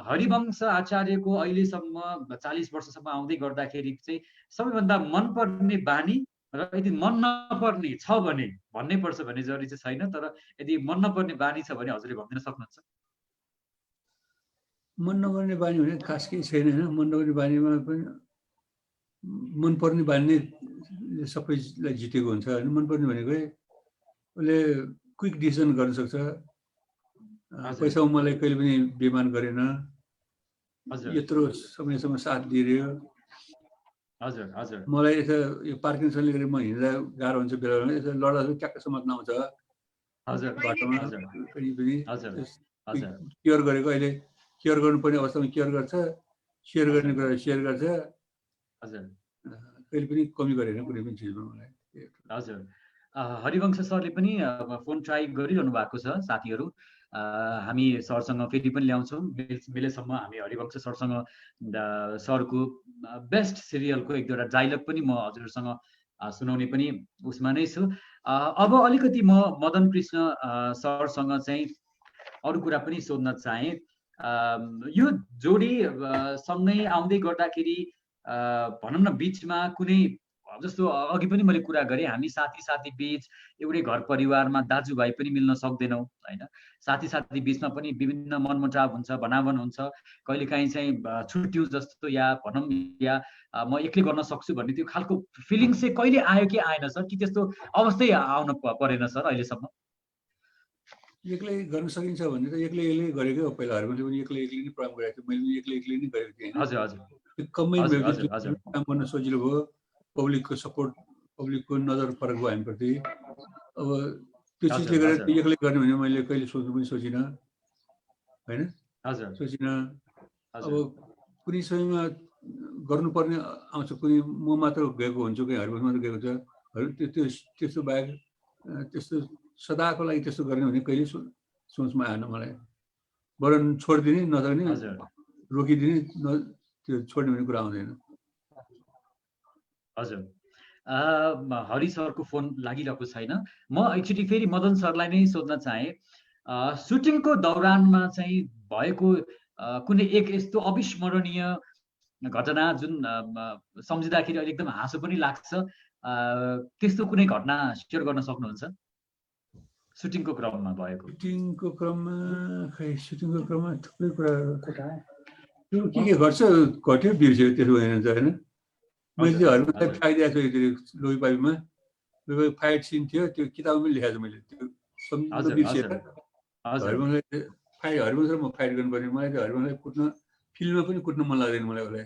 हरिवंश आचार्यको अहिलेसम्म 40 वर्षसम्म आउँदै गर्दाखेरि चाहिँ सबैभन्दा मनपर्ने बानी र यदि मन नपर्ने छ भने भन्नै पर्छ भन्ने जरुरी चाहिँ छैन तर यदि मन नपर्ने बानी छ भने हजुरले भनिदिन सक्नुहुन्छ मन नपर्ने बानी भने खास केही छैन हैन मन नपर्ने बानीमा पनि मनपर्ने बानी नै सबैलाई जितेको हुन्छ हैन मनपर्ने भनेको उसले क्विक डिसिजन गर्न सक्छ पैसामा मलाई कहिले पनि बेमान गरेन यत्रो समयसम्म साथ दिइरह्यो हजुर हजुर मलाई यसो यो पार्किन्सनले गर्दा म हिँड्दा गाह्रो हुन्छ बेला बेला यसो लड्दा ट्याक्क समात्न आउँछ हजुर बाटोमा कहिले पनि हजुर केयर गरेको अहिले केयर गर्नुपर्ने अवस्थामा केयर गर्छ सेयर गर्ने कुरा सेयर गर्छ हजुर कहिले पनि कमी गरेन कुनै पनि चिजमा मलाई हजुर हरिवंश सरले पनि फोन ट्राई गरिरहनु भएको छ साथीहरू। हामी सरसँग फेरि पनि ल्याउँछौँ मिलेसम्म हामी हरिवंश सरसँग सरको बेस्ट सिरियलको एक दुईवटा डायलग पनि म हजुरसँग सुनाउने पनि उसमा नै छु। अब अलिकति म मदन कृष्ण सरसँग चाहिँ अरू कुरा पनि सोध्न चाहे। यो जोडी सँगै आउँदै गर्दाखेरि भनौँ न बिचमा कुनै जस्तो अघि पनि मैले कुरा गरेँ हामी साथी बीच एउटै घर परिवारमा दाजुभाइ पनि मिल्न सक्दैनौँ होइन। साथी बीचमा पनि विभिन्न मनमुटाव हुन्छ भनाभन हुन्छ कहिलेकाहीँ चाहिँ छुट्यौँ जस्तो या भनौँ या म एक्लै गर्न सक्छु भन्ने त्यो खालको फिलिङ चाहिँ कहिले आयो कि आएन सर कि त्यस्तो अवस्थै आउन परेन सर अहिलेसम्म? एक्लै गर्न सकिन्छ भने त एक्लै गरेको हो। पहिला मैले पनि एक्लै नै प्रोग्राम गरेको थिएँ, मैले पनि एक्लै नै गरेको थिएँ। हजुर हजुर कमै काम गर्न सजिलो भयो। पब्लिकको सपोर्ट पब्लिकको नजर फरक भयो हामीप्रति। अब त्यो चिजले गर्दा एक्लै गर्ने भने मैले कहिले सोच्नु पनि सोचिनँ होइन, सोचिनँ। अब कुनै समयमा गर्नुपर्ने आउँछ, कुनै म मात्र गएको हुन्छु, कहीँ हरिवंश मात्र गएको छ, त्यस्तो बाहेक त्यस्तो सदाको लागि त्यस्तो गर्ने भने कहिले सोचमा आएन मलाई। बरु छोडिदिने नत्र नि रोकिदिने, त्यो छोड्ने भन्ने कुरा आउँदैन। हजुर हरि सरको फोन लागिरहेको छैन। म एकचोटि फेरि मदन सरलाई नै सोध्न चाहे सुटिङको दौरानमा चाहिँ भएको कुनै एक यस्तो अविस्मरणीय घटना जुन सम्झिँदाखेरि अहिले एकदम हाँसो पनि लाग्छ, त्यस्तो कुनै घटना सेयर गर्न सक्नुहुन्छ सुटिङको क्रममा भएको? सुटिङको क्रममा थुप्रै कुराहरू के घट्छ घट्यो बिर्स्यो त्यसो होइन होइन। मैले चाहिँ हरिवंशलाई फ्याइदिएको छु लोहीपाइमा फाइट सिन थियो, त्यो किताबमा पनि लेखाएको छु मैले। त्यो सम्झिँदा बिर्सेर हरिवंश र म फाइट गर्नुपर्ने, मलाई चाहिँ हरिवंशलाई कुट्न फिल्डमा पनि कुट्न मन लाग्दैन मलाई उसलाई।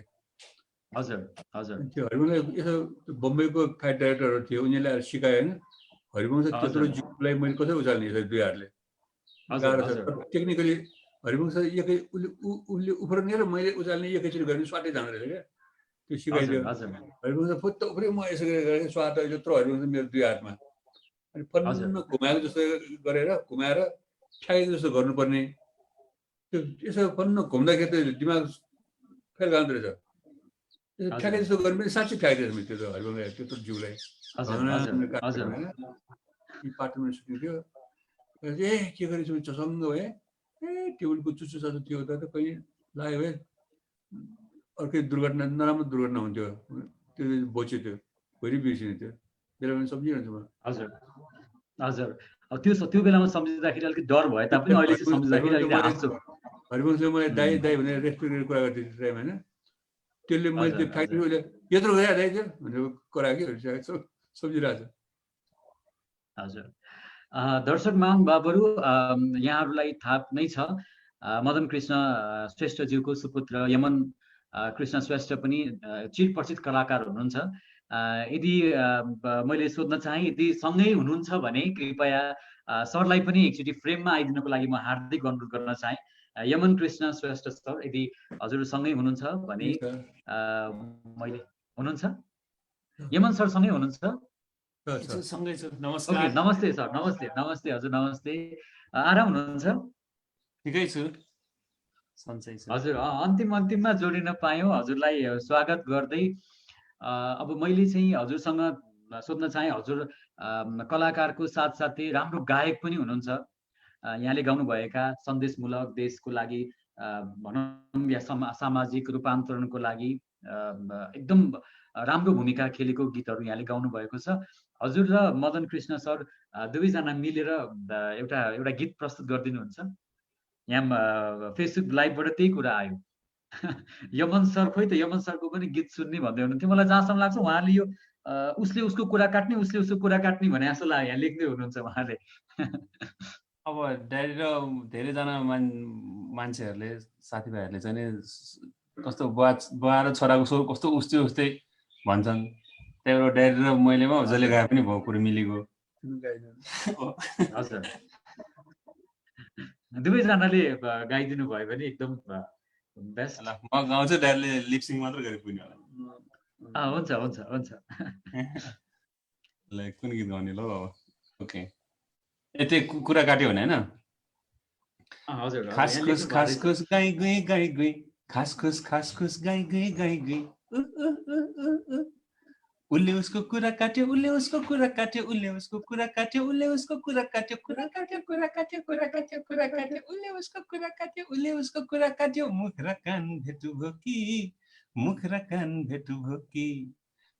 त्यो हरिवंशलाई यसो बम्बईको फाइट डाइरेक्टरहरू थियो उनीहरूले आएर सिकायो होइन। हरिवंश त्यत्रो जिउलाई मैले कसरी उचाल्ने यसरी दुई हातले गाह्रो छ। टेक्निकली हरिवंश उसले उफ्रने र मैले उचाल्ने एकैचोटि गर्ने स्वाटै जाँदो रहेछ क्या, त्यो सिकाइदियो। हरिवंश फुत्त उफ्रै म यसो गरेर स्वाट यत्रो हरिवंश मेरो दुई हातमा, अनि फन्न घुमाएको जस्तो गरेर घुमाएर ठ्याकेको जस्तो गर्नुपर्ने, त्यो यसो फन्न घुम्दाखेरि त दिमाग फेल जाँदो रहेछ। ठ्याके जस्तो गर्नु पनि साँच्चै ठ्याकिदिएछ मैले त्यो हरिवंशलाई त्यत्रो जिउलाई पार्टमा सुटिङ थियो। के गरेछु चसङ्ग भए टेबलको चुचु चाचु थियो त कहिले लाग्यो भए अर्कै दुर्घटना नराम्रो दुर्घटना हुन्थ्यो, त्यो बच्यो त्यो भोलि बिर्सिने थियो बेला पनि सम्झिरहन्छु म। त्यो बेलामा सम्झिँदाखेरि अलिकति डर भए तापनि अहिले चाहिँ सम्झिँदाखेरि अलिकति हाँस्छु। हरिवंशले मलाई दाइ भनेर रेस्पेक्ट गरेर कुरा गर्थ्यो त्यो टाइम होइन। त्यसले मैले त्यो फ्याक्ट्री उसले यत्रो गरे दाइ थियो भनेर कुरा कि सम्झिरहेको छ। हजुर दर्शक महानुभावहरू यहाँहरूलाई थाहा नै छ मदन कृष्ण श्रेष्ठज्यूको सुपुत्र यमन कृष्ण श्रेष्ठ पनि चिरपरिचित कलाकार हुनुहुन्छ। यदि मैले सोध्न चाहे यदि सँगै हुनुहुन्छ भने कृपया सरलाई पनि एकचोटि फ्रेममा आइदिनको लागि म हार्दिक अनुरोध गर्न चाहे। यमन कृष्ण श्रेष्ठ सर यदि हजुर सँगै हुनुहुन्छ भने मैले हुनुहुन्छ यमन सर सँगै हुनुहुन्छ? सँगै छु। नमस्कार। नमस्ते सर। नमस्ते हजुर नमस्ते। आराम हुनुहुन्छ? ठिकै छु सन्चै छु। हजुर अन्तिममा जोडिन पायौँ हजुरलाई स्वागत गर्दै। अब मैले चाहिँ हजुरसँग सोध्न चाहे हजुर कलाकारको साथसाथै राम्रो गायक पनि हुनुहुन्छ। यहाँले गाउनुभएका सन्देशमूलक देशको लागि भनौँ या सामाजिक रूपान्तरणको लागि एकदम राम्रो भूमिका खेलेको गीतहरू यहाँले गाउनु भएको छ। हजुर र मदन कृष्ण सर दुवैजना मिलेर एउटा गीत प्रस्तुत गरिदिनुहुन्छ। यहाँ फेसबुक लाइभबाट त्यही कुरा आयो। यमन सर खोइ त यमन सरको पनि गीत सुन्ने भन्दै हुनुहुन्थ्यो। मलाई जहाँसम्म लाग्छ उहाँले यो उसले उसको कुरा काट्ने उसले उसको कुरा काट्ने भने जस्तो लाग्यो, यहाँ लेख्दै हुनुहुन्छ उहाँले। अब डायरी र धेरैजना मान्छेहरूले साथीभाइहरूले चाहिँ नि कस्तो बुवा र छोराको स्वर कस्तो उस्तै भन्छन्, त्यही भएर डायरी र मैलेमा जसले गाए पनि भयो कुरो मिलेको। हजुर दुवैजनाले गाइदिनु भयो भने एकदम बेस्ट। म गाउँछु, डायरीले लिपसिङ मात्र गरे पुग्ने होला। हुन्छ कुन गीत गाउने ल अब? ओके यतै कुरा काट्यो भने हैन हजुर खास खुस गाई गई खास खुस गाई गई उले उसको कुरा काट्यो उले उसको कुरा काट्यो उले उसको कुरा काट्यो उले उसको कुरा काट्यो उले उसको कुरा काट्यो मुख र कान भेटु भो कि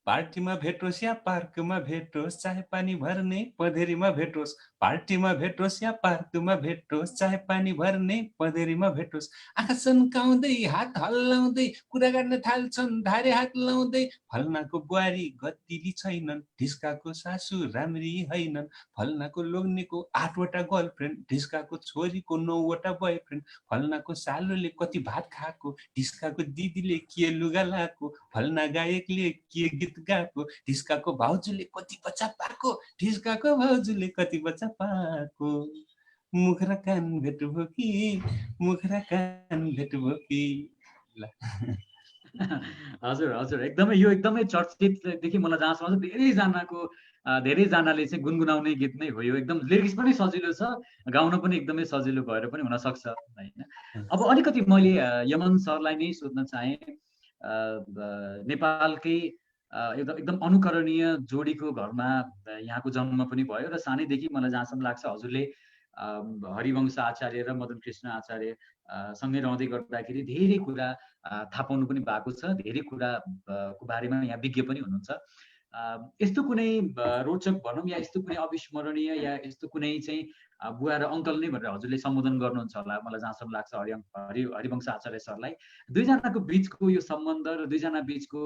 पार्टीमा भेटोस् या पार्कमा भेटोस् चाहे पानी भर्ने पधेरीमा भेटोस् पार्टीमा भेटोस् या पार्कमा भेटोस् चाहे पानी भर्ने पधेरीमा भेटोस् आँखा सन्काउँदै हात हल्लाउँदै कुरा गर्न थाल्छन् धारे हात लाउँदै फल्नाको बुहारी गतिली छैनन् ढिस्काको सासु राम्री हैनन् फल्नाको लोग्नेको 8 वटा गर्लफ्रेन्ड ढिस्काको छोरीको 9 वटा बोयफ्रेन्ड फल्नाको सालुले कति भात खाएको ढिस्काको दिदीले के लुगा लाएको फल्ना गायकले के गीत गाएको ढिस्काको भाउजूले कति बच्चा पाएको ढिस्काको भाउजूले कति बच्चा पाएको मुख र कान भेट्नुभयो कि हजुर एकदमै यो एकदमै चर्चितदेखि मलाई जहाँसम्म धेरैजनाले चाहिँ गुनगुनाउने गीत नै हो यो एकदम लिरिक्स पनि सजिलो छ गाउन पनि एकदमै सजिलो भएर पनि हुन सक्छ हैन अब अलिकति मैले यमन सरलाई नै सोध्न चाहे नेपालकै एकदम अनुकरणीय जोडीको घरमा यहाँको जन्म पनि भयो र सानैदेखि मलाई जहाँसम्म लाग्छ हजुरले हरिवंश आचार्य र मदन कृष्ण आचार्य सँगै रहँदै गर्दाखेरि धेरै कुरा थाहा पाउनु पनि भएको छ धेरै कुराको बारेमा यहाँ विज्ञ पनि हुनुहुन्छ यस्तो कुनै रोचक भनौँ या यस्तो कुनै अविस्मरणीय या यस्तो कुनै चाहिँ बुवा र अङ्कल नै भनेर हजुरले सम्बोधन गर्नुहुन्छ होला मलाई जहाँसम्म लाग्छ हरिवंश आचार्य सरलाई दुईजनाको बिचको यो सम्बन्ध र दुईजना बिचको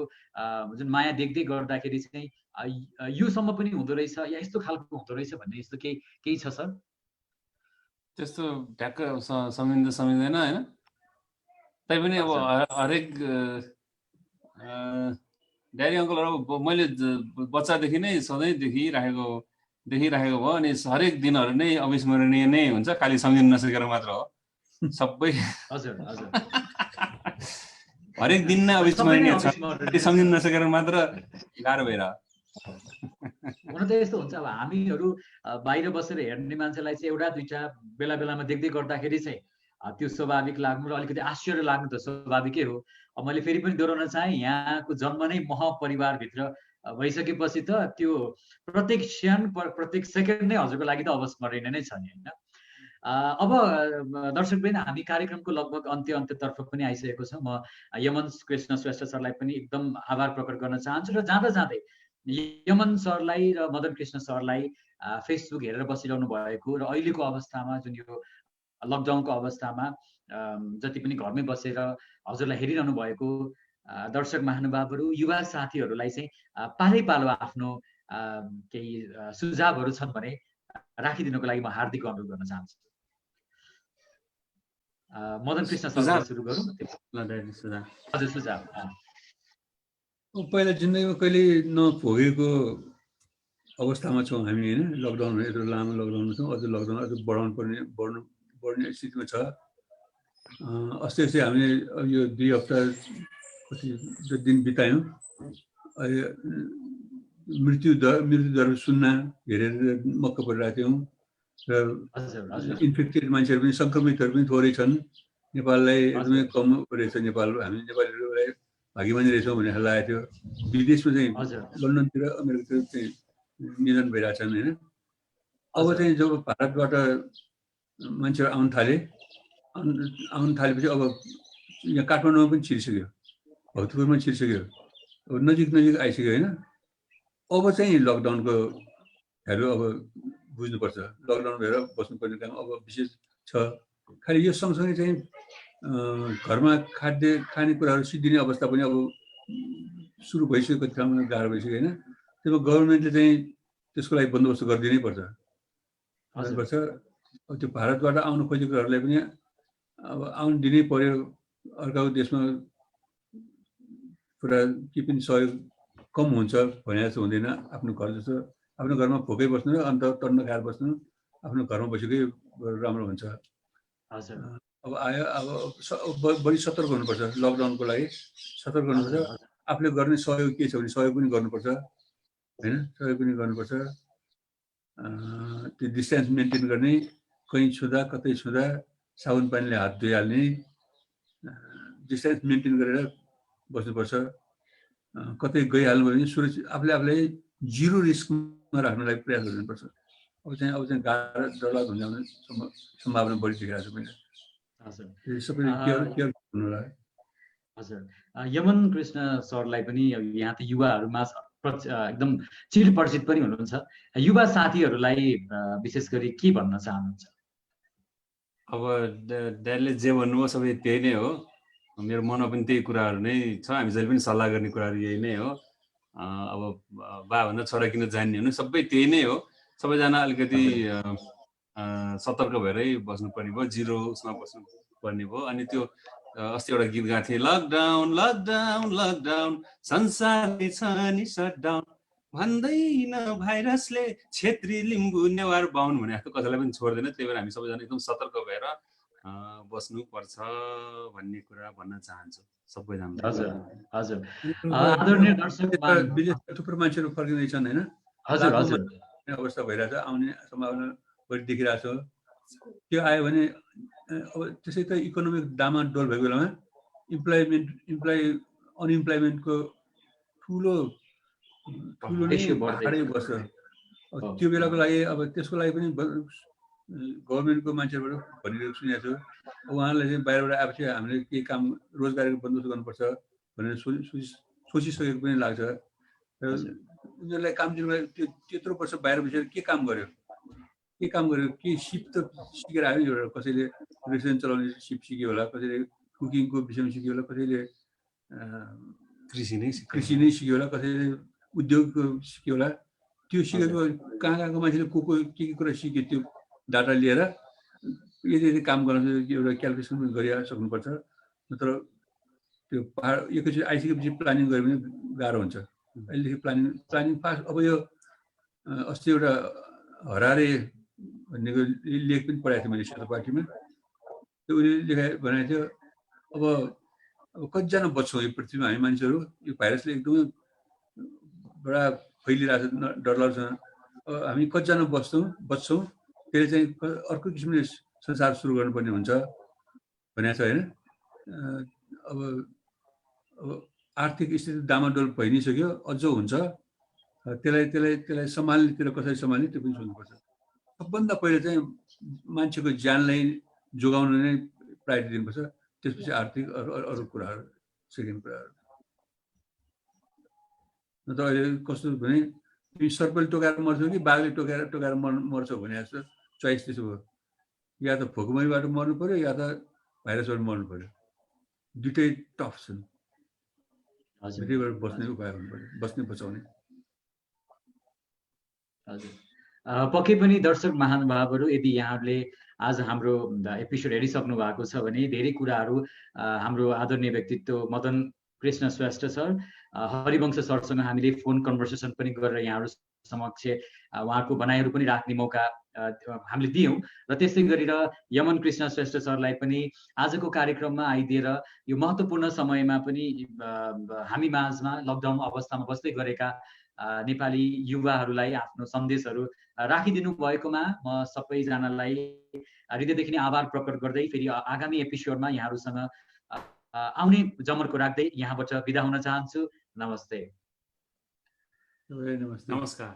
जुन माया देख्दै गर्दाखेरि चाहिँ योसम्म पनि हुँदो रहेछ या यस्तो खालको हुँदो रहेछ भन्ने यस्तो केही छ सर त्यस्तो ढ्याक्क समिँदैन हैन तैपनि अब हरेक ड्याडी अङ्कलहरू मैले बच्चादेखि नै सधैँ देखिराखेको भयो अनि हरेक दिनहरू नै अविस्मरणीय नै हुन्छ खालि सम्झिन नसकेर मात्र हो सबै हजुर हरेक दिन नै अविस्मरणीय छ सम्झिन नसकेर मात्र गाह्रो भएर हुन त यस्तो हुन्छ अब हामीहरू बाहिर बसेर हेर्ने मान्छेलाई चाहिँ एउटा दुईटा बेला बेलामा देख्दै गर्दाखेरि चाहिँ त्यो स्वाभाविक लाग्नु र अलिकति आश्चर्य लाग्नु त स्वाभाविकै हो अब मैले फेरि पनि दोहोऱ्याउन चाहे यहाँको जन्म नै महपरिवारभित्र भइसकेपछि त त्यो प्रत्येक क्षण प्रत्येक सेकेन्ड नै हजुरको लागि त अविस्मरणीय नै छ नि होइन अब दर्शकवृन्द हामी कार्यक्रमको लगभग अन्त्यतर्फ पनि आइसकेको छ म यमन कृष्ण श्रेष्ठ सरलाई पनि एकदम आभार प्रकट गर्न चाहन्छु र जाँदै यमन सरलाई र मदन कृष्ण सरलाई फेसबुक हेरेर बसिरहनु भएको र अहिलेको अवस्थामा जुन यो लकडाउनको अवस्थामा जति पनि घरमै बसेर हजुरलाई हेरिरहनु भएको दर्शक महानुभावहरू युवा साथीहरूलाई चाहिँ पालो आफ्नो केही सुझावहरू छन् भने राखिदिनुको लागि म हार्दिक अनुरोध गर्न चाहन्छु मदन कृष्ण सर सुरु गरौँ हजुर सुझाव पहिला जिन्दगीमा कहिले नभोगेको अवस्थामा छौँ हामी होइन लकडाउन यत्रो लामो लकडाउनमा छौँ अझ लकडाउन अझ बढ्ने स्थितिमा छ अस्ति हामीले यो 2 हप्ता जो दिन बितायौँ मृत्यु दर सुन्न हेरेर मक्क परिरहेको थियौँ र इन्फेक्टेड मान्छेहरू पनि सङ्क्रमितहरू पनि थोरै छन् नेपाललाई एकदमै कम रहेछ हामी नेपालीहरूलाई भाग्यमानी रहेछौँ भन्ने खालको लागेको थियो विदेशमा चाहिँ लन्डनतिर अमेरिकातिर चाहिँ निधन भइरहेछन् होइन अब चाहिँ जब भारतबाट मान्छेहरू आउन थालेपछि अब यहाँ काठमाडौँमा पनि छिरिसक्यो भक्तपुरमा छिरिसक्यो अब नजिक आइसक्यो होइन अब चाहिँ लकडाउनको हेरो अब बुझ्नुपर्छ लकडाउन भएर बस्नुपर्ने काम अब विशेष छ खालि यो सँगसँगै चाहिँ घरमा खानेकुराहरू सिद्धिने अवस्था पनि अब सुरु भइसक्यो कति ठाउँमा गाह्रो भइसक्यो होइन त्यसमा गभर्मेन्टले चाहिँ त्यसको लागि बन्दोबस्त गरिदिनै पर्छ अब त्यो भारतबाट आउनु खोजेकोहरूलाई पनि अब आउनु दिनै पर्यो अर्काको देशमा पुरा के पनि सहयोग कम हुन्छ भने जस्तो हुँदैन आफ्नो घर जस्तो आफ्नो घरमा भोकै बस्नु र अन्त तन्न खाएर बस्नु आफ्नो घरमा बसेकै राम्रो हुन्छ अब आयो अब बढी सतर्क हुनुपर्छ लकडाउनको लागि सतर्क हुनुपर्छ आफूले गर्ने सहयोग के छ भने सहयोग पनि गर्नुपर्छ हैन सहयोग पनि गर्नुपर्छ त्यो डिस्टेन्स मेन्टेन गर्ने, कहीँ छुँदा कतै छुँदा साबुन पानीले हात धोइहाल्ने, डिस्टेन्स मेन्टेन गरेर बस्नुपर्छ। कतै गइहाल्नु भयो भने सुरक्षित आफूलाई जिरो रिस्कमा राख्नलाई प्रयास गर्नुपर्छ। अब चाहिँ गाह्रो डरलाग्दो हुने सम्भावना बढी देखिरहेको छ मैले। हजुर सबै केयर गर्नु होला। हजुर यमन कृष्ण सरलाई पनि यहाँ त युवाहरूमा एकदम चिरपरिचित पनि हुनुहुन्छ। युवा साथीहरूलाई विशेष गरी के भन्न चाहनुहुन्छ? अब ड्याडीले जे भन्नुभयो सबै त्यही नै हो। मेरो मनमा पनि त्यही कुराहरू नै छ। हामी जहिले पनि सल्लाह गर्ने कुराहरू यही नै हो। अब बाभन्दा छोरा किन जान्ने हुनु, सबै त्यही नै हो। सबैजना अलिकति सतर्क भएरै बस्नुपर्ने भयो, जिरो उसमा बस्नुपर्ने भयो। अनि त्यो अस्ति एउटा गीत गाएको थिएँ, लकडाउन लकडाउन लकडाउन संसारै छ नि सटडाउन, भन्दैन भाइरसले छेत्री लिम्बू नेवार बाहुन भने जस्तो कसैलाई पनि छोड्दैन। त्यही भएर हामी सबैजना एकदम सतर्क भएर बस्नुपर्छ भन्ने कुरा भन्न चाहन्छु सबैजना। हजुर हजुर आदरणीय दर्शक विदेशका थुप्रो मान्छेहरू फर्किँदैछन् होइन। हजुर हजुर अवस्था भइरहेछ, आउने सम्भावना बढी देखिरहेछ। त्यो आयो भने अब त्यसै त इकोनोमिक डामाडोल भएको बेलामा अनइम्प्लोइमेन्टको ठुलो नै भाडै बस्छ। त्यो बेलाको लागि अब त्यसको लागि पनि गभर्मेन्टको मान्छेहरूबाट भनिरहेको सुनेको छु। उहाँहरूले चाहिँ बाहिरबाट आएपछि हामीले केही काम रोजगारीको बन्दोबस्त गर्नुपर्छ भनेर सोचिसकेको पनि लाग्छ। र उनीहरूलाई काम दिनुलाई त्यत्रो वर्ष बाहिर बसेर के काम गर्यो, के सिप त सिकेर आयो नि। एउटा कसैले रेस्टुरेन्ट चलाउने सिप सिक्यो होला, कसैले कुकिङको विषयमा सिक्यो होला, कसैले कृषि नै सिक्यो होला, कसैले उद्योगको सिक्यो होला। त्यो सिकेको कहाँको मान्छेले को के कुरा सिक्यो त्यो डाटा लिएर यदि काम गर्न एउटा क्यालकुलेसन पनि गरिसक्नुपर्छ। नत्र त्यो पहाड एकैचोटि आइसकेपछि प्लानिङ गऱ्यो भने गाह्रो हुन्छ। अहिलेदेखि प्लानिङ फास्ट। अब यो अस्ति एउटा हरारे भन्नेको लेख पनि पढाएको थिएँ मैले सेतो पार्टीमा। त्यो उसले भनेको थियो अब कतिजना बच्छौँ यो पृथ्वीमा हामी मान्छेहरू। यो भाइरसले एकदमै बडा फैलिरहेको छ, डरलाग्दो छ। हामी कतिजना बच्छौँ त्यसले चाहिँ अर्को किसिमले संसार सुरु गर्नुपर्ने हुन्छ भनेको छ होइन। अब आर्थिक स्थिति डामाडोल भइ नै सक्यो, अझ हुन्छ। त्यसलाई सम्हाल्नेतिर कसरी सम्हाल्ने त्यो पनि सोच्नुपर्छ। सबभन्दा पहिला चाहिँ मान्छेको ज्यानलाई जोगाउन नै प्रायोरिटी दिनुपर्छ, त्यसपछि आर्थिक अरू कुराहरू सेकेन्ड कुराहरू। नत्र अहिले कस्तो भने तिमी सर्पले टोकाएर मर्छौ कि बाघले टोकाएर मर्छौ भने जस्तो चोइस त्यसो भयो। या त भोकमरीबाट मर्नु पर्यो या त भाइरसबाट मर्नु पर्यो। दुइटै टफ छन्। दुइटैबाट बस्ने उपाय गर्नु पर्यो, बस्ने बचाउने। हजुर पक्कै पनि दर्शक महानुभावहरू, यदि यहाँहरूले आज हाम्रो एपिसोड हेरिसक्नु भएको छ भने धेरै कुराहरू हाम्रो आदरणीय व्यक्तित्व मदन कृष्ण श्रेष्ठ सर, हरिवंश सरसँग हामीले फोन कन्भर्सेसन पनि गरेर यहाँहरू समक्ष उहाँको भनाइहरू पनि राख्ने मौका हामीले दियौँ। र त्यसै गरेर यमन कृष्ण श्रेष्ठ सरलाई पनि आजको कार्यक्रममा आइदिएर यो महत्त्वपूर्ण समयमा पनि हामी माझमा लकडाउन अवस्थामा बस्दै गरेका नेपाली युवाहरूलाई आफ्नो सन्देशहरू राखिदिनु भएकोमा म सबैजनालाई हृदयदेखि नै आभार प्रकट गर्दै फेरि आगामी एपिसोडमा यहाँहरूसँग आउने जमर्को राख्दै यहाँबाट बिदा हुन चाहन्छु। नमस्ते। नमस्कार।